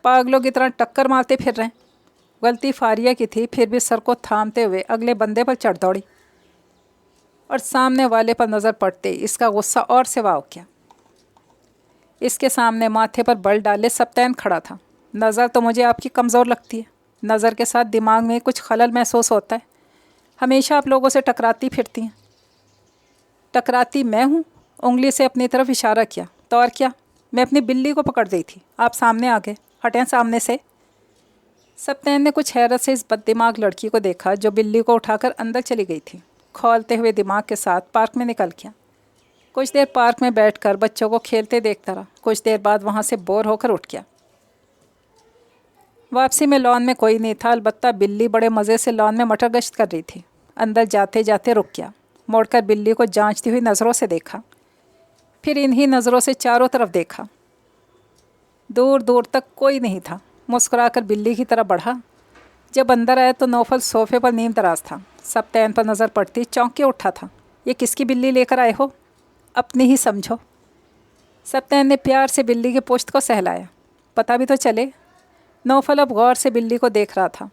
پاگلوں کی طرح ٹکر مارتے پھر رہے ہیں۔ غلطی فاریہ کی تھی، پھر بھی سر کو تھامتے ہوئے اگلے بندے پر چڑھ دوڑی، اور سامنے والے پر نظر پڑتے اس کا غصہ اور سوا ہو گیا۔ اس کے سامنے ماتھے پر بل ڈالے سبتین کھڑا تھا۔ نظر تو مجھے آپ کی کمزور لگتی ہے، نظر کے ساتھ دماغ میں کچھ خلل محسوس ہوتا ہے، ہمیشہ آپ لوگوں سے ٹکراتی پھرتی ہیں۔ ٹکراتی میں ہوں؟ انگلی سے اپنی طرف اشارہ کیا۔ تو اور کیا، میں اپنی بلی کو پکڑ رہی تھی، آپ سامنے آ گئے، ہٹیں سامنے سے۔ سبتین نے کچھ حیرت سے اس بد دماغ لڑکی کو دیکھا جو بلی کو اٹھا کر اندر چلی گئی تھی، کھولتے ہوئے دماغ کے ساتھ پارک میں نکل گیا۔ کچھ دیر پارک میں بیٹھ کر بچوں کو کھیلتے دیکھتا رہا، کچھ دیر بعد وہاں سے بور ہو کر اٹھ گیا۔ واپسی میں لان میں کوئی نہیں تھا، البتہ بلی بڑے مزے سے لان میں مٹر گشت کر رہی تھی۔ اندر جاتے جاتے رک گیا، موڑ کر بلی کو جانچتی ہوئی نظروں سے دیکھا، پھر انہی نظروں سے چاروں طرف دیکھا۔ دور دور تک کوئی نہیں تھا۔ مسکرا کر بلی کی طرف بڑھا۔ جب اندر آیا تو نوفل صوفے پر نیم دراز تھا۔ سبتین پر نظر پڑتی چونک کے اٹھا تھا۔ یہ کس کی بلی لے کر آئے ہو؟ اپنی ہی سمجھو۔ سبتین نے پیار سے بلی کی پشت کو سہلایا۔ پتہ بھی تو چلے۔ نوفل اب غور سے بلی کو دیکھ رہا تھا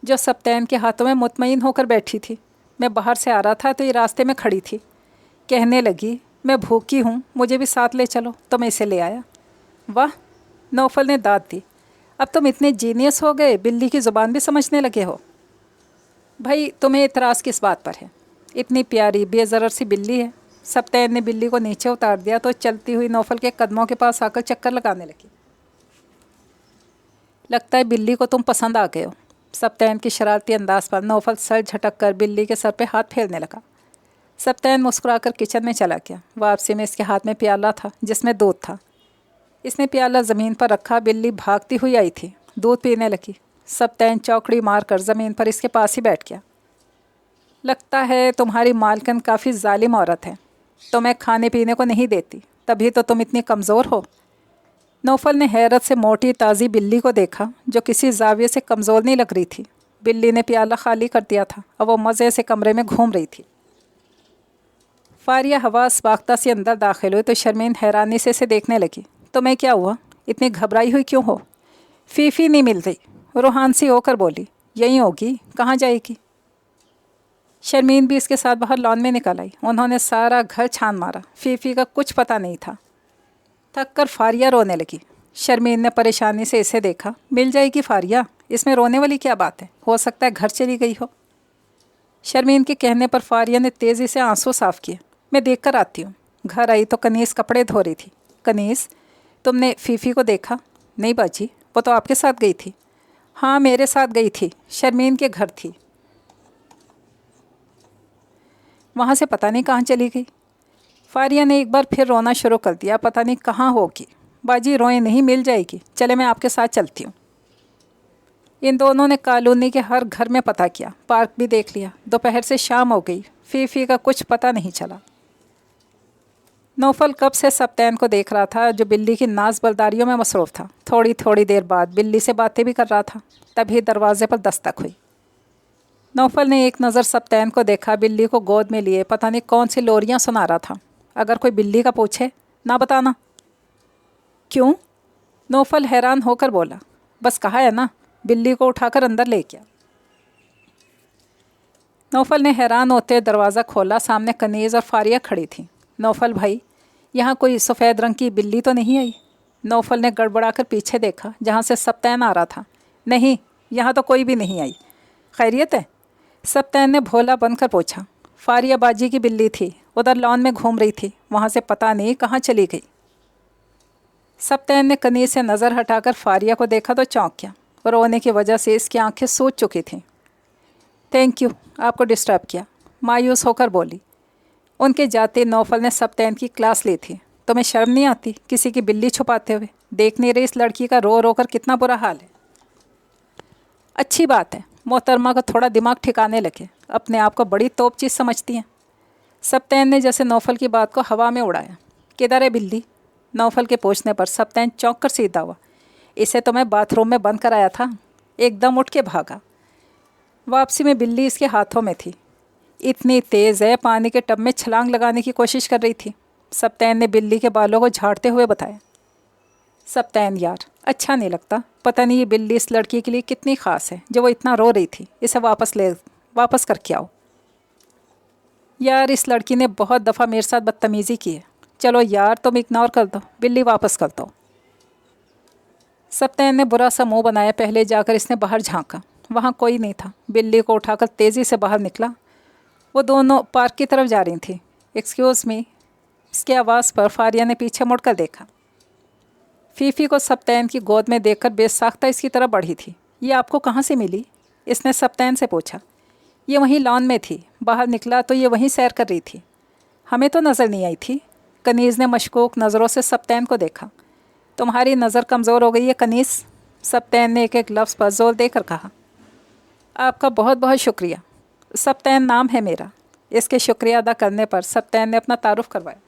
جو سبتین کے ہاتھوں میں مطمئن ہو کر بیٹھی تھی۔ میں باہر سے آ رہا تھا تو یہ راستے میں کھڑی تھی، کہنے لگی میں بھوکی ہوں، مجھے بھی ساتھ لے چلو، تو میں اسے لے آیا۔ واہ، نوفل نے داد دی، اب تم اتنے جینیس ہو گئے، بلی کی زبان بھی سمجھنے لگے ہو۔ بھائی تمہیں اعتراض کس بات پر ہے؟ اتنی پیاری بے ضرر سی بلی ہے۔ سبتین نے بلی کو نیچے اتار دیا تو چلتی ہوئی نوفل کے قدموں کے پاس آ کر چکر لگانے لگی۔ لگتا ہے بلی کو تم پسند آ گئے ہو۔ سبتین کی شرارتی انداز پر نوفل سر جھٹک کر بلی کے سر پہ ہاتھ پھیرنے لگا۔ سبتین مسکرا کر کچن میں چلا گیا۔ واپسی میں اس کے ہاتھ میں پیالہ تھا جس میں دودھ تھا۔ اس نے پیالہ زمین پر رکھا، بلی بھاگتی ہوئی آئی تھی، دودھ پینے لگی۔ سبتین چوکڑی مار کر زمین پر اس کے پاس ہی بیٹھ گیا۔ لگتا ہے تمہاری مالکن کافی ظالم عورت ہے، تمہیں کھانے پینے کو نہیں دیتی، تبھی تو تم اتنی کمزور ہو۔ نوفل نے حیرت سے موٹی تازی بلی کو دیکھا جو کسی زاویے سے کمزور نہیں لگ رہی تھی۔ بلی نے پیالہ خالی کر دیا تھا اور وہ مزے سے کمرے میں گھوم رہی تھی۔ فاریہ حواس باختہ سے اندر داخل ہوئی تو شرمین حیرانی سے اسے دیکھنے لگی۔ تمہیں کیا ہوا؟ اتنی گھبرائی ہوئی کیوں ہو؟ فیفی نہیں مل رہی، روحان سی ہو کر بولی۔ یہیں ہوگی، کہاں جائے گی؟ شرمین بھی اس کے ساتھ باہر لان میں نکل آئی۔ انہوں نے سارا گھر چھان مارا، فیفی کا کچھ پتہ نہیں تھا۔ تھک کر فاریہ رونے لگی۔ شرمین نے پریشانی سے اسے دیکھا۔ مل جائے گی فاریہ، اس میں رونے والی کیا بات ہے؟ ہو سکتا ہے گھر چلی گئی ہو۔ شرمین کے کہنے پر فاریہ نے تیزی سے آنسو صاف کیے۔ میں دیکھ کر آتی ہوں۔ گھر آئی تو کنیز کپڑے دھو رہی تھی۔ کنیز، تم نے فیفی کو دیکھا؟ نہیں باجی، وہ تو آپ کے ساتھ گئی تھی۔ ہاں میرے ساتھ گئی تھی، شرمین کے گھر تھی، وہاں سے پتہ نہیں کہاں چلی گئی۔ فاریہ نے ایک بار پھر رونا شروع کر دیا۔ پتہ نہیں کہاں ہوگی۔ باجی روئیں نہیں، مل جائے گی، چلے میں آپ کے ساتھ چلتی ہوں۔ ان دونوں نے کالونی کے ہر گھر میں پتہ کیا، پارک بھی دیکھ لیا۔ دوپہر سے شام ہو گئی، فیفی کا کچھ پتہ نہیں چلا۔ نوفل کب سے سبتین کو دیکھ رہا تھا جو بلی کی ناز برداریوں میں مصروف تھا۔ تھوڑی تھوڑی دیر بعد بلی سے باتیں بھی کر رہا تھا، تبھی دروازے پر دستک ہوئی۔ نوفل نے ایک نظر سبتین کو دیکھا، بلی کو گود میں لیے پتہ نہیں کون سی لوریاں سنا رہا تھا۔ اگر کوئی بلی کا پوچھے نہ بتانا۔ کیوں؟ نوفل حیران ہو کر بولا۔ بس کہا ہے نا، بلی کو اٹھا کر اندر لے گیا۔ نوفل نے حیران ہوتے دروازہ کھولا، سامنے کنیز اور فاریہ کھڑی تھی۔ نوفل بھائی، یہاں کوئی سفید رنگ کی بلی تو نہیں آئی؟ نوفل نے گڑبڑا کر پیچھے دیکھا جہاں سے سبتین آ رہا تھا۔ نہیں، یہاں تو کوئی بھی نہیں آئی۔ خیریت ہے؟ سبتین نے بھولا بن کر پوچھا۔ فاریہ باجی کی بلی تھی، ادھر لان میں گھوم رہی تھی، وہاں سے پتہ نہیں کہاں چلی گئی۔ سبتین نے کنیز سے نظر ہٹا کر فاریہ کو دیکھا تو چونک گیا۔ رونے کی وجہ سے اس کی آنکھیں سوج چکی تھیں۔ تھینک یو، آپ کو ڈسٹرب کیا، مایوس ہو کر بولی۔ ان کے جاتے نوفل نے سبتین کی کلاس لی تھی۔ تمہیں شرم نہیں آتی کسی کی بلی چھپاتے ہوئے؟ دیکھ نہیں رہی اس لڑکی کا رو رو کر کتنا برا حال ہے؟ اچھی بات ہے، मोहतरमा को थोड़ा दिमाग ठिकाने लगे, अपने आप को बड़ी तोप चीज़ समझती हैं। सप्तैन ने जैसे नौफल की बात को हवा में उड़ाया। किधर है बिल्ली? नौफल के पूछने पर सप्तैन चौंक कर सीधा हुआ। इसे तो मैं बाथरूम में बंद कराया था। एकदम उठ के भागा। वापसी में बिल्ली इसके हाथों में थी। इतनी तेज़ है, पानी के टब में छलांग लगाने की कोशिश कर रही थी। सप्तैन ने बिल्ली के बालों को झाड़ते हुए बताया। सप्तैन यार, अच्छा नहीं लगता। पता नहीं ये बिल्ली इस लड़की के लिए कितनी ख़ास है जो वो इतना रो रही थी। इसे वापस करके आओ। यार, इस लड़की ने बहुत दफ़ा मेरे साथ बदतमीज़ी की है। चलो यार, तुम इग्नोर कर दो, बिल्ली वापस कर दो। सप्तैन ने बुरा सा मुँह बनाया। पहले जाकर इसने बाहर झांका, वहाँ कोई नहीं था। बिल्ली को उठाकर तेज़ी से बाहर निकला। वो दोनों पार्क की तरफ जा रही थी। Excuse me. इसकी आवाज़ पर फारिया ने पीछे मुड़कर देखा। फीफी को सप्तैन की गोद में देखकर बेसाख्ता इसकी तरफ बढ़ी थी। ये आपको कहाँ से मिली? इसने सप्तैन से पूछा। ये वहीं लॉन में थी। बाहर निकला तो ये वहीं सैर कर रही थी। हमें तो नज़र नहीं आई थी। कनीज़ ने मशकूक नज़रों से सप्तैन को देखा। तुम्हारी नज़र कमज़ोर हो गई है कनीज़, सप्तैन ने एक एक लफ्ज़ पर जोर देकर कहा। आपका बहुत बहुत शुक्रिया। सप्तैन नाम है मेरा। इसके शुक्रिया अदा करने पर सप्तैन ने अपना तारुफ करवाया।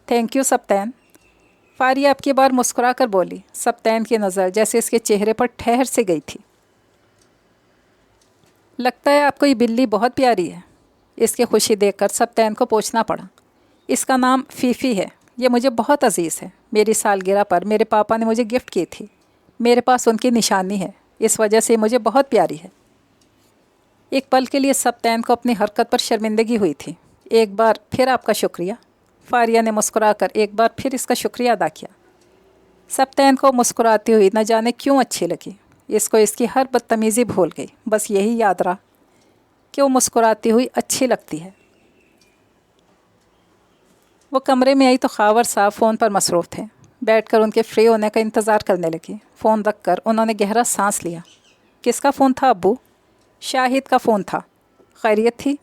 Thank you Sibtain. फारिया अब की बार मुस्कुरा कर बोली। सप्तैन की नज़र जैसे इसके चेहरे पर ठहर से गई थी। लगता है आपको ये बिल्ली बहुत प्यारी है। इसकी खुशी देखकर सप्तैन को पूछना पड़ा। इसका नाम फीफी है। ये मुझे बहुत अजीज़ है। मेरी सालगिरह पर मेरे पापा ने मुझे गिफ्ट की थी। मेरे पास उनकी निशानी है, इस वजह से मुझे बहुत प्यारी है। एक पल के लिए सप्तैन को अपनी हरकत पर शर्मिंदगी हुई थी। एक बार फिर आपका शुक्रिया। फारिया ने मुस्कुराकर एक बार फिर इसका शुक्रिया अदा किया। सप्तैन को मुस्कुराती हुई न जाने क्यों अच्छी लगी। इसको इसकी हर बदतमीज़ी भूल गई। बस यही याद रहा कि वो मुस्कुराती हुई अच्छी लगती है। वो कमरे में आई तो खावर साहब फ़ोन पर मसरूफ़ थे। बैठकर उनके फ्री होने का इंतज़ार करने लगी। फ़ोन रखकर उन्होंने गहरा सांस लिया। किसका फ़ोन था अब्बू? शाहिद का फ़ोन था। खैरियत थी?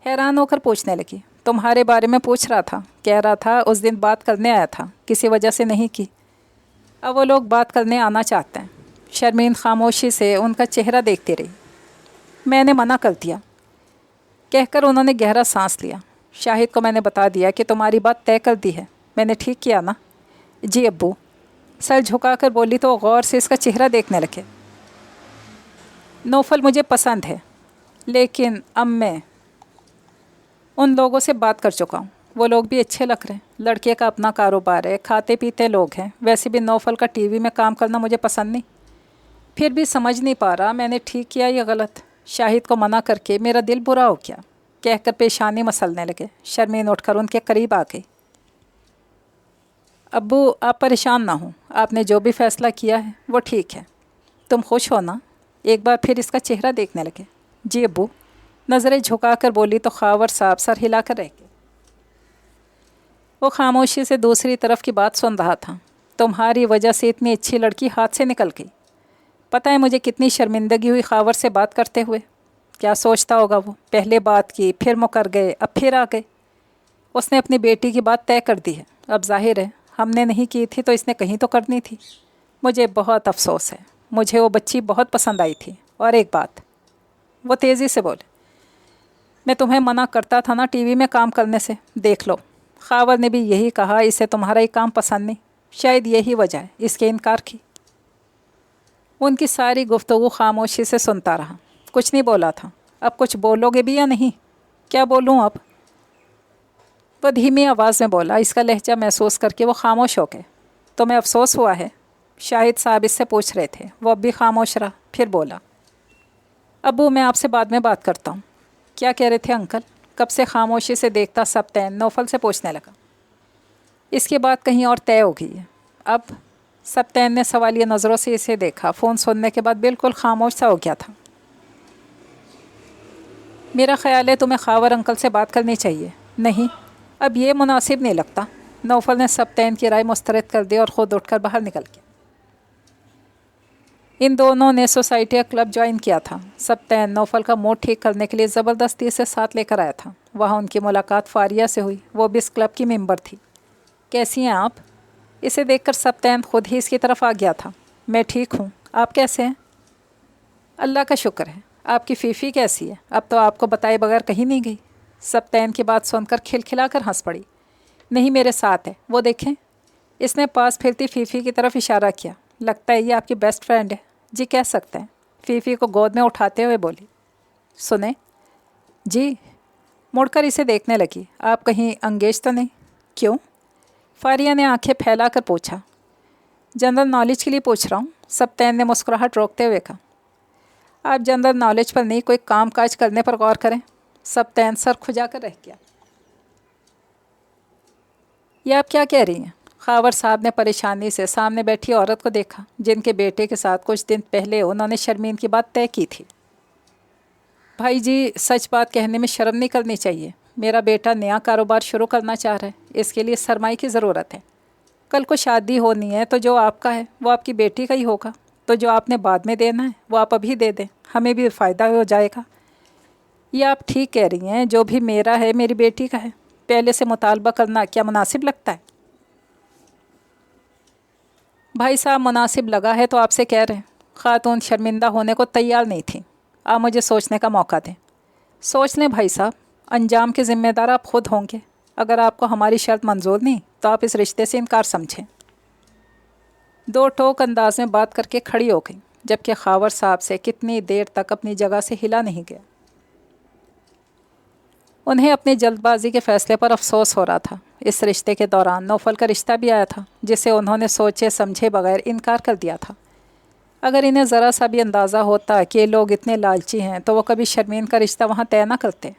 हैरान होकर पूछने लगी। तुम्हारे बारे में पूछ रहा था। कह रहा था उस दिन बात करने आया था, किसी वजह से नहीं की। अब वो लोग बात करने आना चाहते हैं। शर्मीन खामोशी से उनका चेहरा देखती रही। मैंने मना कर दिया, कहकर उन्होंने गहरा सांस लिया। शाहिद को मैंने बता दिया कि तुम्हारी बात तय कर दी है। मैंने ठीक किया ना? जी अब्बू। सर झुकाकर बोली तो गौर से इसका चेहरा देखने लगे। नौफल मुझे पसंद है, लेकिन अब मैं उन लोगों से बात कर चुका हूँ। वो लोग भी अच्छे लग रहे हैं। लड़के का अपना कारोबार है, खाते पीते लोग हैं। वैसे भी नौफल का टीवी में काम करना मुझे पसंद नहीं। फिर भी समझ नहीं पा रहा मैंने ठीक किया या गलत। शाहिद को मना करके मेरा दिल बुरा हो गया, कहकर पेशानी मसलने लगे। शर्मीन उठकर उनके करीब आ गई। अब्बू, आप परेशान ना हो। आपने जो भी फ़ैसला किया है वो ठीक है। तुम खुश हो ना? एक बार फिर इसका चेहरा देखने लगे। जी अब्बू। नज़रें झुकाकर बोली तो खावर साहब सर हिलाकर रह गए। वो खामोशी से दूसरी तरफ की बात सुन रहा था। तुम्हारी वजह से इतनी अच्छी लड़की हाथ से निकल गई। पता है मुझे कितनी शर्मिंदगी हुई खावर से बात करते हुए। क्या सोचता होगा वो? पहले बात की, फिर मुकर गए, अब फिर आ गए। उसने अपनी बेटी की बात तय कर दी है। अब जाहिर है हमने नहीं की थी तो इसने कहीं तो करनी थी। मुझे बहुत अफसोस है। मुझे वो बच्ची बहुत पसंद आई थी। और एक बात, वो तेज़ी से बोले, मैं तुम्हें मना करता था ना टीवी में काम करने से। देख लो, खावर ने भी यही कहा, इसे तुम्हारा ही काम पसंद नहीं। शायद यही वजह है इसके इनकार की। उनकी सारी गुफ्तगू खामोशी से सुनता रहा। कुछ नहीं बोला था। अब कुछ बोलोगे भी या नहीं? क्या बोलूँ अब? वह धीमी आवाज़ में बोला। इसका लहजा महसूस करके वो खामोश हो गए। तुम्हें अफसोस हुआ है? शाहिद साहब इससे पूछ रहे थे। वो अब भी खामोश रहा। फिर बोला, अब्बू मैं आपसे बाद में बात करता हूँ। क्या कह रहे थे अंकल? कब से खामोशी से देखता सप्तैन नौफल से पूछने लगा। इसके बाद कहीं और तय हो गई है। अब सप्तैन ने सवालिया नज़रों से इसे देखा। फ़ोन सुनने के बाद बिल्कुल खामोश सा हो गया था। मेरा ख्याल है तुम्हें खावर अंकल से बात करनी चाहिए। नहीं, अब ये मुनासिब नहीं लगता। नौफल ने सप्तैन की राय मुस्तरद कर दी और ख़ुद उठकर बाहर निकल गया। इन दोनों ने सोसाइटी या क्लब ज्वाइन किया था। सप्तैन नौफल का मूड ठीक करने के लिए ज़बरदस्ती इसे साथ लेकर आया था। वहाँ उनकी मुलाकात फारिया से हुई। वो भी इस क्लब की मेंबर थी। कैसी हैं आप? इसे देखकर सप्तैन खुद ही इसकी तरफ आ गया था। मैं ठीक हूँ, आप कैसे हैं? अल्लाह का शुक्र है। آپ کی فیفی کیسی ہے؟ اب تو آپ کو بتائے بغیر کہیں نہیں گئی۔ سبتین کی بات سن کر کھلکھلا کر ہنس پڑی۔ نہیں، میرے ساتھ ہے، وہ دیکھیں۔ اس نے پاس پھرتی فیفی کی طرف اشارہ کیا۔ لگتا ہے یہ آپ کی بیسٹ فرینڈ ہے۔ جی کہہ سکتے ہیں، فیفی کو گود میں اٹھاتے ہوئے بولی۔ سنیں؟ جی۔ مڑ کر اسے دیکھنے لگی۔ آپ کہیں انگیج تو نہیں؟ کیوں؟ فاریہ نے آنکھیں پھیلا کر پوچھا۔ جنرل نالج کے لیے پوچھ رہا ہوں، سبتین نے مسکراہٹ روکتے ہوئے کہا۔ آپ جنرل نالج پر نہیں، کوئی کام کاج کرنے پر غور کریں۔ سبتین سر کھجا کر رہ گیا۔ یہ آپ کیا کہہ رہی ہیں؟ خاور صاحب نے پریشانی سے سامنے بیٹھی عورت کو دیکھا، جن کے بیٹے کے ساتھ کچھ دن پہلے انہوں نے شرمین کی بات طے کی تھی۔ بھائی جی، سچ بات کہنے میں شرم نہیں کرنی چاہیے۔ میرا بیٹا نیا کاروبار شروع کرنا چاہ رہا ہے، اس کے لیے سرمائے کی ضرورت ہے۔ کل کو شادی ہونی ہے تو جو آپ کا ہے وہ آپ کی بیٹی کا ہی ہوگا، تو جو آپ نے بعد میں دینا ہے وہ آپ ابھی دے دیں، ہمیں بھی فائدہ ہو جائے گا۔ یہ آپ ٹھیک کہہ رہی ہیں، جو بھی میرا ہے میری بیٹی کا ہے، پہلے سے مطالبہ کرنا کیا مناسب لگتا ہے؟ بھائی صاحب، مناسب لگا ہے تو آپ سے کہہ رہے ہیں۔ خاتون شرمندہ ہونے کو تیار نہیں تھی۔ آپ مجھے سوچنے کا موقع دیں۔ سوچ لیں بھائی صاحب، انجام کے ذمہ دار آپ خود ہوں گے۔ اگر آپ کو ہماری شرط منظور نہیں تو آپ اس رشتے سے انکار سمجھیں۔ دو ٹوک انداز میں بات کر کے کھڑی ہو گئی، جبکہ خاور صاحب سے کتنی دیر تک اپنی جگہ سے ہلا نہیں گیا۔ انہیں اپنی جلد بازی کے فیصلے پر افسوس ہو رہا تھا۔ اس رشتے کے دوران نوفل کا رشتہ بھی آیا تھا، جسے انہوں نے سوچے سمجھے بغیر انکار کر دیا تھا۔ اگر انہیں ذرا سا بھی اندازہ ہوتا کہ یہ لوگ اتنے لالچی ہیں تو وہ کبھی شرمین کا رشتہ وہاں طے نہ کرتے۔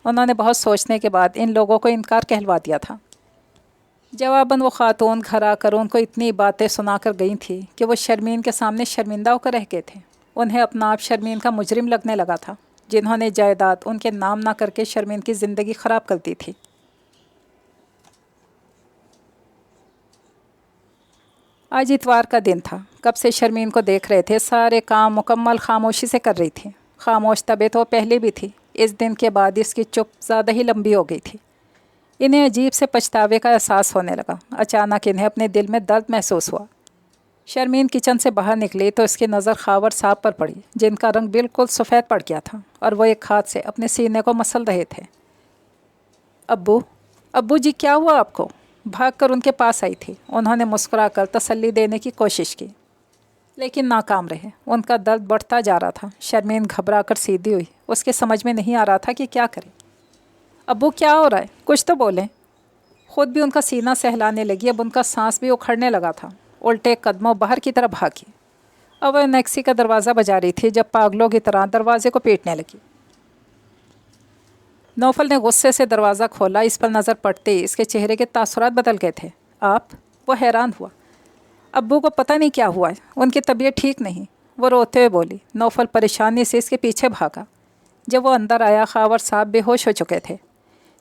انہوں نے بہت سوچنے کے بعد ان لوگوں کو انکار کہلوا دیا تھا۔ جواباً وہ خاتون گھر آ کر ان کو اتنی باتیں سنا کر گئی تھی کہ وہ شرمین کے سامنے شرمندہ ہو کر رہ گئے تھے۔ انہیں اپنا آپ شرمین کا مجرم لگنے لگا تھا، جنہوں نے جائیداد ان کے نام نہ کر کے شرمین کی زندگی خراب کر دی تھی۔ آج اتوار کا دن تھا۔ کب سے شرمین کو دیکھ رہے تھے، سارے کام مکمل خاموشی سے کر رہی تھی۔ خاموش طبیعت وہ پہلے بھی تھی، اس دن کے بعد اس کی چپ زیادہ ہی لمبی ہو گئی تھی۔ انہیں عجیب سے پچھتاوے کا احساس ہونے لگا۔ اچانک انہیں اپنے دل میں درد محسوس ہوا۔ شرمین کچن سے باہر نکلی تو اس کی نظر خاور صاحب پر پڑی، جن کا رنگ بالکل سفید پڑ گیا تھا اور وہ ایک ہاتھ سے اپنے سینے کو مسل رہے تھے۔ ابو جی، کیا ہوا آپ کو؟ بھاگ کر ان کے پاس آئی تھی۔ انہوں نے مسکرا کر تسلی دینے کی کوشش کی، لیکن ناکام رہے۔ ان کا درد بڑھتا جا رہا تھا۔ شرمین گھبرا کر سیدھی ہوئی۔ اس کے سمجھ میں نہیں آ رہا تھا کہ کیا کرے۔ ابو، کیا ہو رہا ہے؟ کچھ تو بولیں۔ خود بھی ان کا سینہ سہلانے لگی۔ اب ان کا سانس بھی اکھڑنے لگا تھا۔ الٹے قدموں باہر کی طرف بھاگی۔ اب وہ نیکسی کا دروازہ بجا رہی تھی جب پاگلوں کی طرح دروازے کو پیٹنے لگی۔ نوفل نے غصے سے دروازہ کھولا۔ اس پر نظر پڑتے ہی اس کے چہرے کے تاثرات بدل گئے تھے۔ آپ؟ وہ حیران ہوا۔ ابو کو پتہ نہیں کیا ہوا ہے، ان کی طبیعت ٹھیک نہیں، وہ روتے ہوئے بولی۔ نوفل پریشانی سے اس کے پیچھے بھاگا۔ جب وہ اندر آیا، خاور صاحب بے ہوش ہو چکے تھے۔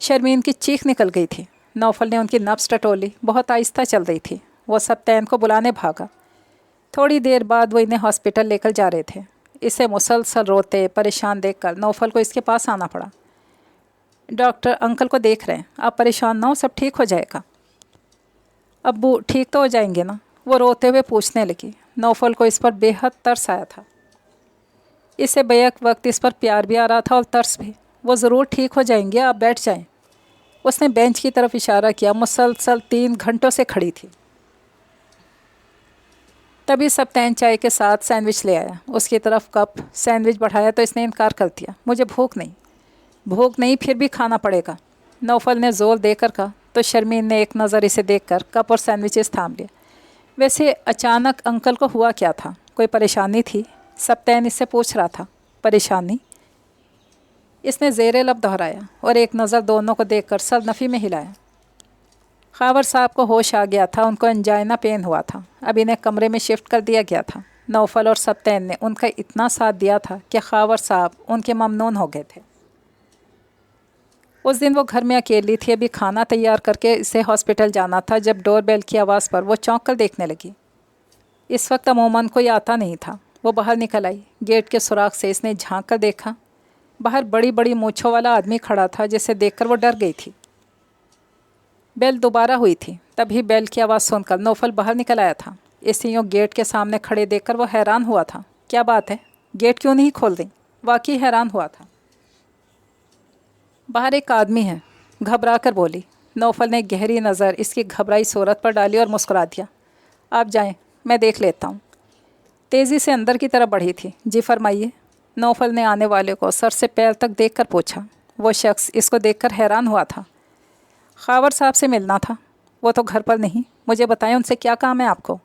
شرمین کی چیخ نکل گئی تھی۔ نوفل نے ان کی نبض ٹٹولی، بہت آہستہ چل رہی تھی۔ وہ سبتین کو بلانے بھاگا۔ تھوڑی دیر بعد وہ انہیں ہاسپٹل لے کر جا رہے تھے۔ اسے مسلسل روتے پریشان دیکھ کر نوفل کو اس کے پاس آنا پڑا۔ ڈاکٹر انکل کو دیکھ رہے ہیں، آپ پریشان نہ ہو، سب ٹھیک ہو جائے گا۔ ابو ٹھیک تو ہو جائیں گے نا؟ وہ روتے ہوئے پوچھنے لگی۔ نوفل کو اس پر بے حد ترس آیا تھا۔ اسے بیک وقت اس پر پیار بھی آ رہا تھا اور ترس بھی۔ وہ ضرور ٹھیک ہو جائیں گے، آپ بیٹھ جائیں۔ اس نے بینچ کی طرف اشارہ کیا۔ مسلسل 3 گھنٹوں سے کھڑی تھی۔ تبھی سبتین چائے کے ساتھ سینڈوچ لے آیا۔ اس کی طرف کپ سینڈوچ بڑھایا تو اس نے انکار کر دیا۔ مجھے بھوک نہیں، پھر بھی کھانا پڑے گا، نوفل نے زور دے کر کہا تو شرمین نے ایک نظر اسے دیکھ کر کپ اور سینڈوچز تھام لیا۔ ویسے اچانک انکل کو ہوا کیا تھا؟ کوئی پریشانی تھی؟ سبتین اس سے پوچھ رہا تھا۔ پریشانی؟ اس نے زیر لب دہرایا اور ایک نظر دونوں کو دیکھ کر سر نفی میں ہلایا۔ خاور صاحب کو ہوش آ گیا تھا۔ ان کو انجائنا پین ہوا تھا۔ اب انہیں کمرے میں شفٹ کر دیا گیا تھا۔ نوفل اور سبتین نے ان کا اتنا ساتھ دیا تھا کہ خاور صاحب ان کے ممنون ہو گئے تھے۔ اس دن وہ گھر میں اکیلی تھی۔ ابھی کھانا تیار کر کے اسے ہاسپٹل جانا تھا جب ڈور بیل کی آواز پر وہ چونک کر دیکھنے لگی۔ اس وقت عموماً کوئی آتا نہیں تھا۔ وہ باہر نکل آئی۔ گیٹ کے سوراخ سے اس نے جھانک کر دیکھا۔ باہر بڑی بڑی مونچھوں والا آدمی کھڑا تھا جسے دیکھ کر وہ ڈر گئی تھی۔ بیل دوبارہ ہوئی تھی۔ تبھی بیل کی آواز سن کر نوفل باہر نکل آیا تھا۔ اسے یوں گیٹ کے سامنے کھڑے دیکھ کر وہ حیران ہوا تھا۔ کیا بات ہے؟ گیٹ کیوں نہیں کھول دیں؟ واقعی حیران ہوا تھا۔ باہر ایک آدمی ہے، گھبرا کر بولی۔ نوفل نے گہری نظر اس کی گھبرائی صورت پر ڈالی اور مسکرا دیا۔ آپ جائیں، میں دیکھ لیتا ہوں۔ تیزی سے اندر کی طرف بڑھی تھی۔ جی فرمائیے، نوفل نے آنے والے کو سر سے پیر تک دیکھ کر پوچھا۔ وہ شخص اس کو دیکھ کر حیران ہوا تھا۔ خاور صاحب سے ملنا تھا، وہ تو گھر پر نہیں۔ مجھے بتائیں ان سے کیا کام ہے آپ کو؟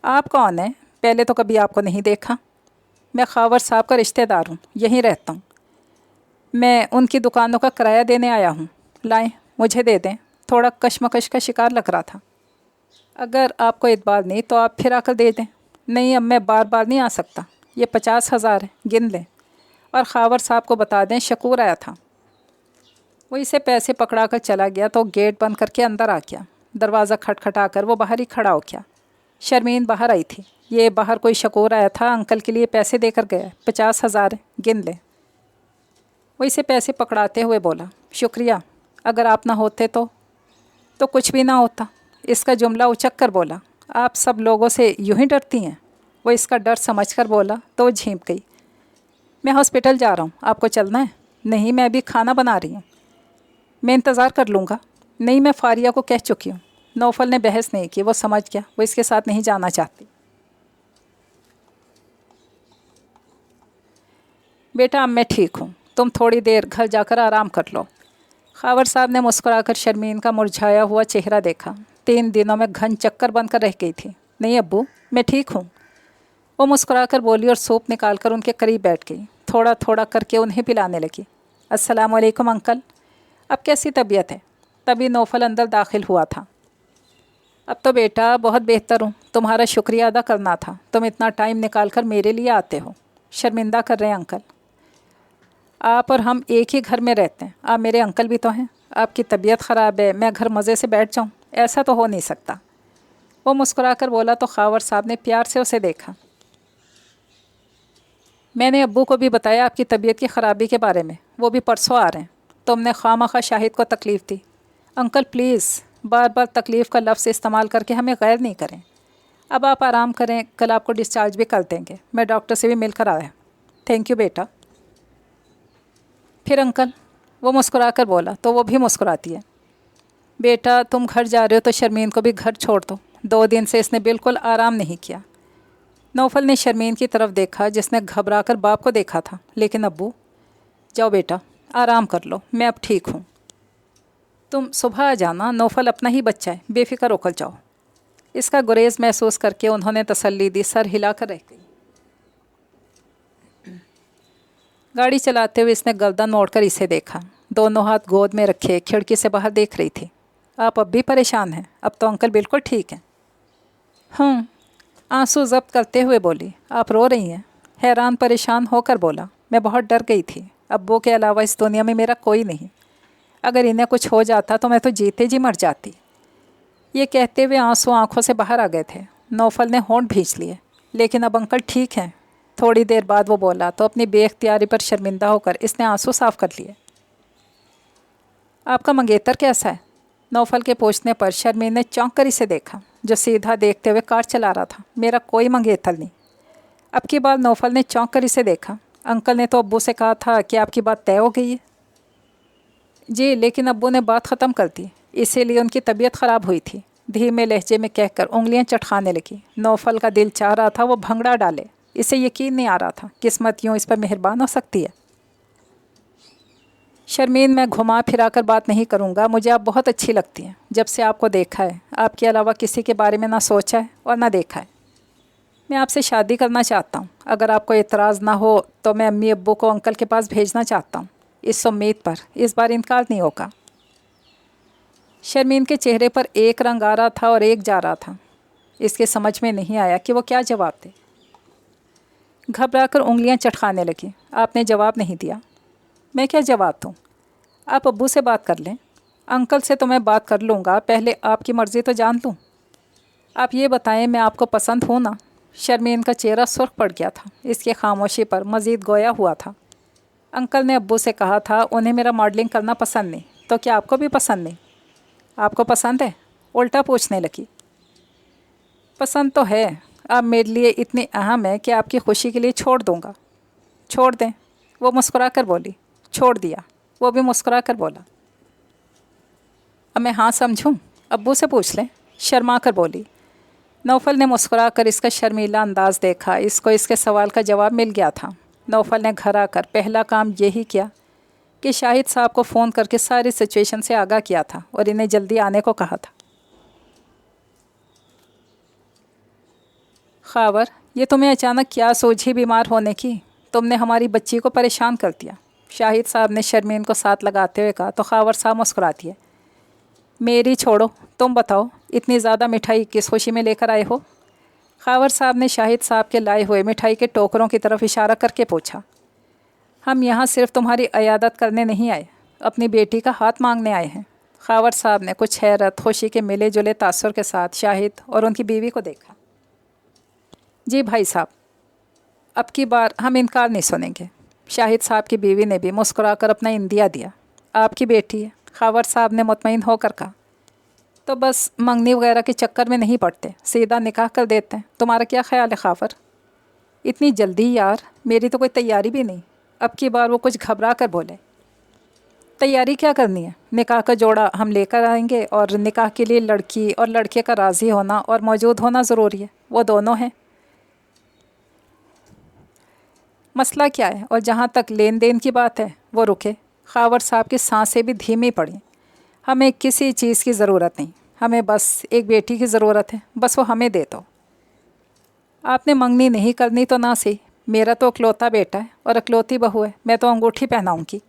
آپ کون ہیں؟ پہلے تو کبھی آپ کو نہیں دیکھا۔ میں خاور صاحب کا رشتہ دار ہوں، یہیں رہتا ہوں۔ میں ان کی دکانوں کا کرایہ دینے آیا ہوں۔ لائیں، مجھے دے دیں۔ تھوڑا کشمکش کا شکار لگ رہا تھا۔ اگر آپ کو اعتبار نہیں تو آپ پھر آ کر دے دیں۔ نہیں، اب میں بار بار نہیں آ سکتا۔ یہ 50,000 ہے، گن لیں۔ اور خاور صاحب کو بتا دیں شکور آیا تھا۔ وہ اسے پیسے پکڑا کر چلا گیا تو گیٹ بند کر کے اندر آ گیا۔ دروازہ کھٹکھٹا کر وہ باہر ہی کھڑا ہو گیا۔ شرمین باہر آئی تھی۔ یہ باہر کوئی شکور آیا تھا، انکل کے لیے پیسے دے کر گیا۔ 50,000 ہے، گن لیں۔ وہ اسے پیسے پکڑاتے ہوئے بولا، شکریہ، اگر آپ نہ ہوتے تو کچھ بھی نہ ہوتا۔ اس کا جملہ اچک کر بولا، آپ سب لوگوں سے یوں ہی ڈرتی ہیں؟ وہ اس کا ڈر سمجھ کر بولا تو وہ جھینپ گئی۔ میں ہاسپٹل جا رہا ہوں، آپ کو چلنا ہے؟ نہیں، میں ابھی کھانا بنا رہی ہوں۔ میں انتظار کر لوں گا۔ نہیں، میں فاریہ کو کہہ چکی ہوں۔ نوفل نے بحث نہیں کی، وہ سمجھ گیا وہ اس کے ساتھ نہیں جانا چاہتی۔ بیٹا اب میں ٹھیک ہوں، تم تھوڑی دیر گھر جا کر آرام کر لو۔ خاور صاحب نے مسکرا کر شرمین کا مرجھایا ہوا چہرہ دیکھا۔ 3 دنوں میں گھن چکر بن کر رہ گئی تھی۔ نہیں ابو، میں ٹھیک ہوں، وہ مسکرا کر بولی اور سوپ نکال کر ان کے قریب بیٹھ گئی۔ تھوڑا تھوڑا کر کے انہیں پلانے لگی۔ السلام علیکم انکل، اب کیسی طبیعت ہے؟ تبھی نوفل اندر داخل ہوا تھا۔ اب تو بیٹا بہت بہتر ہوں، تمہارا شکریہ ادا کرنا تھا، تم اتنا ٹائم نکال کر میرے لیے آتے ہو۔ شرمندہ کر رہے ہیں انکل، آپ اور ہم ایک ہی گھر میں رہتے ہیں، آپ میرے انکل بھی تو ہیں۔ آپ کی طبیعت خراب ہے، میں گھر مزے سے بیٹھ جاؤں؟ ایسا تو ہو نہیں سکتا، وہ مسکرا کر بولا تو خاور صاحب نے پیار سے اسے دیکھا۔ میں نے ابو کو بھی بتایا آپ کی طبیعت کی خرابی کے بارے میں، وہ بھی پرسوں آ رہے ہیں۔ تم نے خواہ شاہد کو تکلیف دی۔ انکل پلیز بار بار تکلیف کا لفظ استعمال کر کے ہمیں غیر نہیں کریں۔ اب آپ آرام کریں، کل آپ کو ڈسچارج بھی کر دیں گے۔ میں ڈاکٹر سے بھی مل کر آیا۔ تھینک یو بیٹا۔ پھر انکل، وہ مسکرا کر بولا تو وہ بھی مسکراتی ہے۔ بیٹا تم گھر جا رہے ہو تو شرمین کو بھی گھر چھوڑ دو، 2 دن سے اس نے بالکل آرام نہیں کیا۔ نوفل نے شرمین کی طرف دیکھا جس نے گھبرا کر باپ کو دیکھا تھا۔ لیکن ابو، جاؤ بیٹا آرام کر لو، میں اب ٹھیک ہوں۔ تم صبح آ جانا، نوفل اپنا ہی بچہ ہے، بے فکر ہو کر جاؤ۔ اس کا گریز محسوس کر کے انہوں نے تسلی دی، سر ہلا کر رہ گئی۔ گاڑی چلاتے ہوئے اس نے گردن موڑ کر اسے دیکھا، دونوں ہاتھ گود میں رکھے کھڑکی سے باہر دیکھ رہی تھی۔ آپ اب بھی پریشان ہیں؟ اب تو انکل بالکل ٹھیک ہیں۔ آنسو ضبط کرتے ہوئے بولی، آپ رو رہی ہیں؟ حیران پریشان ہو کر بولا، میں بہت ڈر گئی تھی، ابو کے علاوہ اس دنیا میں میرا کوئی نہیں، اگر انہیں کچھ ہو جاتا تو میں تو جیتے جی مر جاتی۔ یہ کہتے ہوئے آنسو آنکھوں سے باہر آ گئے تھے۔ نوفل نے ہونٹ بھینچ لیے۔ لیکن اب انکل ٹھیک ہیں۔ تھوڑی دیر بعد وہ بولا تو اپنی بے اختیاری پر شرمندہ ہو کر اس نے آنسو صاف کر لیے۔ آپ کا منگیتر کیسا ہے؟ نوفل کے پوچھنے پر شرمین نے چونک کر اسے دیکھا، جو سیدھا دیکھتے ہوئے کار چلا رہا تھا۔ میرا کوئی منگیتر نہیں۔ اب کی بار نوفل نے چونک کر اسے دیکھا۔ انکل نے تو ابو سے کہا تھا کہ آپ کی بات طے ہو گئی ہے۔ جی، لیکن ابو نے بات ختم کر دی، اسی لیے ان کی طبیعت خراب ہوئی تھی، دھیمے لہجے میں کہہ کر انگلیاں چٹکانے لگی۔ نوفل کا دل چاہ رہا تھا وہ بھنگڑا ڈالے، اسے یقین نہیں آ رہا تھا قسمت یوں اس پر مہربان ہو سکتی ہے۔ شرمین، میں گھما پھرا کر بات نہیں کروں گا، مجھے آپ بہت اچھی لگتی ہیں۔ جب سے آپ کو دیکھا ہے، آپ کے علاوہ کسی کے بارے میں نہ سوچا ہے اور نہ دیکھا ہے۔ میں آپ سے شادی کرنا چاہتا ہوں، اگر آپ کو اعتراض نہ ہو تو میں امی ابو کو انکل کے پاس بھیجنا چاہتا ہوں، اس امید پر اس بار انکار نہیں ہوگا۔ شرمین کے چہرے پر ایک رنگ آ رہا تھا اور ایک جا رہا تھا۔ اس کے سمجھ میں نہیں آیا کہ وہ کیا جواب دے۔ گھبرا کر انگلیاں چٹکانے لگی۔ آپ نے جواب نہیں دیا۔ میں کیا جواب دوں؟ آپ ابو سے بات کر لیں۔ انکل سے تو میں بات کر لوں گا، پہلے آپ کی مرضی تو جان لوں۔ آپ یہ بتائیں میں آپ کو پسند ہوں نا؟ شرمین کا چہرہ سرخ پڑ گیا تھا، اس کی خاموشی پر مزید گویا ہوا تھا۔ انکل نے ابو سے کہا تھا انہیں میرا ماڈلنگ کرنا پسند نہیں، تو کیا آپ کو بھی پسند نہیں؟ آپ کو پسند ہے؟ الٹا پوچھنے لگی۔ پسند تو ہے، آپ میرے لیے اتنی اہم ہے کہ آپ کی خوشی کے لیے چھوڑ دوں گا۔ چھوڑ دیں، वो मुस्कुरा कर बोली। छोड़ दिया। वो भी मुस्कुरा कर बोला। अब मैं हाँ समझूं? अब्बू से पूछ लें, शर्मा कर बोली। नौफल ने मुस्कुरा कर इसका शर्मीला अंदाज देखा। इसको इसके सवाल का जवाब मिल गया था। नौफल ने घर आकर पहला काम यही किया कि शाहिद साहब को फ़ोन करके सारी सिचुएशन से आगाह किया था और इन्हें जल्दी आने को कहा था। खावर, ये तुम्हें अचानक क्या सूझी बीमार होने की? तुमने हमारी बच्ची को परेशान कर दिया। शाहिद साहब ने शर्मीन को साथ लगाते हुए कहा तो खावर साहब मुस्कुराती है। मेरी छोड़ो, तुम बताओ इतनी ज़्यादा मिठाई किस खुशी में लेकर आए हो? खावर साहब ने शाहिद साहब के लाए हुए मिठाई के टोकरों की तरफ इशारा करके पूछा। हम यहाँ सिर्फ तुम्हारी अयादत करने नहीं आए, अपनी बेटी का हाथ मांगने आए हैं। खावर साहब ने कुछ हैरत खुशी के मिले जुले तासुर के साथ शाहिद और उनकी बीवी को देखा। जी भाई साहब, अब की बार हम इनकार नहीं सुनेंगे। शाहिद साहब की बीवी ने भी मुस्कुराकर अपना इंदिया दिया। आपकी बेटी है, खावर साहब ने मुतमईन होकर कहा। तो बस मंगनी वगैरह के चक्कर में नहीं पड़ते, सीधा निकाह कर देते हैं। तुम्हारा क्या ख्याल है खावर? इतनी जल्दी यार, मेरी तो कोई तैयारी भी नहीं। अब की बार वो कुछ घबरा कर बोले। तैयारी क्या करनी है? निकाह का जोड़ा हम लेकर आएंगे और निकाह के लिए लड़की और लड़के का राज़ी होना और मौजूद होना ज़रूरी है। वो दोनों हैं। मसला क्या है? और जहाँ तक लेन देन की बात है वो रुके। खावर साहब की सांसें भी धीमी पड़ी। हमें किसी चीज़ की ज़रूरत नहीं, हमें बस एक बेटी की ज़रूरत है, बस वो हमें दे दो। आपने मंगनी नहीं करनी तो ना सही, मेरा तो अकलौता बेटा है और अकलौती बहू है, मैं तो अंगूठी पहनाऊँगी।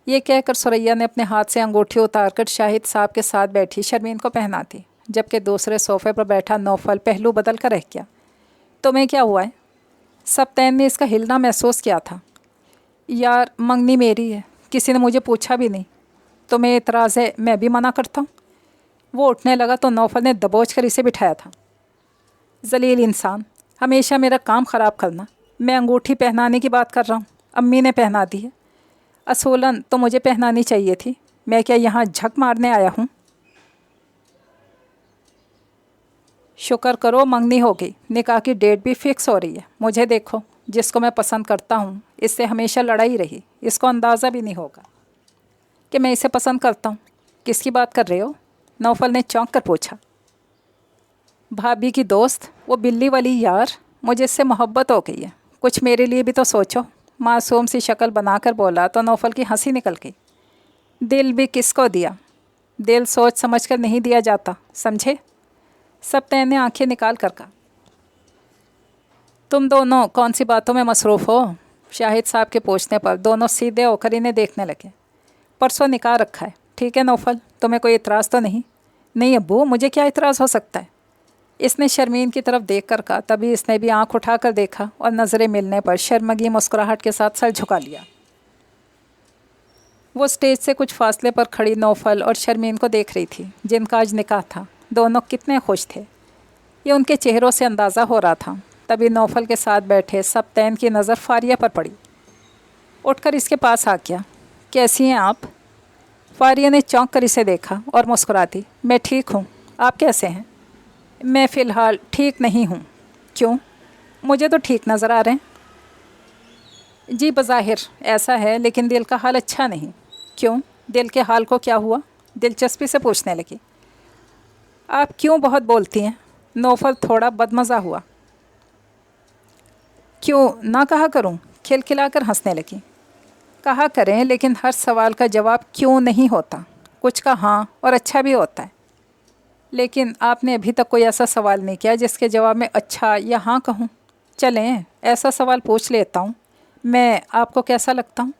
ये कहकर सुरैया ने अपने हाथ से अंगूठी उतारकर शाहिद साहब के साथ बैठी शर्मीन को पहना दी, जबकि दूसरे सोफ़े पर बैठा नौफल पहलू बदल कर रह गया। तुम्हें क्या हुआ है? सप्तैन ने इसका हिलना महसूस किया था। यार, मंगनी मेरी है, किसी ने मुझे पूछा भी नहीं। तुम्हें एतराज़ है मैं भी मना करता हूँ? वो उठने लगा तो नौफल ने दबोच कर इसे बिठाया था। जलील इंसान, हमेशा मेरा काम ख़राब करना। मैं अंगूठी पहनाने की बात कर रहा हूँ, अम्मी ने पहना दी है। असूलन तो मुझे पहनानी चाहिए थी, मैं क्या यहाँ झक मारने आया हूँ? शुक्र करो मंगनी हो गई, निकाह की डेट भी फिक्स हो रही है। मुझे देखो, जिसको मैं पसंद करता हूँ इससे हमेशा लड़ाई रही, इसको अंदाज़ा भी नहीं होगा कि मैं इसे पसंद करता हूँ। किसकी बात कर रहे हो? नौफल ने चौंक कर पूछा। भाभी की दोस्त, वो बिल्ली वाली यार, मुझे इससे मोहब्बत हो गई है, कुछ मेरे लिए भी तो सोचो। मासूम सी शक्ल बनाकर बोला तो नौफल की हंसी निकल गई। दिल भी किसको दिया? दिल सोच समझ कर नहीं दिया जाता, समझे? सप्तैन ने आंखें निकाल कर कहा। तुम दोनों कौन सी बातों में मसरूफ़ हो? शाहिद साहब के पूछने पर दोनों सीधे होकर इन्हें देखने लगे। परसों निकाह रखा है, ठीक है नौफल, तुम्हें कोई इतराज़ तो नहीं? नहीं अब्बू, मुझे क्या इतराज़ हो सकता है? इसने शर्मीन की तरफ देख कर कहा। तभी इसने भी आंख उठा कर देखा और नज़रें मिलने पर शर्मगी मुस्कुराहट के साथ सर झुका लिया। वो स्टेज से कुछ फासले पर खड़ी नौफल और शर्मीन को देख रही थी, जिनका आज निकाह था। दोनों कितने खुश थे, ये उनके चेहरों से अंदाज़ा हो रहा था। तभी नौफल के साथ बैठे सप्तैन की नज़र फारिया पर पड़ी। उठकर इसके पास आ गया। कैसी हैं आप? फारिया ने चौंक कर इसे देखा और मुस्कुरा दी। मैं ठीक हूँ, आप कैसे हैं? मैं फ़िलहाल ठीक नहीं हूँ। क्यों? मुझे तो ठीक नज़र आ रहे हैं। जी बज़ाहिर ऐसा है, लेकिन दिल का हाल अच्छा नहीं। क्यों? दिल के हाल को क्या हुआ? दिलचस्पी से पूछने लगी। आप क्यों बहुत बोलती हैं? नौफल थोड़ा बदमज़ा हुआ। क्यों ना कहा करूं? खिलखिलाकर हंसने लगी। कहा करें, लेकिन हर सवाल का जवाब क्यों नहीं होता। कुछ का हाँ और अच्छा भी होता है, लेकिन आपने अभी तक कोई ऐसा सवाल नहीं किया जिसके जवाब में अच्छा या हाँ कहूँ। चलें, ऐसा सवाल पूछ लेता हूँ, मैं आपको कैसा लगता हूँ?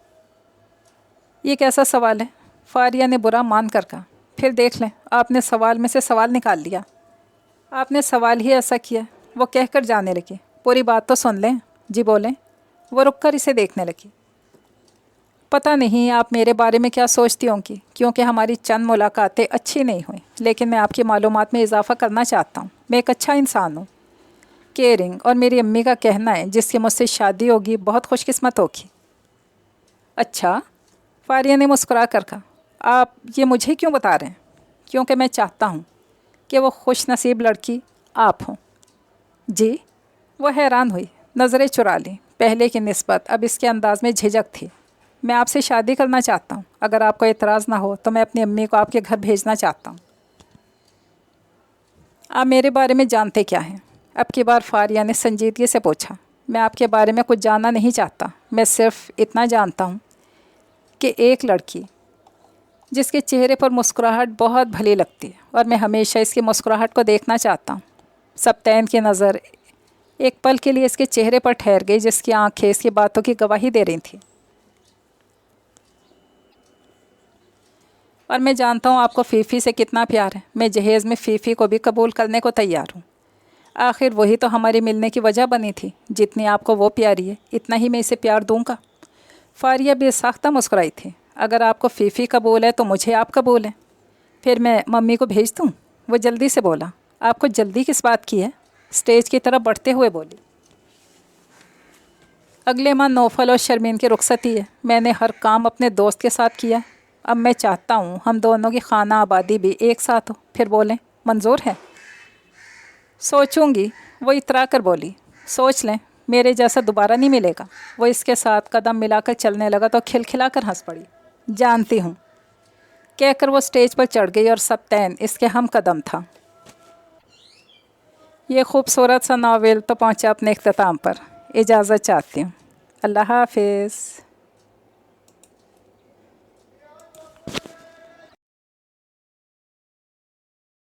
ये कैसा सवाल है? फारिया ने बुरा मान कर कहा। फिर देख लें, आपने सवाल में से सवाल निकाल लिया। आपने सवाल ही ऐसा किया। वो कहकर जाने लगी। पूरी बात तो सुन लें। जी बोलें। वो रुक कर इसे देखने लगी। पता नहीं आप मेरे बारे में क्या सोचती होंगी, क्योंकि हमारी चंद मुलाकातें अच्छी नहीं हुई, लेकिन मैं आपकी मालूमात में इजाफ़ा करना चाहता हूँ। मैं एक अच्छा इंसान हूँ, केयरिंग, और मेरी अम्मी का कहना है जिसकी मुझसे शादी होगी बहुत खुशकिस्मत होगी। अच्छा? फारिया ने मुस्कुरा कर कहा। आप ये मुझे क्यों बता रहे हैं? क्योंकि मैं चाहता हूँ कि वो खुश नसीब लड़की आप हों। जी? वो हैरान हुई, नज़रें चुरा लीं। پہلے کی نسبت اب اس کے انداز میں جھجک تھی۔ میں آپ سے شادی کرنا چاہتا ہوں، اگر آپ کو اعتراض نہ ہو تو میں اپنی امی کو آپ کے گھر بھیجنا چاہتا ہوں۔ آپ میرے بارے میں جانتے کیا ہیں؟ اب کی بار فاریہ نے سنجیدگی سے پوچھا۔ میں آپ کے بارے میں کچھ جاننا نہیں چاہتا، میں صرف اتنا جانتا ہوں کہ ایک لڑکی جس کے چہرے پر مسکراہٹ بہت بھلی لگتی ہے اور میں ہمیشہ اس کی مسکراہٹ کو دیکھنا چاہتا ہوں۔ سبطین کی نظر ایک پل کے لیے اس کے چہرے پر ٹھہر گئی، جس کی آنکھیں اس کی باتوں کی گواہی دے رہی تھیں۔ اور میں جانتا ہوں آپ کو فیفی سے کتنا پیار ہے۔ میں جہیز میں فیفی کو بھی قبول کرنے کو تیار ہوں۔ آخر وہی تو ہماری ملنے کی وجہ بنی تھی۔ جتنی آپ کو وہ پیاری ہے اتنا ہی میں اسے پیار دوں گا۔ فاریہ بے ساختہ مسکرائی تھی۔ اگر آپ کو فیفی قبول ہے تو مجھے آپ قبول ہیں۔ پھر میں ممی کو بھیج دوں؟ وہ جلدی سے بولا۔ آپ کو جلدی کس بات کی ہے؟ اسٹیج کی طرف بڑھتے ہوئے بولی۔ اگلے ماہ نوفل اور شرمین کی رخصتی ہے۔ میں نے ہر کام اپنے دوست کے ساتھ کیا۔ اب میں چاہتا ہوں ہم دونوں کی خانہ آبادی بھی ایک ساتھ ہو۔ پھر بولیں، منظور ہے؟ سوچوں گی، وہ اترا کر بولی۔ سوچ لیں، میرے جیسا دوبارہ نہیں ملے گا۔ وہ اس کے ساتھ قدم ملا کر چلنے لگا تو کھلکھلا کر ہنس پڑی۔ جانتی ہوں، کہہ کر وہ اسٹیج پر چڑھ گئی اور سبطین اس کے ہم قدم تھا۔ یہ خوبصورت سا ناول تو پہنچا اپنے اختتام پر۔ اجازت چاہتی ہوں۔ اللہ حافظ۔